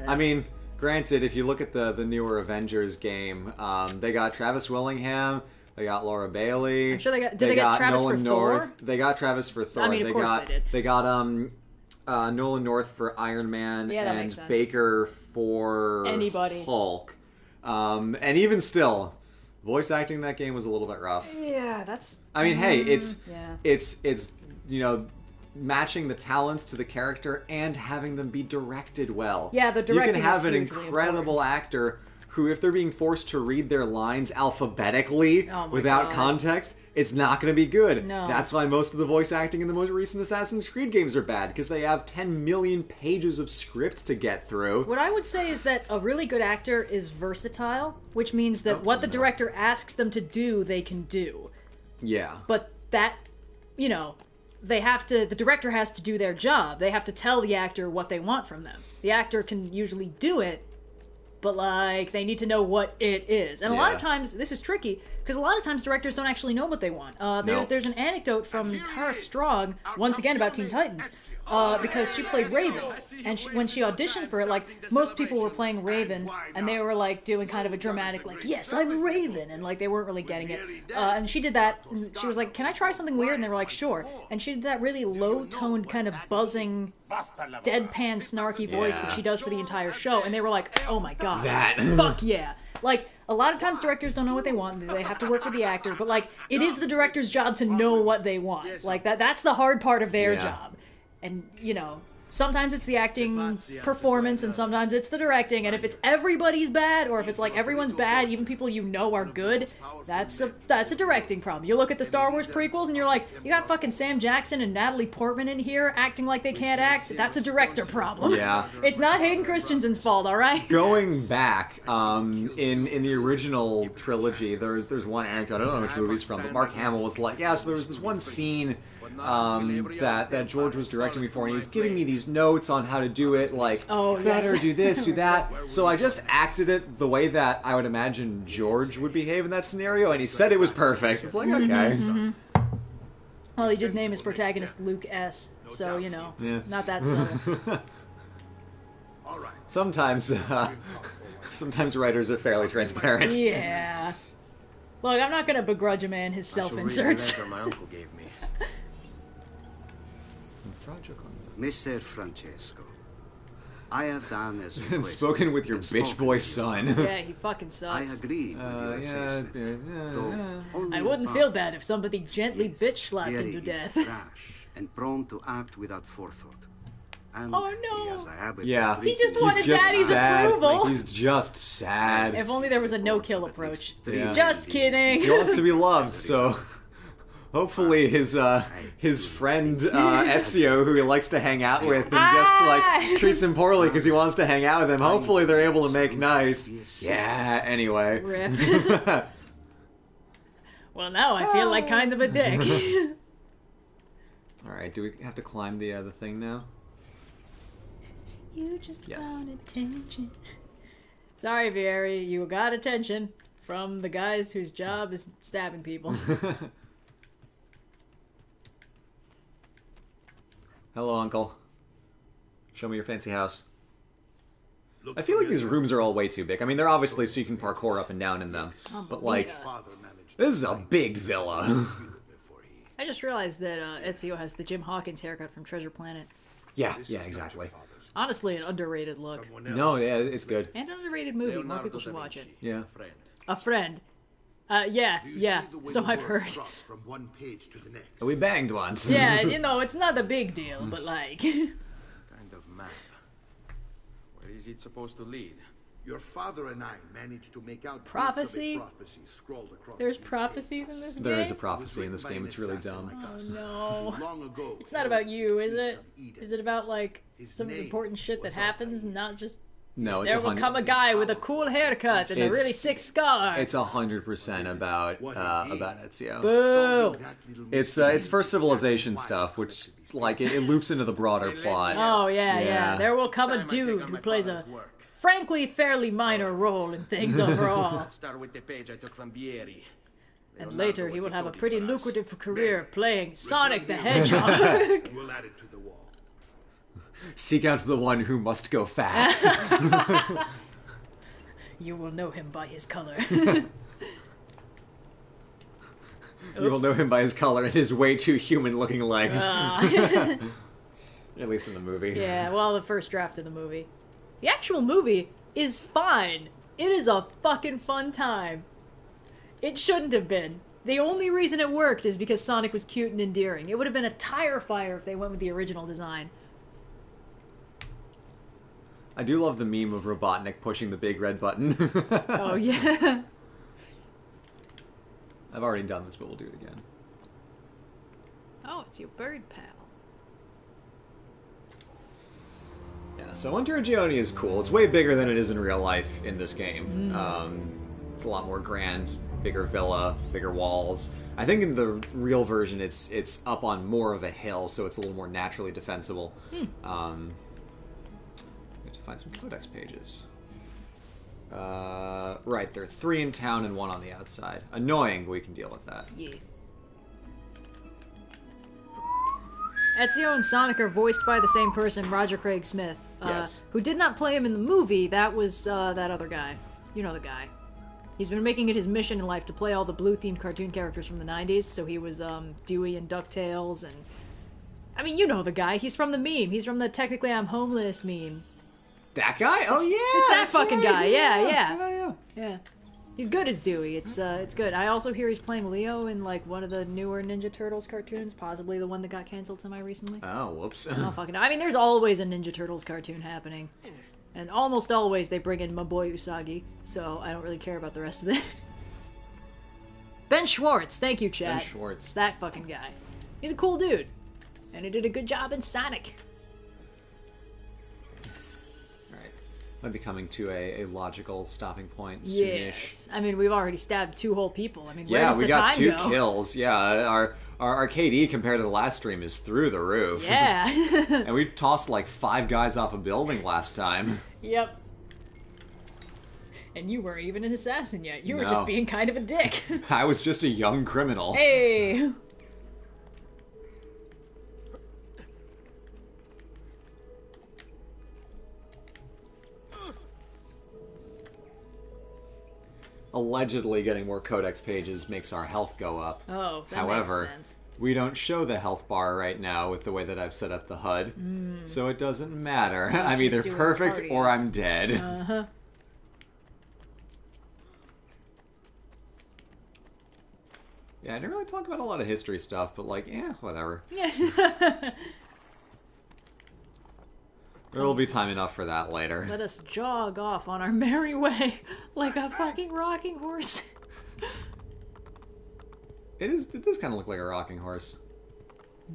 S1: I mean, granted, if you look at the newer Avengers game, they got Travis Willingham. They got Laura Bailey.
S2: I'm sure they got Travis
S1: Nolan
S2: for
S1: North.
S2: Thor?
S1: They got Travis for Thor.
S2: I mean, of course they did.
S1: They got Nolan North for Iron Man and Baker for
S2: anybody.
S1: Hulk. And even still, voice acting in that game was a little bit rough.
S2: Yeah, that's.
S1: I mean, hey, it's matching the talents to the character and having them be directed well.
S2: Yeah, the directing.
S1: You can have
S2: an
S1: incredible actor who, if they're being forced to read their lines alphabetically without context, it's not going to be good.
S2: No.
S1: That's why most of the voice acting in the most recent Assassin's Creed games are bad, because they have 10 million pages of script to get through.
S2: What I would say is that a really good actor is versatile, which means that what the director asks them to do, they can do.
S1: Yeah.
S2: But that, the director has to do their job. They have to tell the actor what they want from them. The actor can usually do it, but they need to know what it is. And a lot of times, this is tricky, because a lot of times directors don't actually know what they want. There's an anecdote from Tara Strong, once again about Teen Titans, because she played Raven. And when she auditioned for it, most people were playing Raven, and they were doing kind of a dramatic, yes, I'm Raven, and they weren't really getting it. And she did that, and she was like, can I try something weird? And they were like, sure. And she did that really low-toned, kind of buzzing, deadpan, snarky voice that she does for the entire show, and they were like, oh my god. Fuck yeah. A lot of times directors don't know what they want. They have to work with the actor, but it is the director's job to know what they want. That's the hard part of their job. And, sometimes it's the acting performance, and sometimes it's the directing, and if it's everybody's bad, or if it's everyone's bad, even people are good, that's a directing problem. You look at the Star Wars prequels, and you're like, you got fucking Sam Jackson and Natalie Portman in here acting like they can't act, that's a director problem.
S1: Yeah.
S2: It's not Hayden Christensen's fault, alright?
S1: Going back, in the original trilogy, there's one anecdote, I don't know which movie it's from, but Mark Hamill was like, so there was this one scene that George was directing me for, and he was giving me these notes on how to do it, better, do this, do that. So I just acted it the way that I would imagine George would behave in that scenario, and he said it was perfect. It's okay.
S2: Mm-hmm. Well, he did name his protagonist Luke S., so, not that subtle.
S1: Sometimes writers are fairly transparent.
S2: Yeah. Look, I'm not going to begrudge a man his self-inserts.
S9: My uncle gave me.
S3: Messer Francesco, I have done as requested.
S1: And spoken with your bitch boy son.
S2: Yeah, he fucking sucks.
S3: I agreed with your assessment.
S2: I wouldn't feel bad if somebody gently bitch slapped him to death.
S3: Rash and prone to act without forethought. And
S2: oh no!
S3: He
S2: just wanted Daddy's approval.
S1: He's just sad.
S2: If only there was a no-kill approach. Yeah. Just kidding.
S1: He wants to be loved, so hopefully his friend Ezio, who he likes to hang out with, and just treats him poorly because he wants to hang out with him. Hopefully they're able to make nice. Yeah. Anyway.
S2: Rip. Well, now I feel like kind of a dick.
S1: All right. Do we have to climb the thing now?
S2: You just want attention. Sorry, Vieri, you got attention from the guys whose job is stabbing people.
S1: Hello, Uncle. Show me your fancy house. I feel like these rooms are all way too big. I mean, they're obviously so you can parkour up and down in them. But, this is a big villa.
S2: I just realized that Ezio has the Jim Hawkins haircut from Treasure Planet.
S1: Yeah, exactly.
S2: Honestly, an underrated look.
S1: No, yeah, it's good.
S2: And an underrated movie. More people should watch it.
S1: Yeah.
S2: A friend. Yeah, so I've heard.
S8: From one page to the next.
S1: We banged once.
S2: Yeah, it's not a big deal, but
S9: kind of map.
S5: Where is it supposed to lead?
S8: Your father and I managed to make out
S2: Prophecy?
S8: prophecy scrawled across
S2: There's
S8: these
S2: prophecies in this game?
S1: There is a prophecy in this game. It's really dumb.
S2: Oh no.
S8: Long ago,
S2: It's not about you, is it? Is it about, like, some important shit that happens, not just...
S1: No, it's
S2: there will come a guy with a cool haircut and a really sick scar.
S1: It's 100% about Ezio.
S2: Boo!
S1: It's first civilization stuff, which like it loops into the broader plot.
S2: Oh yeah. There will come a dude who plays a frankly fairly minor role in things overall.
S5: Start with the page I took from Vieri.
S2: And later he will have a pretty lucrative career playing Sonic the Hedgehog.
S8: We'll add it to the wall.
S1: Seek out the one who must go fast.
S2: You will know him by his color.
S1: You will know him by his color and his way too human-looking legs. At least in the movie.
S2: Yeah, well, the first draft of the movie. The actual movie is fine. It is a fucking fun time. It shouldn't have been. The only reason it worked is because Sonic was cute and endearing. It would have been a tire fire if they went with the original design.
S1: I do love the meme of Robotnik pushing the big red button.
S2: Oh, yeah.
S1: I've already done this, but we'll do it again.
S2: Oh, it's your bird pal.
S1: Yeah, so Untergione is cool. It's way bigger than it is in real life in this game. It's a lot more grand, bigger villa, bigger walls. I think in the real version it's up on more of a hill, so it's a little more naturally defensible. Find some codex pages. Right, there are 3 in town and 1 on the outside. Annoying, but we can deal with that.
S2: Yeah. Ezio and Sonic are voiced by the same person, Roger Craig Smith.
S1: Yes.
S2: Who did not play him in the movie. That was that other guy. You know the guy. He's been making it his mission in life to play all the blue-themed cartoon characters from the 90s. So he was Dewey and DuckTales and... I mean, you know the guy. He's from the meme. He's from the Technically I'm Homeless meme.
S1: That guy? Oh yeah,
S2: it's that fucking
S1: right.
S2: guy. Yeah. He's good as Dewey. It's good. I also hear he's playing Leo in like one of the newer Ninja Turtles cartoons, possibly the one that got canceled semi-recently.
S1: Oh, whoops.
S2: I don't fucking know. I mean, there's always a Ninja Turtles cartoon happening, and almost always they bring in my boy Usagi. So I don't really care about the rest of it. Ben Schwartz, thank you, Chad.
S1: Ben Schwartz.
S2: It's that fucking guy. He's a cool dude, and he did a good job in Sonic.
S1: Might be coming to a logical stopping point soonish.
S2: Yes. I mean, we've already stabbed 2 whole people. I mean, where
S1: yeah,
S2: does
S1: we
S2: the
S1: got
S2: time
S1: 2
S2: go?
S1: kills. Yeah, our KD compared to the last stream is through the roof.
S2: Yeah.
S1: And we tossed like 5 guys off a building last time.
S2: Yep. And you weren't even an assassin yet. You were
S1: No.
S2: just being kind of a dick.
S1: I was just a young criminal.
S2: Hey!
S1: Allegedly getting more codex pages makes our health go up.
S2: Oh, that
S1: However,
S2: makes sense.
S1: we don't show the health bar right now with the way that I've set up the HUD, so it doesn't matter. I'm
S2: just
S1: either
S2: doing
S1: perfect
S2: cardio.
S1: or I'm dead.
S2: Uh-huh.
S1: Yeah, I didn't really talk about a lot of history stuff, but like, whatever.
S2: Yeah.
S1: There will be time enough for that later.
S2: Let us jog off on our merry way like a fucking rocking horse.
S1: It does kind of look like a rocking horse.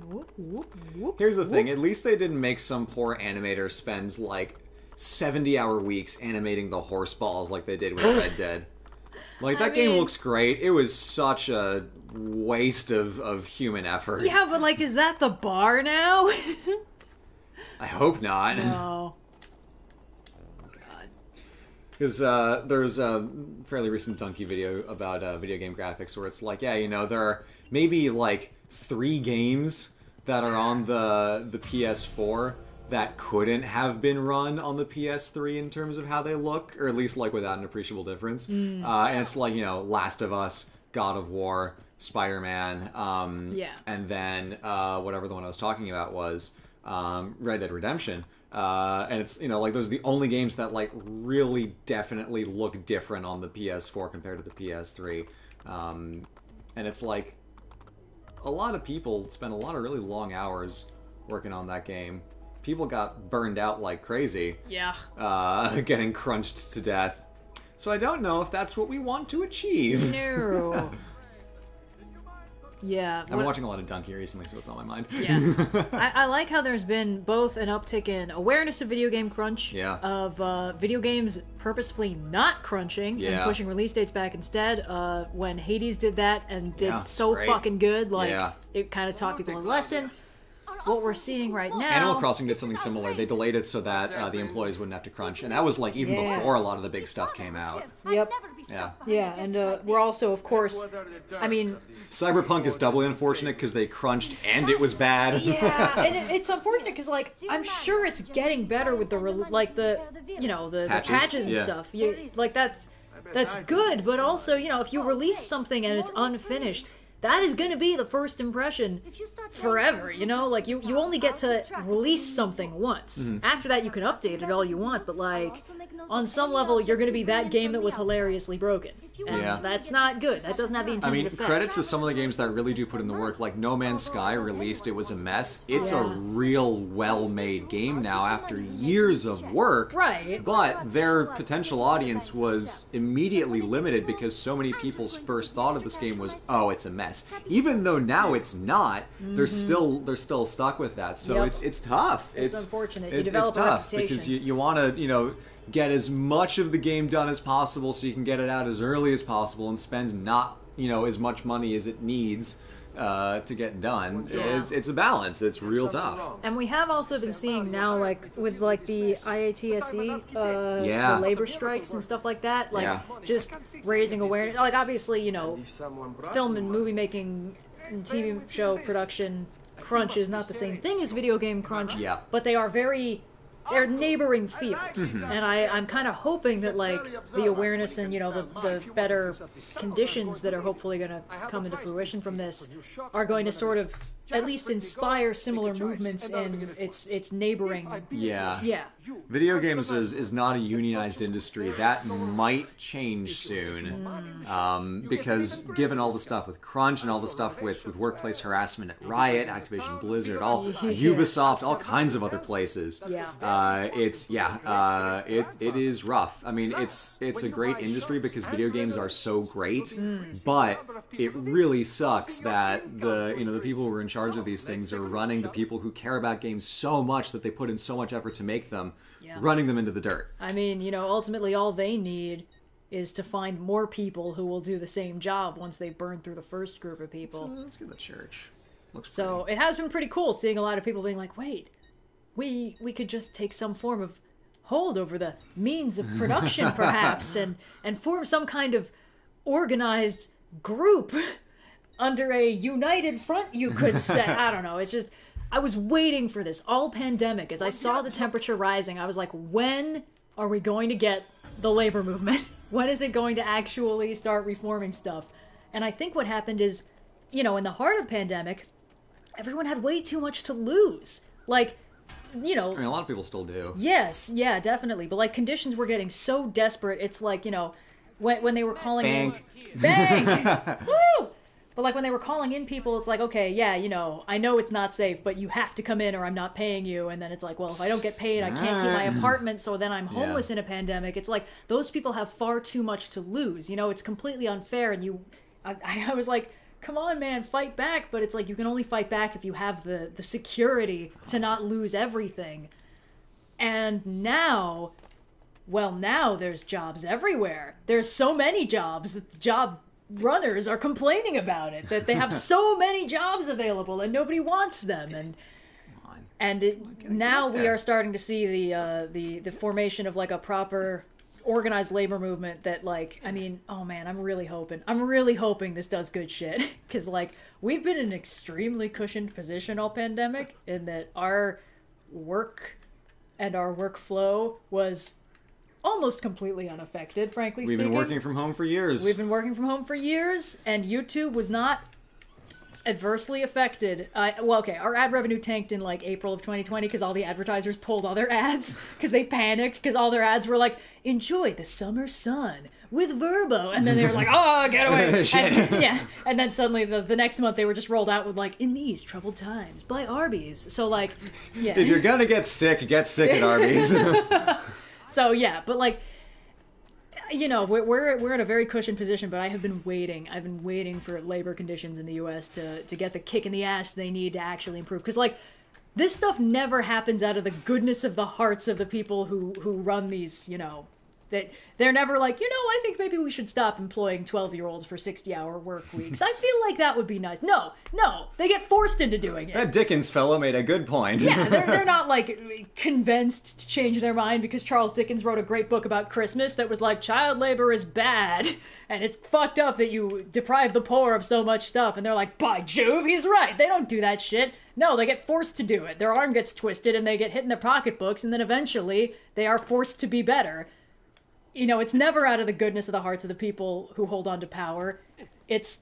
S2: Whoop, whoop, whoop,
S1: Here's the thing,
S2: whoop.
S1: at least they didn't make some poor animator spend like 70-hour weeks animating the horse balls like they did with Red Dead. Like, that game looks great. It was such a waste of human effort.
S2: Yeah, but like, is that the bar now?
S1: I hope not.
S2: No.
S1: Because there's a fairly recent Donkey video about video game graphics where it's like, there are maybe like 3 games that are on the PS4 that couldn't have been run on the PS3 in terms of how they look, or at least like without an appreciable difference. And it's like, Last of Us, God of War, Spider-Man, and then whatever the one I was talking about was Red Dead Redemption. And it's, like those are the only games that like really definitely look different on the PS4 compared to the PS3. And it's like a lot of people spend a lot of really long hours working on that game. people got burned out like crazy.
S2: Yeah.
S1: Getting crunched to death. So I don't know if that's what we want to achieve.
S2: No. Yeah.
S1: I've been watching a lot of Donkey recently, so it's on my mind.
S2: Yeah. I like how there's been both an uptick in awareness of video game crunch, of video games purposefully not crunching and pushing release dates back instead. When Hades did that and did fucking good, it kind of taught people a lesson. What we're seeing right now...
S1: Animal Crossing did something similar. They delayed it so that the employees wouldn't have to crunch. And that was like even before a lot of the big stuff came out.
S2: Yep. Yeah, and we're also, of course... I mean...
S1: Cyberpunk is doubly unfortunate because they crunched and it was bad.
S2: Yeah, and it's unfortunate because, like, I'm sure it's getting better with the patches and stuff. That's good, but also, if you release something and it's unfinished... That is going to be the first impression forever, Like, you only get to release something once. Mm-hmm. After that, you can update it all you want, but, like, on some level, you're going to be that game that was hilariously broken. And that's not good. That doesn't have the intended effect.
S1: Credits to some of the games that really do put in the work. Like, No Man's Sky released, it was a mess. It's a real well-made game now after years of work.
S2: Right.
S1: But their potential audience was immediately limited because so many people's first thought of this game was, oh, it's a mess. Even though now it's not, they're still stuck with that. So it's tough.
S2: It's unfortunate.
S1: It's tough because you want to get as much of the game done as possible so you can get it out as early as possible and spend not as much money as it needs to get done.
S2: Yeah.
S1: It's a balance. It's real tough.
S2: And we have also been seeing now, like with like the IATSE, the labor strikes and stuff like that, just raising awareness. Like obviously, film and movie making and TV show production crunch is not the same thing as video game crunch.
S1: Yeah.
S2: But they're neighboring fields, and I'm kind of hoping that like the awareness and the better conditions that are hopefully going to come into fruition from this are going to sort of at least inspire similar movements in its neighboring.
S1: Yeah.
S2: Yeah.
S1: Video games is not a unionized industry. That might change soon, because given all the stuff with crunch and all the stuff with workplace harassment at Riot, Activision Blizzard, Ubisoft, all kinds of other places. It is rough. I mean, it's a great industry because video games are so great, but it really sucks that the people who are in charge of these things are running the people who care about games so much that they put in so much effort to make them, running them into the dirt.
S2: I mean, ultimately all they need is to find more people who will do the same job once they burn through the first group of people.
S1: Let's get the church. Looks
S2: so pretty. It has been pretty cool seeing a lot of people being like, wait, we could just take some form of hold over the means of production perhaps and form some kind of organized group under a united front, you could say. I don't know. It's just, I was waiting for this all pandemic. As I saw the temperature rising, I was like, when are we going to get the labor movement? When is it going to actually start reforming stuff? And I think what happened is, in the heart of the pandemic, everyone had way too much to lose. Like,
S1: I mean, a lot of people still do.
S2: Yes, yeah, definitely. But, like, conditions were getting so desperate, it's like, when they were calling in... Bank! Woo! But, like, when they were calling in people, it's like, okay, yeah, I know it's not safe, but you have to come in or I'm not paying you. And then it's like, well, if I don't get paid, I can't keep my apartment, so then I'm homeless in a pandemic. It's like, those people have far too much to lose. It's completely unfair. And I was like, come on, man, fight back. But it's like, you can only fight back if you have the security to not lose everything. And now there's jobs everywhere. There's so many jobs that the job runners are complaining about it, that they have so many jobs available and nobody wants them. Now we are starting to see the formation of like a proper organized labor movement that, like, I mean, oh man, I'm really hoping this does good shit, because like we've been in an extremely cushioned position all pandemic in that our work and our workflow was almost completely unaffected, frankly speaking.
S1: We've been working from home for years.
S2: And YouTube was not adversely affected. Our ad revenue tanked in like April of 2020 because all the advertisers pulled all their ads because they panicked because all their ads were like, enjoy the summer sun with Verbo, and then they were like, oh, get away. And then suddenly the next month they were just rolled out with like, in these troubled times by Arby's. So like, yeah.
S1: If you're gonna get sick at Arby's.
S2: So yeah, but like, you know, we're in a very cushioned position, but I've been waiting for labor conditions in the U.S. to get the kick in the ass they need to actually improve. Because, like, this stuff never happens out of the goodness of the hearts of the people who run these, you know, that they're never like, you know, I think maybe we should stop employing 12-year-olds for 60-hour work weeks. I feel like that would be nice. No, they get forced into doing it.
S1: That Dickens fellow made a good point.
S2: Yeah, they're not like convinced to change their mind because Charles Dickens wrote a great book about Christmas that was like, child labor is bad and it's fucked up that you deprive the poor of so much stuff. And they're like, by Jove, he's right. They don't do that shit. No, they get forced to do it. Their arm gets twisted and they get hit in their pocketbooks, and then eventually they are forced to be better. You know, it's never out of the goodness of the hearts of the people who hold on to power. It's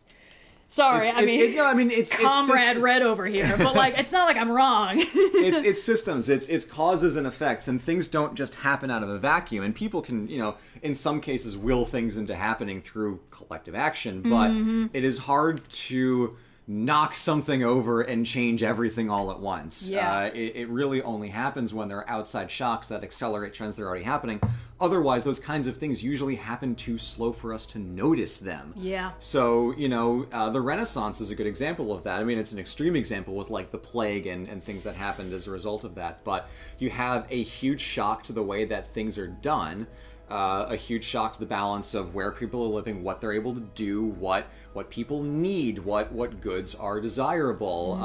S2: comrade Red over here, but like, it's not like I'm wrong.
S1: it's systems, it's causes and effects, and things don't just happen out of a vacuum. And people can, you know, in some cases, will things into happening through collective action, but it is hard to knock something over and change everything all at once.
S2: Yeah.
S1: It really only happens when there are outside shocks that accelerate trends that are already happening. Otherwise, those kinds of things usually happen too slow for us to notice them.
S2: Yeah.
S1: So, you know, the Renaissance is a good example of that. I mean, it's an extreme example with, like, the plague and things that happened as a result of that. But you have a huge shock to the way that things are done, a huge shock to the balance of where people are living, what they're able to do, what people need, what goods are desirable,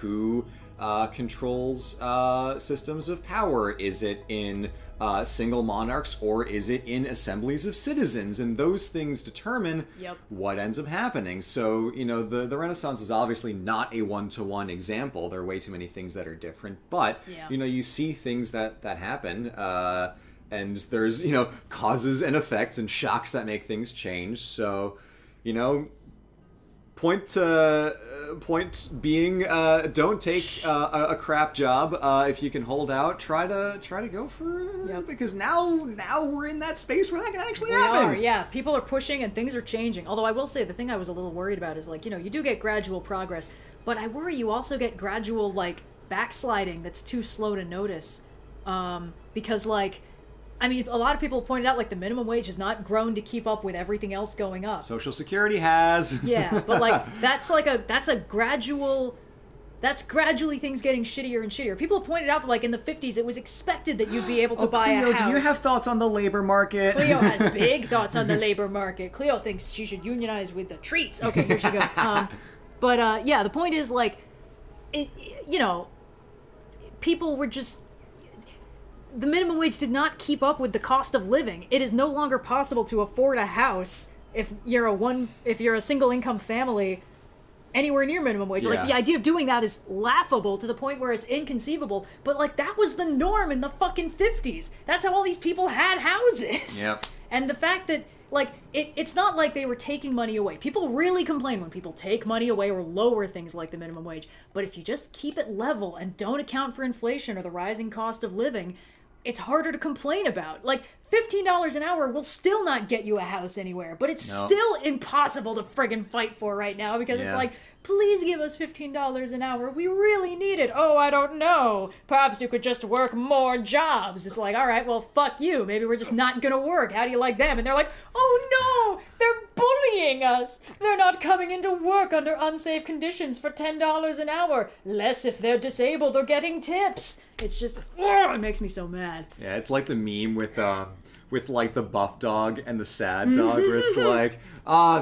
S1: who controls systems of power. Is it in single monarchs or is it in assemblies of citizens? And those things determine what ends up happening. So, you know, the Renaissance is obviously not a one-to-one example. There are way too many things that are different. But, you know, you see things that happen, and there's, you know, causes and effects and shocks that make things change. So, you know, point being, don't take a crap job. If you can hold out, try to go for it, because now we're in that space where that can actually happen.
S2: Yeah, people are pushing and things are changing. Although I will say the thing I was a little worried about is, like, you know, you do get gradual progress, but I worry you also get gradual, like, backsliding that's too slow to notice, because, like, I mean, a lot of people pointed out, like, the minimum wage has not grown to keep up with everything else going up.
S1: Social Security has.
S2: Yeah, but, like, that's gradually things getting shittier and shittier. People have pointed out that, like, in the 50s, it was expected that you'd be able to buy
S1: Cleo,
S2: a house.
S1: do you have thoughts on the labor market?
S2: Cleo has big thoughts on the labor market. Cleo thinks she should unionize with the treats. Okay, here she goes. Yeah, the point is, like, you know, people were just... The minimum wage did not keep up with the cost of living. It is no longer possible to afford a house if you're a single income family anywhere near minimum wage.
S1: Yeah.
S2: Like, the idea of doing that is laughable to the point where it's inconceivable. But, like, that was the norm in the fucking 50s. That's how all these people had houses.
S1: Yep.
S2: And the fact that, like, it's not like they were taking money away. People really complain when people take money away or lower things like the minimum wage. But if you just keep it level and don't account for inflation or the rising cost of living, it's harder to complain about. Like, $15 an hour will still not get you a house anywhere, but it's still impossible to friggin' fight for right now, because it's like, please give us $15 an hour. We really need it. Oh, I don't know. Perhaps you could just work more jobs. It's like, all right, well, fuck you. Maybe we're just not gonna work. How do you like them? And they're like, oh no, they're bullying us. They're not coming into work under unsafe conditions for $10 an hour. Less if they're disabled or getting tips. It's just, it makes me so mad.
S1: Yeah, it's like the meme with like the buff dog and the sad dog, where it's like,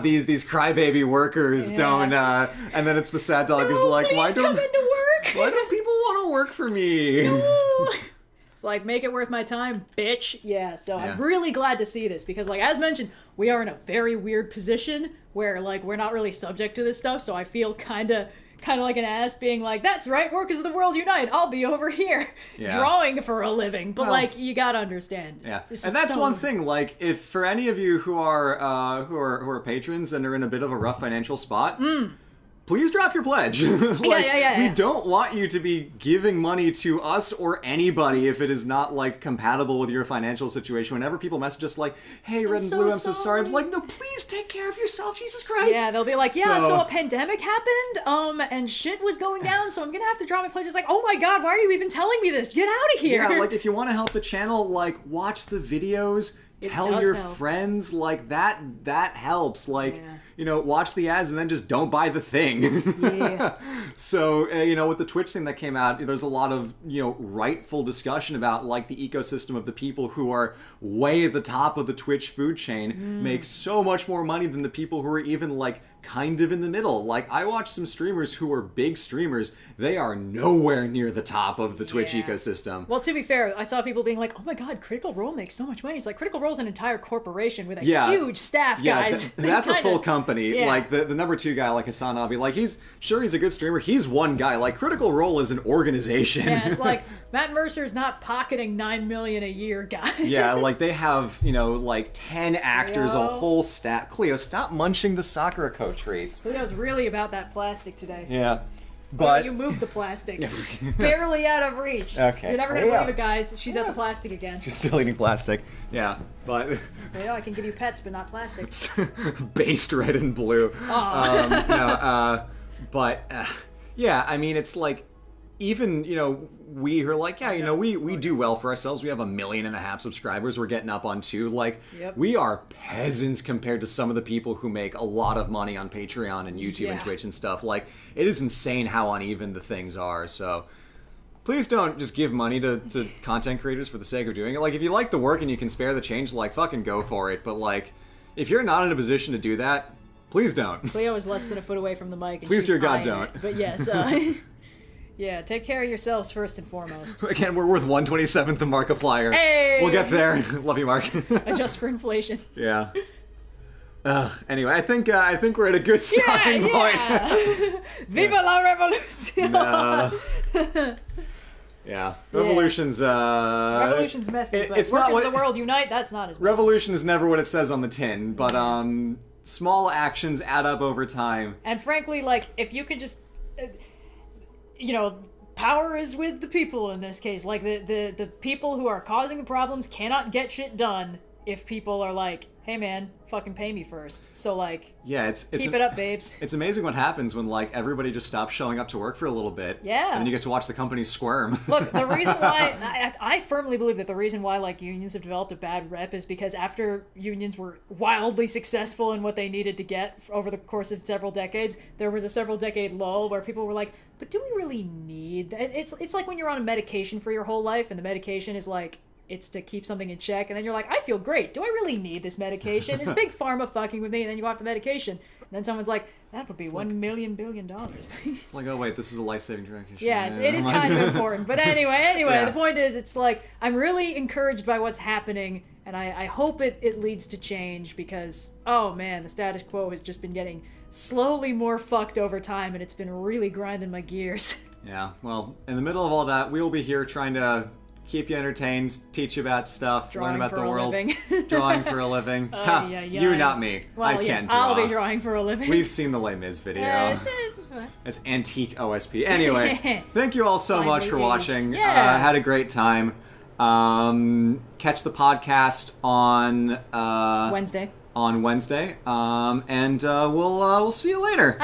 S1: these crybaby workers don't, and then it's the sad dog is like, why don't people want to work for me?
S2: No. It's like, make it worth my time, bitch. Yeah, so I'm really glad to see this, because, like, as mentioned, we are in a very weird position where, like, we're not really subject to this stuff, so I feel kind of like an ass being like, that's right, workers of the world unite, I'll be over here drawing for a living. But, like, you gotta understand.
S1: Yeah, and that's one thing, like, if for any of you who are patrons and are in a bit of a rough financial spot, please drop your pledge. We don't want you to be giving money to us or anybody if it is not like compatible with your financial situation. Whenever people message us like, hey, Red and Blue, I'm so sorry. I'm like, no, please take care of yourself, Jesus Christ.
S2: Yeah, they'll be like, so a pandemic happened, and shit was going down, so I'm gonna have to drop my pledge. It's like, oh my god, why are you even telling me this? Get out of here.
S1: Yeah, like if you want to help the channel, like watch the videos, tell your friends, like that helps. Like, you know, watch the ads and then just don't buy the thing.
S2: Yeah.
S1: So, you know, with the Twitch thing that came out, there's a lot of, you know, rightful discussion about like the ecosystem of the people who are way at the top of the Twitch food chain make so much more money than the people who are even like kind of in the middle. Like, I watch some streamers who are big streamers. They are nowhere near the top of the Twitch ecosystem.
S2: Well, to be fair, I saw people being like, oh my god, Critical Role makes so much money. It's like, Critical Role's an entire corporation with a huge staff, guys.
S1: That's a full company. Like, the number 2 guy, like Hassan Abi, like, he's a good streamer. He's one guy. Like, Critical Role is an organization.
S2: Yeah, it's like, Matt Mercer's not pocketing $9 million a year, guys.
S1: Yeah, like, they have, you know, like, 10 actors, a whole staff. Cleo, stop munching the Sakura-ko treats.
S2: Cleo's really about that plastic today.
S1: Yeah. But
S2: you moved the plastic. Barely out of reach.
S1: Okay.
S2: You're never going to believe it, guys. She's at the plastic again.
S1: She's still eating plastic. Yeah, but...
S2: Well, I can give you pets, but not plastic.
S1: Based red and blue.
S2: Oh.
S1: Yeah, I mean, it's like, even, you know, we are like, yeah, you know, we do well for ourselves. We have 1.5 million subscribers. We're getting up on 2. Like, we are peasants compared to some of the people who make a lot of money on Patreon and YouTube and Twitch and stuff. Like, it is insane how uneven the things are. So, please don't just give money to content creators for the sake of doing it. Like, if you like the work and you can spare the change, like, fucking go for it. But, like, if you're not in a position to do that, please don't.
S2: Cleo is less than a foot away from the mic. And
S1: please,
S2: she's
S1: dear God, don't.
S2: But yes, yeah, take care of yourselves first and foremost.
S1: Again, we're worth 1/27th of Markiplier.
S2: Hey!
S1: We'll get there. Love you, Mark.
S2: Adjust for inflation.
S1: Yeah. Anyway, I think we're at a good starting point.
S2: Viva la revolution!
S1: No. Yeah, revolution's
S2: revolution's messy, but
S1: it's
S2: work
S1: not
S2: as
S1: what
S2: the world unite. That's not as messy.
S1: Revolution is never what it says on the tin, but small actions add up over time.
S2: And frankly, like, if you could just, you know, power is with the people in this case. Like, the people who are causing the problems cannot get shit done if people are like, hey man, fucking pay me first. So, like, keep it up, babes.
S1: It's amazing what happens when, like, everybody just stops showing up to work for a little bit.
S2: Yeah.
S1: And then you get to watch the company squirm.
S2: Look, the reason why, I firmly believe that the reason why, like, unions have developed a bad rep is because after unions were wildly successful in what they needed to get over the course of several decades, there was a several decade lull where people were like, but do we really need that? It's like when you're on a medication for your whole life and the medication is like, it's to keep something in check, and then you're like, I feel great. Do I really need this medication? Is Big Pharma fucking with me? And then you go off the medication. And then someone's like, that would be $1 million billion, please.
S1: Like, oh wait, this is a life-saving drug.
S2: Yeah, it is kind of important. But anyway, the point is, it's like, I'm really encouraged by what's happening, and I hope it leads to change, because, oh man, the status quo has just been getting slowly more fucked over time, and it's been really grinding my gears.
S1: Yeah, well, in the middle of all that, we will be here trying to keep you entertained, teach you about stuff, learn about the world. Drawing for a living. You, not me.
S2: Well,
S1: I can't draw.
S2: I'll be drawing for a living.
S1: We've seen the Les Mis video. It's antique OSP. Anyway, thank you all so much for watching. Had a great time. Catch the podcast on
S2: Wednesday.
S1: And we'll see you later.